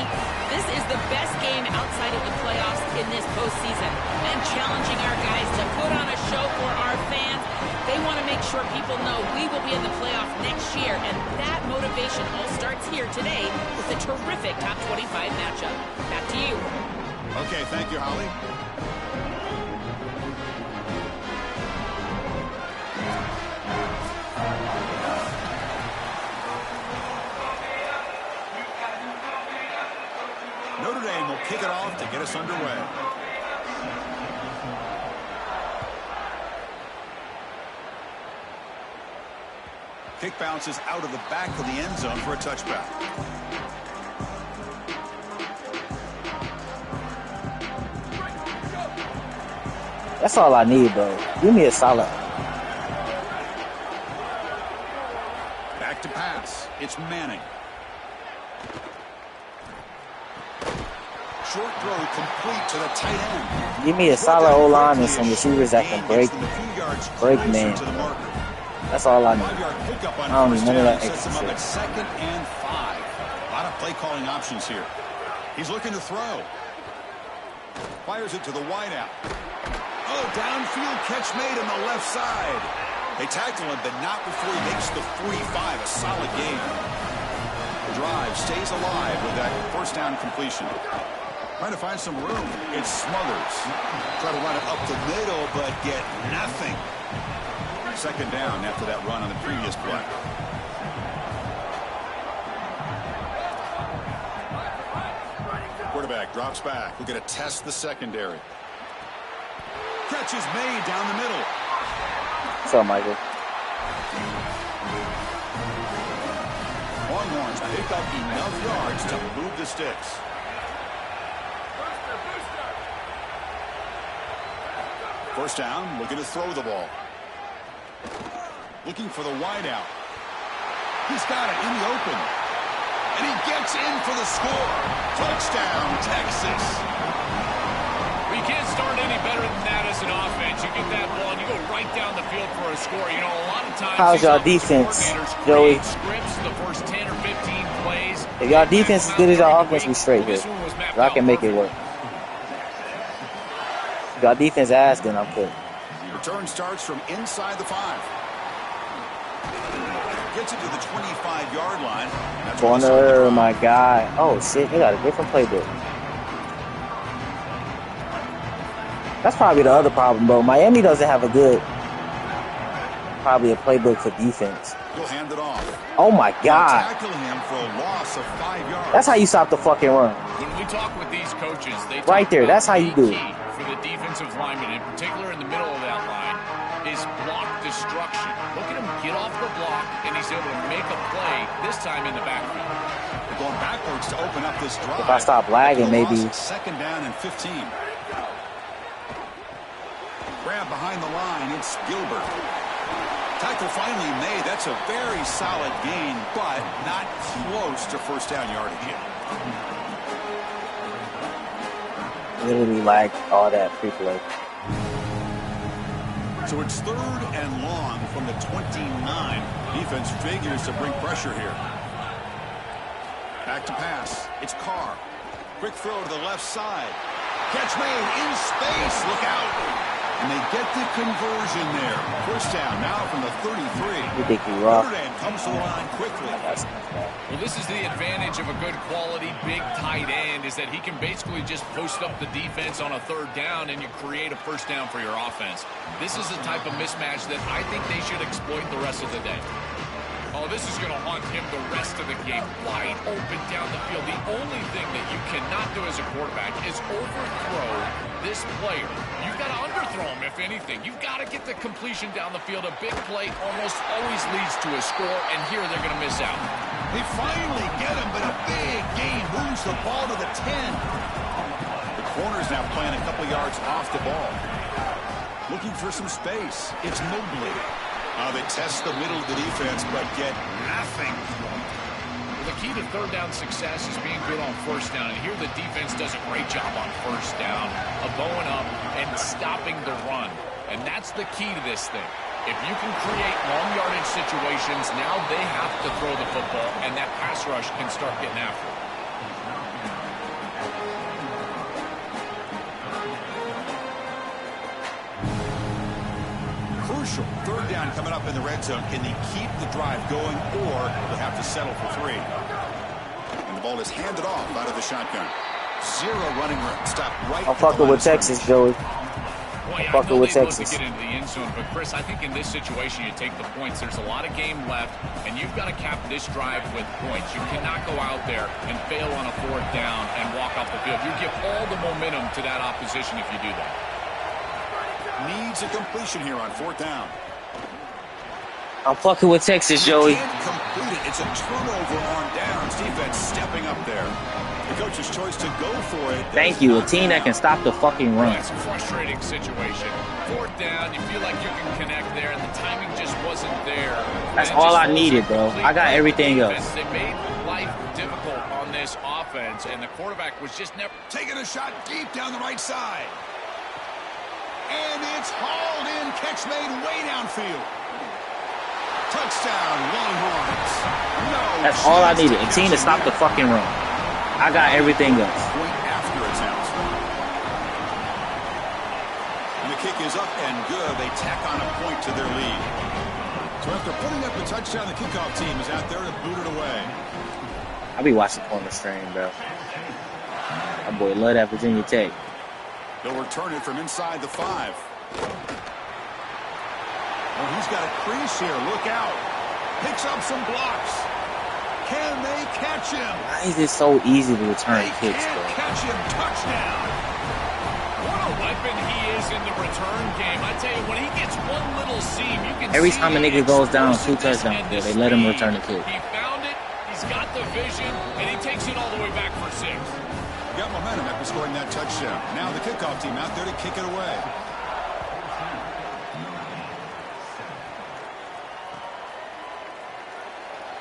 this is the best game outside of the playoffs in this postseason, and challenging our guys to put on a show for our fans. They want to make sure people know we will be in the playoff next year, and that motivation all starts here today with a terrific top 25 matchup. Back to you. Okay, thank you, Holly. Notre Dame will kick it off to get us underway. Kick bounces out of the back of the end zone for a touchback. That's all I need, bro. Give me a solid. Back to pass. It's Manning. Short throw complete to the tight end. Give me a solid O-line and some receivers that can break man. That's all I need. I don't need none of that extra shit. Second and 5. A lot of play calling options here. He's looking to throw. Fires it to the wideout. Oh, downfield catch made on the left side. They tackle him, but not before he makes the 45. A solid gain. The drive stays alive with that first down completion. Trying to find some room. It smothers. Try to run it up the middle, but get nothing. Second down after that run on the previous play. Quarterback drops back. We're going to test the secondary. Catch is made down the middle. What's up, Michael? Longhorns pick up enough yards to move the sticks. First down, looking to throw the ball. Looking for the wideout. He's got it in the open. And he gets in for the score. Touchdown, Texas. You can't start any better than that as an offense. You get that ball and you go right down the field for a score. You know, a lot of times how's y'all defense, Joey? Scripts the first 10 or 15 plays. If y'all defense is good as y'all offense, we straight here. Y'all can make it work. If y'all defense ass, then I'm good. Return starts from inside the 5. Gets it to the 25-yard line. Corner, my guy. Oh, shit, they got a different playbook. That's probably the other problem, bro. Miami doesn't have a probably a playbook for defense. He'll hand it off. Oh, my God. Tackle him for a loss of 5 yards. That's how you stop the fucking run. When we talk with these coaches, they right there, that's how you do it. For the defensive lineman, in particular in the middle of that line, is block destruction. Look at him get off the block, and he's able to make a play, this time in the backfield. They're going backwards to open up this drive. If I stop lagging, maybe. Second down and 15. Grab behind the line, it's Gilbert. Tackle finally made. That's a very solid gain, but not close to first down yardage yet. Literally lagged all that pre-play. So it's third and long from the 29. Defense figures to bring pressure here. Back to pass. It's Carr. Quick throw to the left side. Catch made in space. Look out. And they get the conversion there. First down now from the 33. You think he rough? Notre Dame comes to the line quickly. Well, this is the advantage of a good quality big tight end, is that he can basically just post up the defense on a third down and you create a first down for your offense. This is the type of mismatch that I think they should exploit the rest of the day. Oh, this is going to haunt him the rest of the game. Wide open down the field. The only thing that you cannot do as a quarterback is overthrow this player. You've got to underthrow him, if anything. You've got to get the completion down the field. A big play almost always leads to a score, and here they're going to miss out. They finally get him, but a big gain moves the ball to the 10. The corner's now playing a couple yards off the ball. Looking for some space. It's Mobley. They test the middle of the defense, but get nothing. Well, the key to third down success is being good on first down. And here the defense does a great job on first down of bowing up and stopping the run. And that's the key to this thing. If you can create long yardage situations, now they have to throw the football, and that pass rush can start getting after it. Crucial. Third down coming up in the red zone. Can they keep the drive going, or they'll have to settle for 3? And the ball is handed off out of the shotgun. Zero running room. Stop right. I'm fucking with Texas, Joey. Boy, I'm fucking with Texas. To get into the end zone, but Chris, I think in this situation you take the points. There's a lot of game left, and you've got to cap this drive with points. You cannot go out there and fail on a fourth down and walk off the field. You give all the momentum to that opposition if you do that. Needs a completion here on fourth down. I'm fucking with Texas, Joey. Can't complete it. It's a turnover on downs. Defense stepping up there. The coach's choice to go for it. Thank you. A team that can stop the fucking run. That's a frustrating situation. Fourth down, you feel like you can connect there, and the timing just wasn't there. That's all I needed, bro. I got everything else. They made life difficult on this offense, and the quarterback was just never taking a shot deep down the right side. And it's hauled in. Catch made way downfield. Touchdown, Longhorns. No. That's all I needed. A team to stop the fucking run. I got everything else. Point after attempt. And the kick is up and good. They tack on a point to their lead. So after putting up a touchdown, the kickoff team is out there to boot it away. I'll be watching corner stream, bro. My boy love that Virginia Tech. They'll return it from inside the 5. Oh, he's got a crease here. Look out. Picks up some blocks. Can they catch him? Why is it so easy to return kicks, bro? They can't catch him. Touchdown. What a weapon he is in the return game. I tell you, when he gets one little seam, you can every time a nigga goes down 2 touchdowns, bro, they let him return the kick. He found it. He's got the vision, and he takes it all the way back for 6. Got momentum after scoring that touchdown. Now the kickoff team out there to kick it away.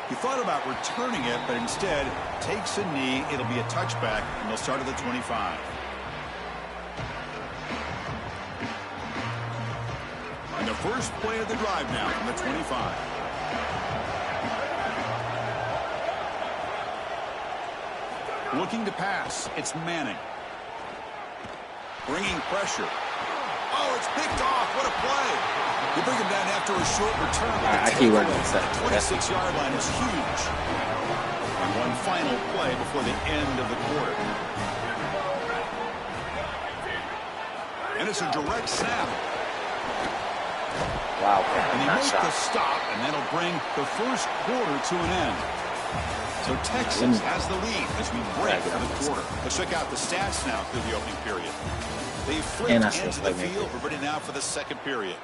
He thought about returning it, but instead takes a knee. It'll be a touchback, and they'll start at the 25. And the first play of the drive now from the 25. Looking to pass. It's Manning. Bringing pressure. Oh, it's picked off. What a play. You bring him down after a short return. I keep working this up. 26-yard line is huge. And one final play before the end of the quarter. And it's a direct snap. Wow. And he makes the stop, and that'll bring the first quarter to an end. So Texas has the lead as we break for the quarter. Let's check out the stats now through the opening period. They flipped into the field. We're ready now for the second period.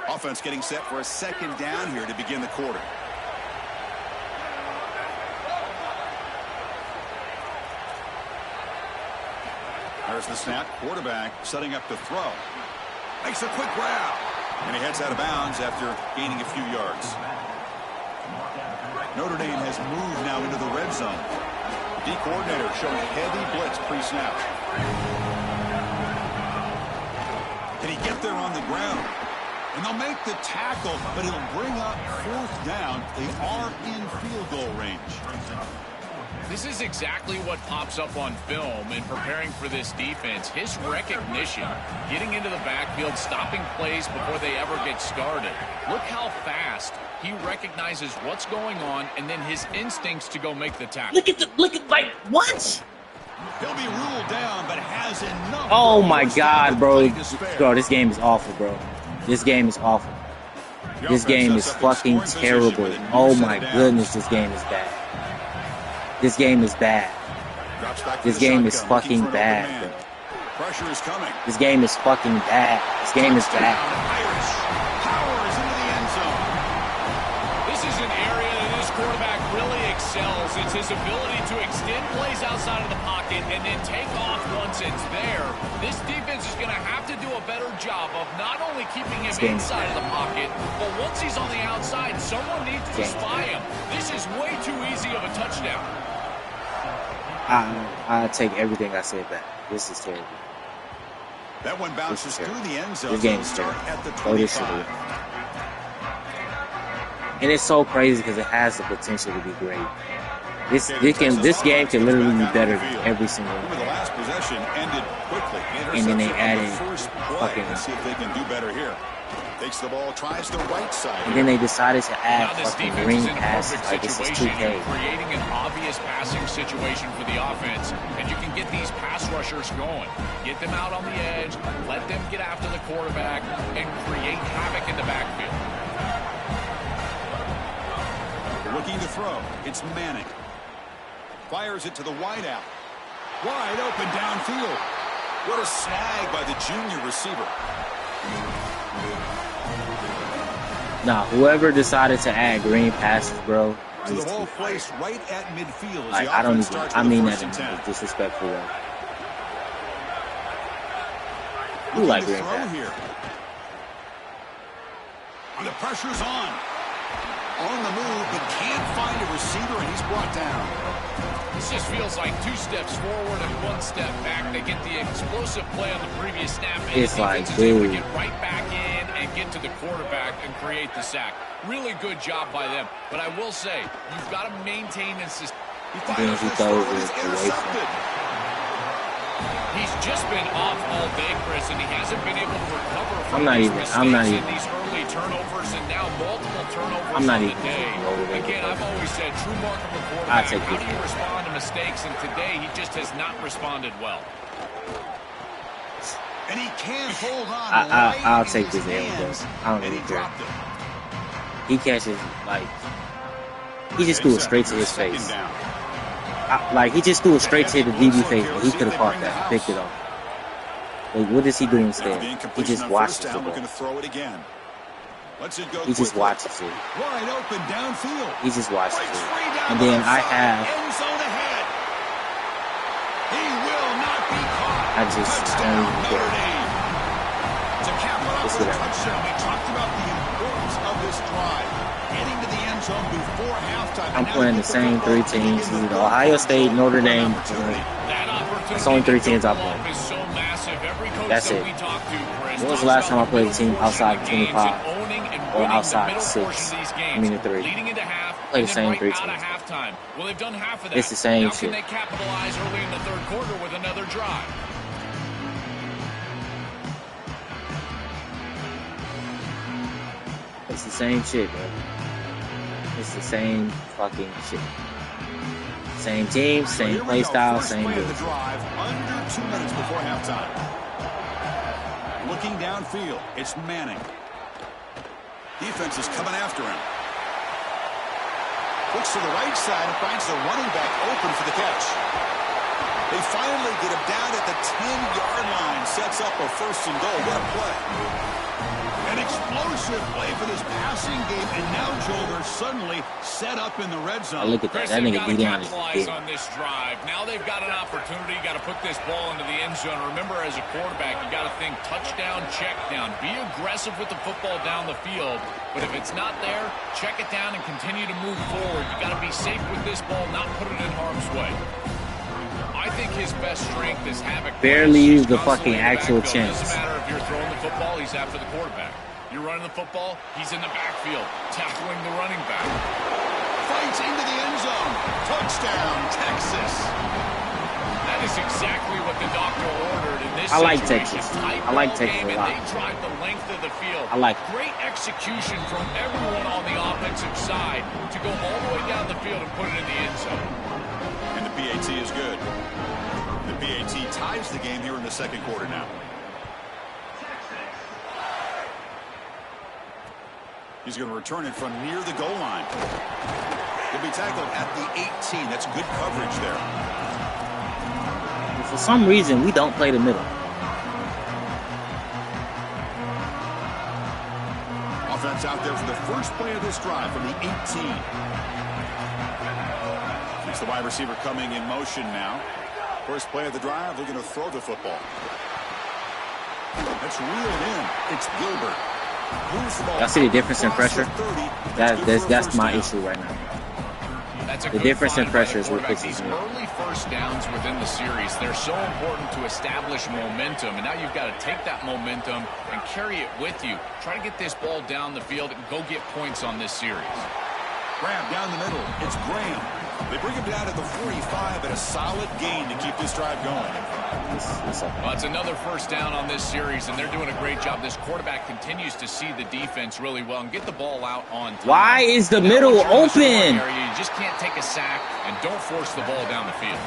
Offense getting set for a second down here to begin the quarter. There's the snap. Quarterback setting up to throw. Makes a quick grab. And he heads out of bounds after gaining a few yards. Notre Dame has moved now into the red zone. D coordinator showing heavy blitz pre-snap. Can he get there on the ground? And they'll make the tackle, but it'll bring up fourth down. They are in field goal range. This is exactly what pops up on film in preparing for this defense. His recognition, getting into the backfield, stopping plays before they ever get started. Look how fast he recognizes what's going on, and then his instincts to go make the tackle. Look at, like, what? He'll be ruled down, but has enough. Oh my God, bro. Bro, this game is awful, bro. This game is awful. This game is fucking terrible. Oh my goodness, this game is bad. This game is bad. This game is fucking bad, bro. Pressure is coming. This game is fucking bad. This game is bad. Powers into the end zone. This is an area that this quarterback really excels. It's his ability to extend plays outside of the pocket and then take off once it's there. This defense is going to have to do a better job of not only keeping him inside of the pocket, but once he's on the outside, someone needs to spy him. This is way too easy of a touchdown. I take everything I said back. This is terrible. That one bounces through the end zone. This game is terrible. At the Throw this shit away. And it's so crazy because it has the potential to be great. This game can literally be better than every single one. The last possession ended quickly. And then they added fucking. See if they can do better here. Takes the ball, tries the right side. And then they decided to add fucking green passes. Like, this is 2K. Creating an obvious passing situation for the offense, and you can get these pass rushers going. Get them out on the edge, let them get after the quarterback, and create havoc in the backfield. Looking to throw. It's Manning. Fires it to the wideout. Wide open downfield. What a snag by the junior receiver. Nah, whoever decided to add green passes, bro. So the ball placed right at midfield. Like, I don't even. I mean that in a disrespectful way. Who like green passes? Here. The pressure's on. On the move, but can't find a receiver, and he's brought down. This just feels like 2 steps forward and 1 step back. They get the explosive play on the previous snap, and it's the like, defense is able to get right back in and get to the quarterback and create the sack. Really good job by them. But I will say, you've got to maintain and sustain. Then he throws it away from him. He's just been off all day, Chris, and he hasn't been able to recover from these early turnovers and now multiple turnovers I'm not on even the day. Again, I've always said, true mark of a quarterback. How do you respond to mistakes? And today, he just has not responded well. And he can't hold on. I'll take this L, bro. I don't really care. He catches, like, he just threw it straight to his face. Like, he just threw it straight to the DB face, but he could have caught that, picked it off. Like, what does he do instead? He just watches the ball. He just watches it. Wide open downfield. He just watches it. And then I have. He will not be caught. I don't even care. To cap it off with a touchdown. We talked about the importance of this drive. Getting to the end zone before halftime. I'm playing the same 3 teams. Ohio State, Notre Dame. It's only 3 teams I play. That's it. When was the last time I played a team outside of 25 or outside of 6? I mean the 3. Play the same 3 teams. Well, they've done half of that. It's the same now shit. Can they capitalize early in the third quarter with another drive? It's the same shit, bro. It's the same fucking shit. Same team, same play style, same drive build. under 2 minutes before halftime. Looking downfield, it's Manning. Defense is coming after him. Looks to the right side and finds the running back open for the catch. They finally get him down at the 10-yard line. Sets up a 1st and goal. What a play. An explosive play for this passing game. And now, Joel, they're suddenly set up in the red zone. Look at that. That nigga beat down his dick. On this drive. Now they've got an opportunity. You got to put this ball into the end zone. Remember, as a quarterback, you got to think touchdown, check down. Be aggressive with the football down the field. But if it's not there, check it down and continue to move forward. You got to be safe with this ball, not put it in harm's way. I think his best strength is havoc. Barely use the fucking actual chance. Doesn't matter if you're throwing the football, he's after the quarterback. You're running the football, he's in the backfield, tackling the running back. fights into the end zone. Touchdown, Texas. That is exactly what the doctor ordered in this I like situation. Texas. Tight I like ball Texas game, a lot. and they drive the length of the field. I like it. Great execution from everyone on the offensive side to go all the way down the field and put it in the end zone. And the PAT is good. The PAT ties the game here in the second quarter now. He's going to return it from near the goal line. He'll be tackled at the 18. That's good coverage there. For some reason, we don't play the middle. Offense out there for the first play of this drive from the 18. It's the wide receiver coming in motion now. First play of the drive, they're going to throw the football. That's reeled in. It's Gilbert. Y'all see the difference in pressure? That's my issue right now. The difference in pressure is what pisses me off. Early first downs within the series, they're so important to establish momentum, and now you've got to take that momentum and carry it with you. Try to get this ball down the field and go get points on this series. Graham down the middle. It's Graham. They bring him down to the 45 and a solid gain to keep this drive going. Well, it's another first down on this series, and they're doing a great job. This quarterback continues to see the defense really well and get the ball out on time. Why is the middle open? You just can't take a sack and don't force the ball down the field.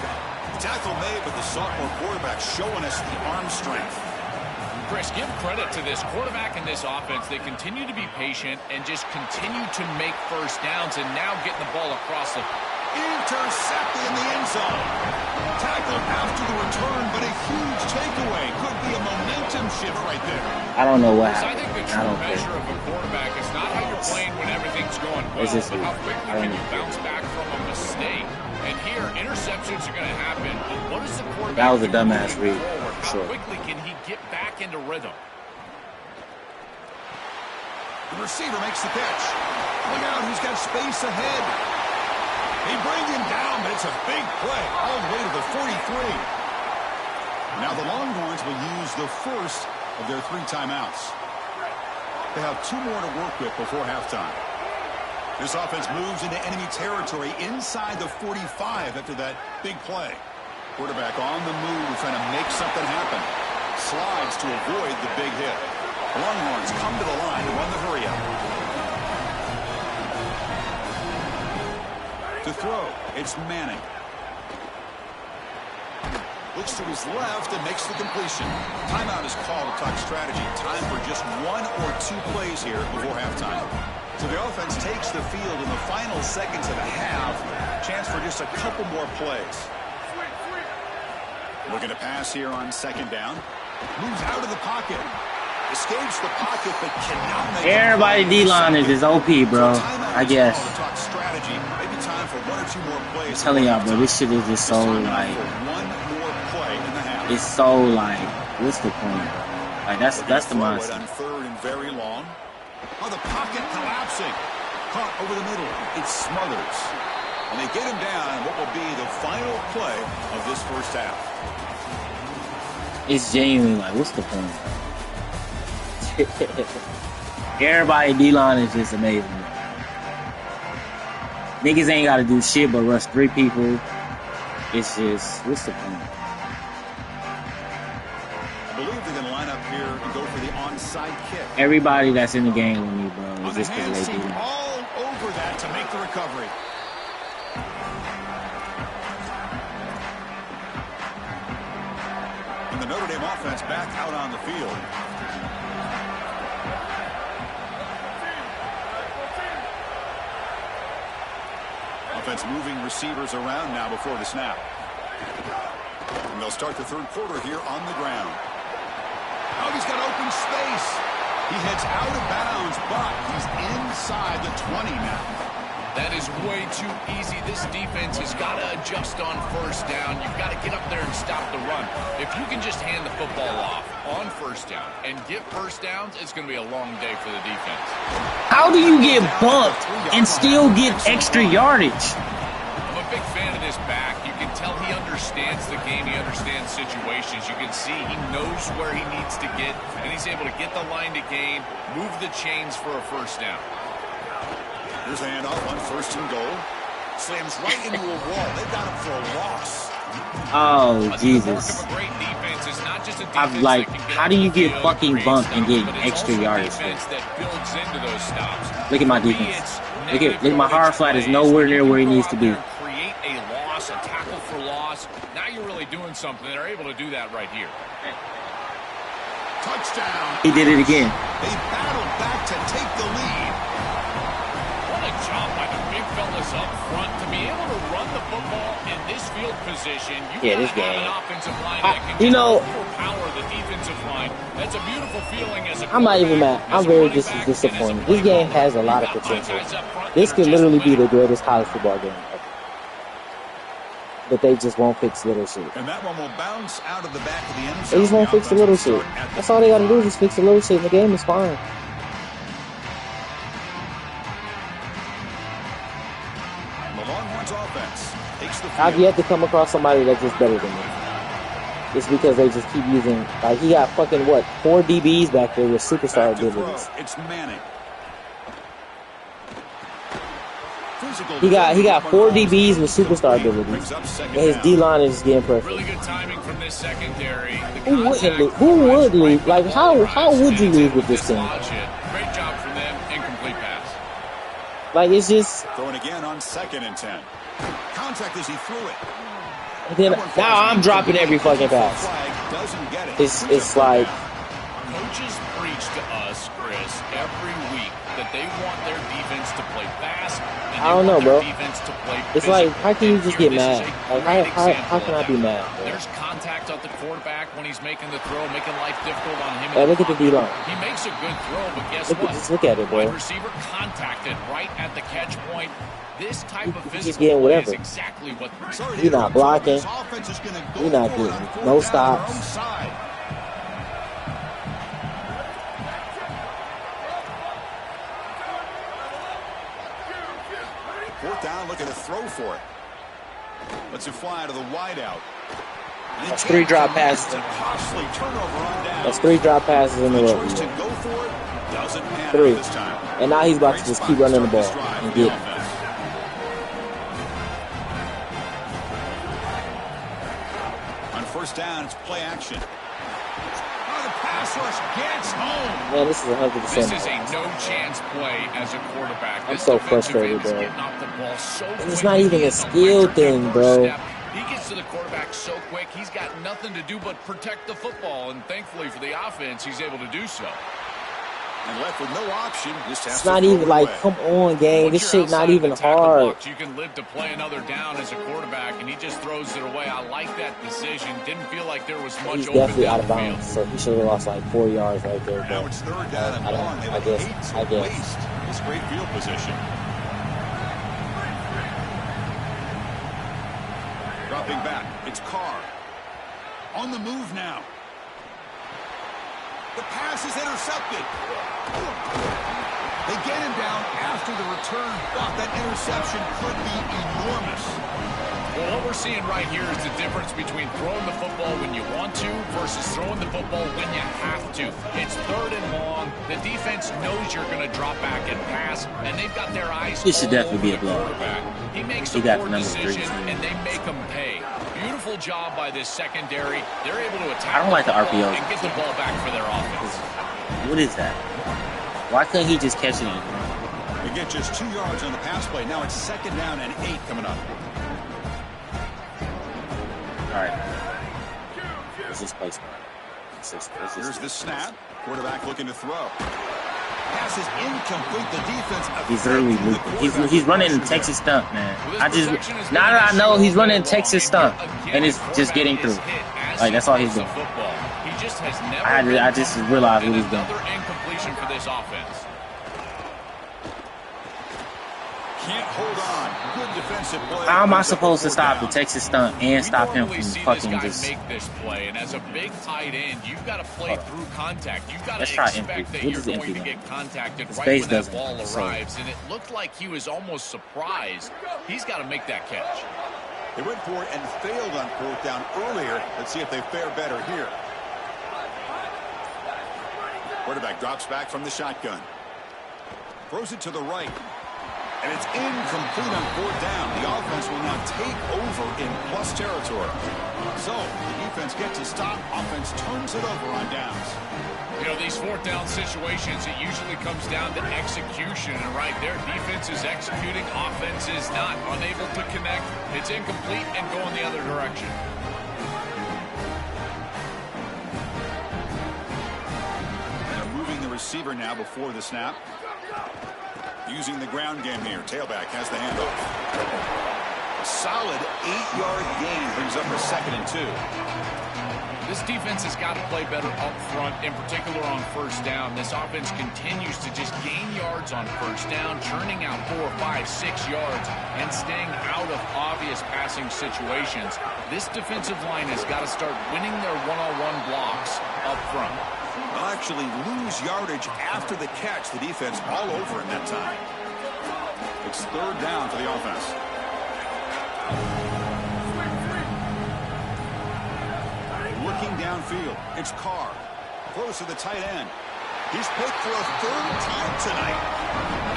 Tackle made, but the sophomore quarterback showing us the arm strength. Chris, give credit to this quarterback and this offense. They continue to be patient and just continue to make first downs, and now getting the ball across the intercepted in the end zone. Tackled after the return, but a huge takeaway. Could be a momentum shift right there. I don't know what I happened. think the true measure of a quarterback is not how you're playing when everything's going well, but how quickly can you bounce back from a mistake. And here, interceptions are going to happen. What is the quarterback? That was a dumbass read. How quickly can he get back into rhythm? The receiver makes the catch. Look out, he's got space ahead. They bring him down, but it's a big play all the way to the 43. Now the Longhorns will use the first of their 3 timeouts. They have 2 more to work with before halftime. This offense moves into enemy territory inside the 45 after that big play. Quarterback on the move, trying to make something happen. Slides to avoid the big hit. Longhorns come to the line to run the hurry up. To throw, it's Manning. Looks to his left and makes the completion. Timeout is called to talk strategy. Time for just 1 or 2 plays here before halftime. So the offense takes the field in the final seconds of the half. Chance for just a couple more plays. Looking to pass here on second down. Moves out of the pocket. Escapes the pocket, but cannot make everybody D-line is just OP, bro. I guess. I'm telling y'all, bro, this shit is just so, like, it's so, like, what's the point? Like, that's the mindset. On third and very long. Oh, the pocket collapsing. Caught over the middle. It smothers. And they get him down what will be the final play of this first half. It's genuinely like, what's the point? Everybody D-line is just amazing. Niggas ain't got to do shit but rush 3 people. It's just, what's the point? I believe they're going to line up here and go for the onside kick. Everybody that's in the game with me, bro, is just because they do. All over that to make the recovery. And the Notre Dame offense back out on the field. Offense moving receivers around now before the snap. And they'll start the third quarter here on the ground. Oh, he's got open space. He heads out of bounds, but he's inside the 20 now. That is way too easy. This defense has got to adjust on first down. You've got to get up there and stop the run. If you can just hand the football off on first down and get first downs, it's going to be a long day for the defense. How do you get bumped and still get extra yardage? I'm a big fan of this back. You can tell he understands the game. He understands situations. You can see he knows where he needs to get, and he's able to get the line to gain, move the chains for a first down. Here's the handoff on 1st and goal. Slams right into a wall. They got him for a loss. Oh, Jesus. I'm like, how do you get fucking bumped and get extra yardage? Look at my defense. Look at my hard flat is nowhere near where he needs to be. Create a loss, a tackle for loss. Now you're really doing something. They're able to do that right here. Touchdown. He did it again. They battled back to take the lead. What a job by the big fellas up front to be able to run the football in this field position. This game. An offensive line that can overpower the defensive line. That's a beautiful feeling as a I'm not even mad. I'm very disappointed. This game has a lot of potential. This could literally be the greatest college football game ever. But they just won't fix little shit. And that one will bounce out of the back of the end zone. They just won't fix the little shit. That's all they gotta do is just fix the little shit and the game is fine. The Longhorns offense takes the field. I've yet to come across somebody that's just better than me. It's because they just keep using, like, he got fucking, 4 DBs back there with superstar abilities. It's Manning. He got 4 DBs with superstar abilities, and his D-line is just getting perfect. Really good timing from this secondary. Who would leave? Like, how would you leave with this team? Great job from them. Incomplete pass. Like, it's just... Throwing again on 2nd and 10. Contact as he threw it. And then, now I'm dropping every fucking pass. It's like... Coaches preach to us, Chris, every week that they want their defense to play fast. I don't know, bro. It's physical. like, how can you just get mad? Like, how can I be mad, bro? There's contact at the quarterback when he's making the throw, making life difficult on him. Hey, look at the D-line. He makes a good throw, but guess what? Just look at it, bro. Wide receiver contacted right at the catch point. This type of physical getting whatever. is exactly what You're not blocking. You're not getting no stops. Fourth down, looking to throw for it. Lets it fly to the wideout. That's 3 drop passes. That's 3 drop passes in a row. 3. And now he's about to just keep running the ball and get. On 1st down, it's play action. Oh, the pass rush gets home. Man, this is 100%. This is a no-chance play as a quarterback. I'm so frustrated, bro. And it's not even a skill thing, bro. He gets to the quarterback so quick, he's got nothing to do but protect the football, and thankfully for the offense, he's able to do so. And left with no option, just has it's not even like, come on, gang. This shit not even hard. You can live to play another down as a quarterback, and he just throws it away. I like that decision. Didn't feel like there was much. He's definitely out of bounds, so he should have lost like 4 yards right there. Now it's 3rd down and 1. I guess. This great field position. Dropping back, it's Carr. On the move now. The pass is intercepted. They get him down after the return. Thought that interception could be enormous. Well, what we're seeing right here is the difference between throwing the football when you want to versus throwing the football when you have to. It's 3rd and long. The defense knows you're going to drop back and pass, and they've got their eyes. This should definitely be a blow. He makes a poor decision, and they make him pay. Beautiful job by this secondary. They're able to attack. I don't like the RPO and get the ball back for their offense. What is that? Why couldn't he just catch it? They get just 2 yards on the pass play. Now it's 2nd down and 8 coming up. All right. Let's just play smart. Here's the snap. Quarterback looking to throw. Pass is incomplete. The defense. He's literally looping. He's running Texas stunt, man. Now that I know he's running Texas stunt, and it's just getting through. Like, that's all he's doing. I just realized what he's doing. Another incompletion for this offense. Can't hold on. Good defensive play. How am I supposed to stop the Texas stunt and stop him from fucking just make this play? And as a big tight end, you've got to play through contact. You've got to expect that you're going to get contacted right when that ball arrives. And it looked like he was almost surprised. He's got to make that catch. They went for it and failed on 4th down earlier. Let's see if they fare better here. Quarterback drops back from the shotgun. Throws it to the right. And it's incomplete on 4th down. The offense will now take over in plus territory. So the defense gets a stop. Offense turns it over on downs. You know, these 4th down situations, it usually comes down to execution. And right there, defense is executing, offense is not. Unable to connect. It's incomplete and going the other direction. They're moving the receiver now before the snap. Using the ground game here. Tailback has the handoff. A solid 8-yard gain brings up a 2nd and 2. This defense has got to play better up front, in particular on 1st down. This offense continues to just gain yards on 1st down, churning out 4, 5, 6 yards, and staying out of obvious passing situations. This defensive line has got to start winning their one-on-one blocks up front. They'll actually lose yardage after the catch. The defense all over in that time. It's 3rd down for the offense. Looking downfield. It's Carr. Close to the tight end. He's picked for a 3rd time tonight.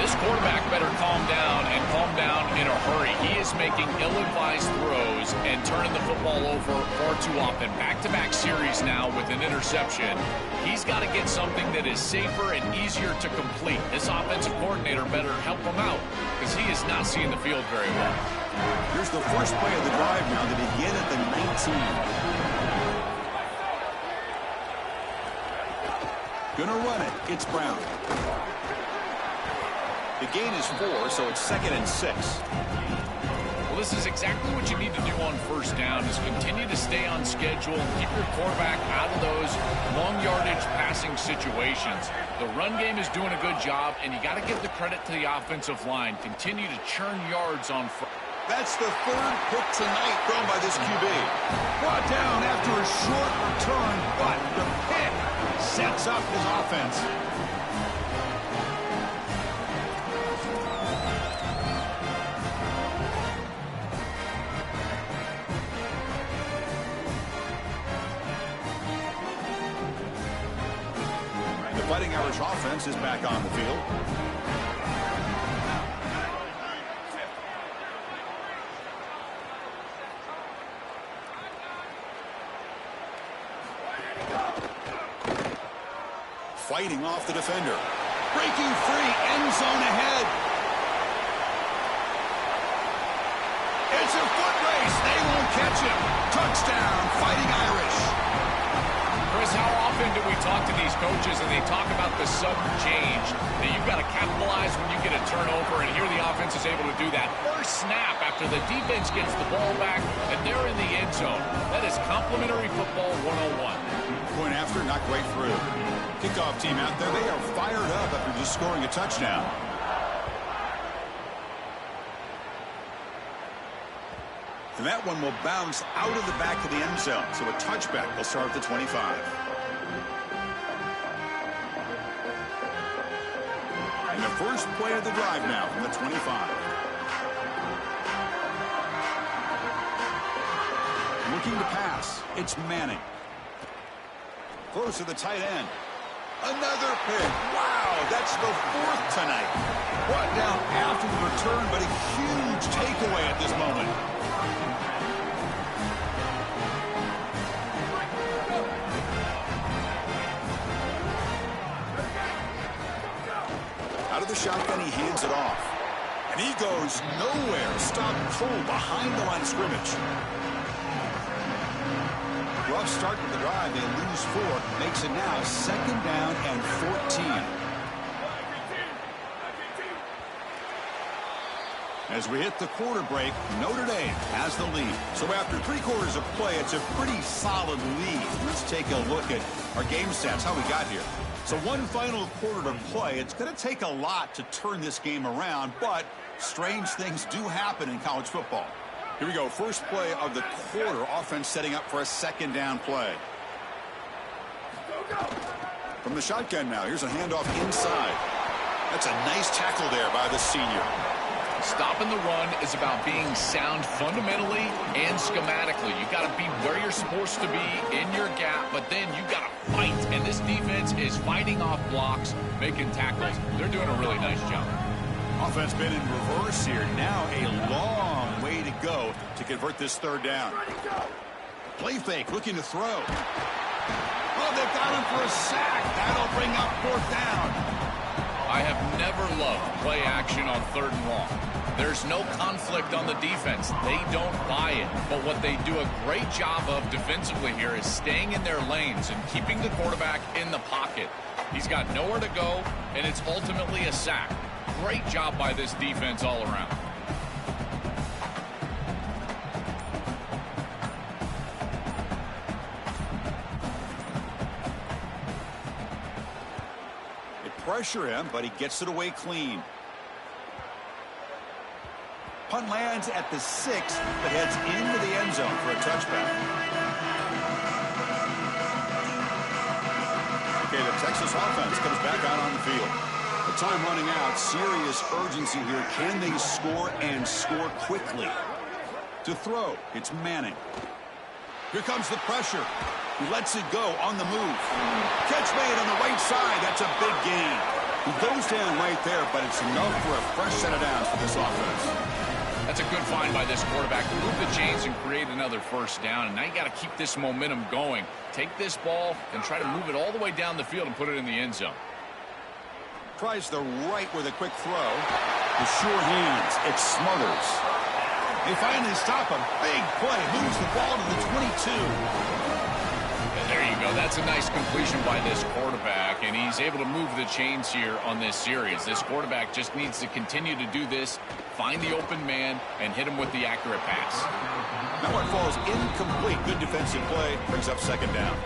This quarterback better calm down and calm down in a hurry. He is making ill-advised throws and turning the football over far too often. Back-to-back series now with an interception. He's got to get something that is safer and easier to complete. This offensive coordinator better help him out because he is not seeing the field very well. Here's the first play of the drive now to begin at the 19. Gonna run it. It's Brown. The gain is 4, so it's 2nd and 6. Well, this is exactly what you need to do on 1st down is continue to stay on schedule and keep your quarterback out of those long yardage passing situations. The run game is doing a good job, and you got to give the credit to the offensive line. Continue to churn yards on front. That's the 3rd pick tonight thrown by this QB. Brought down after a short return, but the pick sets up his offense. The Fighting Irish offense is back on the field. Fighting off the defender. Breaking free, end zone ahead. It's a foot race. They won't catch him. Touchdown, Fighting Irish. Chris, how often do we talk to these coaches and they talk about the sudden change that you've got to capitalize when you get a turnover, and here the offense is able to do that. First snap after the defense gets the ball back, and they're in the end zone. That is complimentary football 101. Point after, knocked right through. Kickoff team out there. They are fired up after just scoring a touchdown. And that one will bounce out of the back of the end zone. So a touchback will start at the 25. And the first play of the drive now from the 25. Looking to pass. It's Manning. Close to the tight end. Another pick. Wow, that's the 4th tonight. Brought down after the return, but a huge takeaway at this moment. Out of the shotgun, he hands it off. And he goes nowhere. Stop cold behind the line of scrimmage. Rough start to the drive. They lose 4. Makes it now 2nd down and 14. As we hit the quarter break, Notre Dame has the lead. So after 3 quarters of play, it's a pretty solid lead. Let's take a look at our game stats, how we got here. So one final quarter to play. It's going to take a lot to turn this game around, but strange things do happen in college football. Here we go. First play of the quarter. Offense setting up for a 2nd down play. From the shotgun now. Here's a handoff inside. That's a nice tackle there by the senior. Stopping the run is about being sound fundamentally and schematically. You got to be where you're supposed to be in your gap, but then you got to fight. And this defense is fighting off blocks, making tackles. They're doing a really nice job. Offense been in reverse here. Now a long way to go to convert this third down. Play fake, looking to throw. Oh, they've got him for a sack. That'll bring up fourth down. I have never loved play action on 3rd and long. There's no conflict on the defense. They don't buy it. But what they do a great job of defensively here is staying in their lanes and keeping the quarterback in the pocket. He's got nowhere to go, and it's ultimately a sack. Great job by this defense all around. They pressure him, but he gets it away clean. Punt lands at the 6, but heads into the end zone for a touchback. Okay, the Texas offense comes back out on the field. The time running out, serious urgency here. Can they score and score quickly? To throw, it's Manning. Here comes the pressure. He lets it go on the move. Catch made on the right side. That's a big gain. He goes down right there, but it's enough for a fresh set of downs for this offense. That's a good find by this quarterback. Move the chains and create another first down. And now you got to keep this momentum going. Take this ball and try to move it all the way down the field and put it in the end zone. Tries the right with a quick throw. The sure hands. It smothers. They finally stop him. Big play. Moves the ball to the 22. And there you go. That's a nice completion by this quarterback. And he's able to move the chains here on this series. This quarterback just needs to continue to do this. Find the open man and hit him with the accurate pass. That one falls incomplete. Good defensive play. Brings up second down.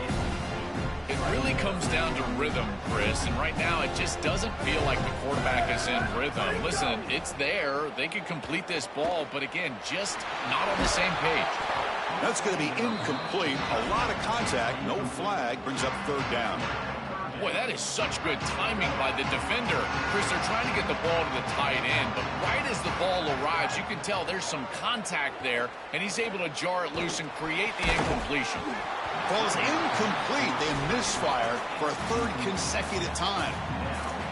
It really comes down to rhythm, Chris, and right now it just doesn't feel like the quarterback is in rhythm. Listen, it's there. They could complete this ball, but again, just not on the same page. That's going to be incomplete. A lot of contact. No flag. Brings up third down. Boy, that is such good timing by the defender. Chris, they're trying to get the ball to the tight end, but right as the ball arrives, you can tell there's some contact there, and he's able to jar it loose and create the incompletion. Falls incomplete. They misfire for a third consecutive time.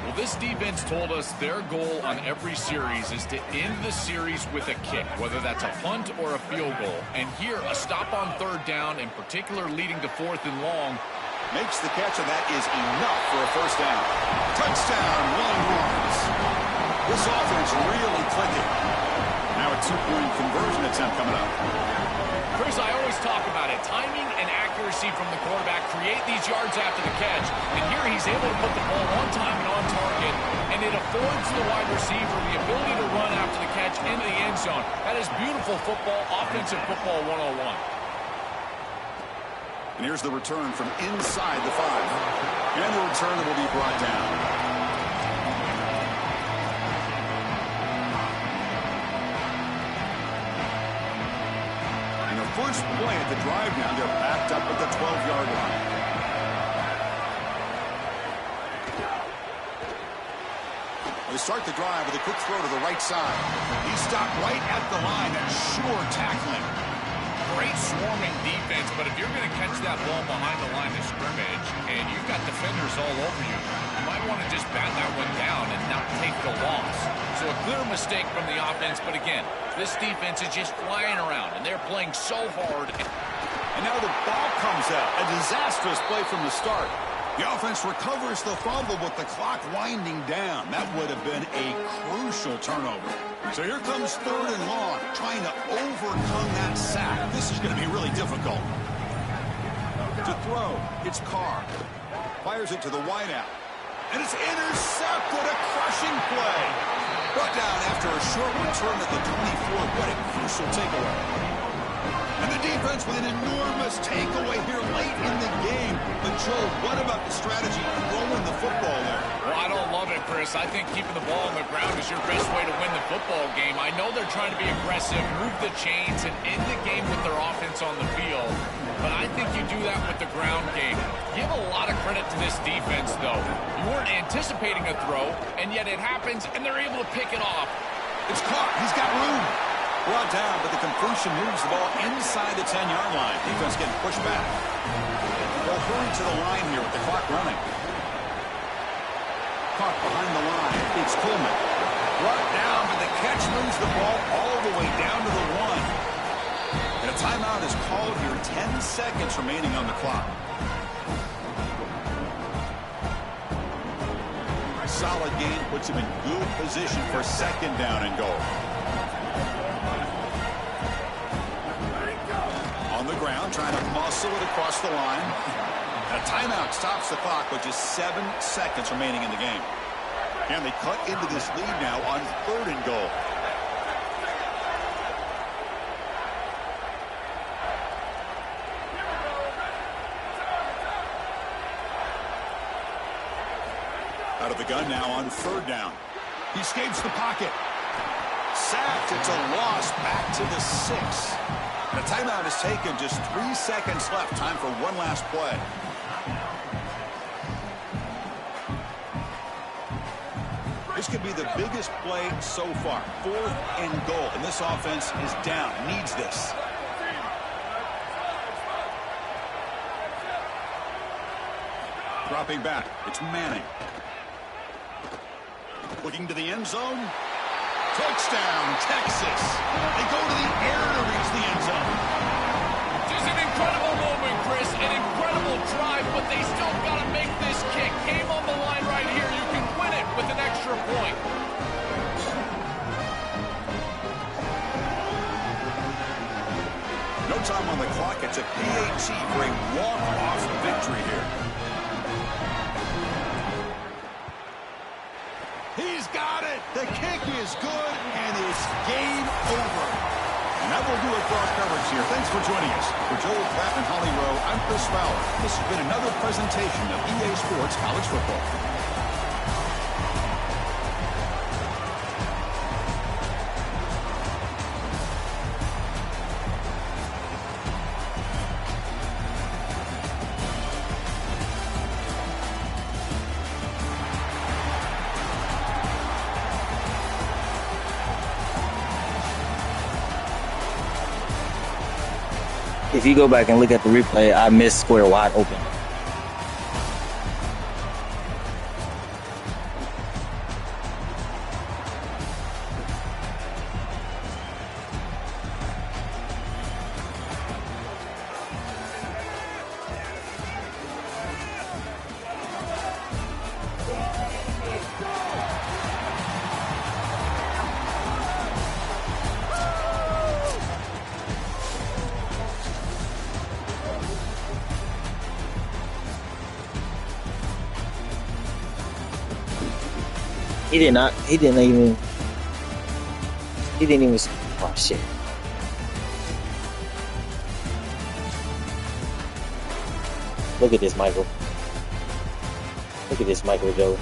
Well, this defense told us their goal on every series is to end the series with a kick, whether that's a punt or a field goal. And here, a stop on third down, in particular leading to 4th and long, makes the catch, and that is enough for a first down. Touchdown, Longhorns. This offense really clicking. Now a 2-point conversion attempt coming up. Chris, I always talk about it. Timing and accuracy from the quarterback create these yards after the catch. And here he's able to put the ball on time and on target, and it affords the wide receiver the ability to run after the catch into the end zone. That is beautiful football, offensive football 101. And here's the return from inside the 5. And the return will be brought down. And the first play at the drive now, they're backed up at the 12-yard line. They start the drive with a quick throw to the right side. He stopped right at the line. That's sure tackling. Great swarming defense, but if you're going to catch that ball behind the line of scrimmage and you've got defenders all over you, you might want to just bat that one down and not take the loss. So a clear mistake from the offense, but again, this defense is just flying around, and they're playing so hard. And now the ball comes out. A disastrous play from the start. The offense recovers the fumble with the clock winding down. That would have been a crucial turnover. So here comes 3rd and long, trying to overcome that sack. This is going to be really difficult. To throw, it's Carr. Fires it to the wideout. And it's intercepted, a crushing play. Brought down after a short return at the 24. What a crucial takeaway. And the defense with an enormous takeaway here late in the game. But, Joe, what about the strategy throwing the football there? Well, I don't love it, Chris. I think keeping the ball on the ground is your best way to win the football game. I know they're trying to be aggressive, move the chains, and end the game with their offense on the field. But I think you do that with the ground game. Give a lot of credit to this defense, though. You weren't anticipating a throw, and yet it happens, and they're able to pick it off. It's caught. He's got room. Brought down, but the completion moves the ball inside the 10-yard line. Defense getting pushed back. They'll hurry to the line here with the clock running. Caught behind the line. It's Coleman. Brought down, but the catch moves the ball all the way down to the 1. And a timeout is called here. 10 seconds remaining on the clock. A solid gain puts him in good position for 2nd down and goal. On the ground, trying to muscle it across the line. A timeout stops the clock with just 7 seconds remaining in the game. And they cut into this lead now on 3rd and goal. Out of the gun now on 3rd down. He escapes the pocket. Sacked. It's a loss back to the 6. The timeout is taken. Just 3 seconds left. Time for one last play. This could be the biggest play so far. 4th and goal. And this offense is down. Needs this. Dropping back. It's Manning. Looking to the end zone. Touchdown, Texas. They go to the air to reach the end zone. Just an incredible moment, Chris. An incredible drive, but they still got to make this kick. Game on the line right here. You can win it with an extra point. No time on the clock. It's a PAT for a walk-off victory here. He's got it. The kick is good, and it's game over. And that will do it for our coverage here. Thanks for joining us. For Joel Klatt and Holly Rowe, I'm Chris Fowler. This has been another presentation of EA Sports College Football. If you go back and look at the replay, I missed square wide open. He did not. He didn't even. Oh shit! Look at this, Michael. Look at this, Michael Joe.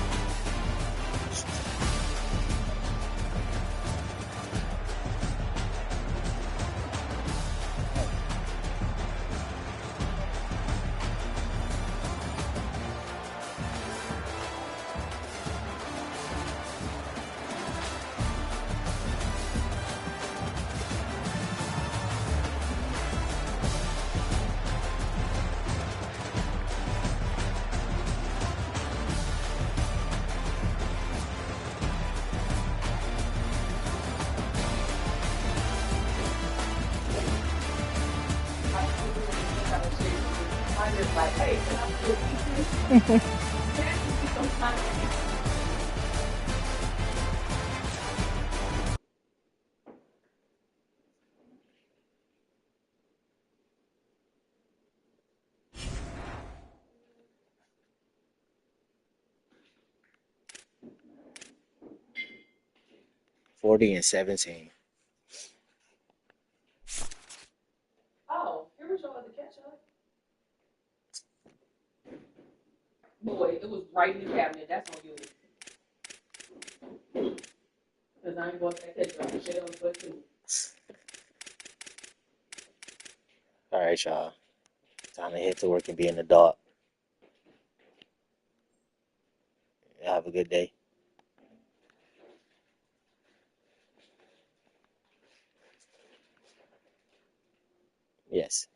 (40-17). Oh, here was your other catch up. Boy, it was right in the cabinet. That's on you. Because I ain't going to catch up. Shit on foot too. All right, y'all. Time to head to work and be an adult. Have a good day. Yes.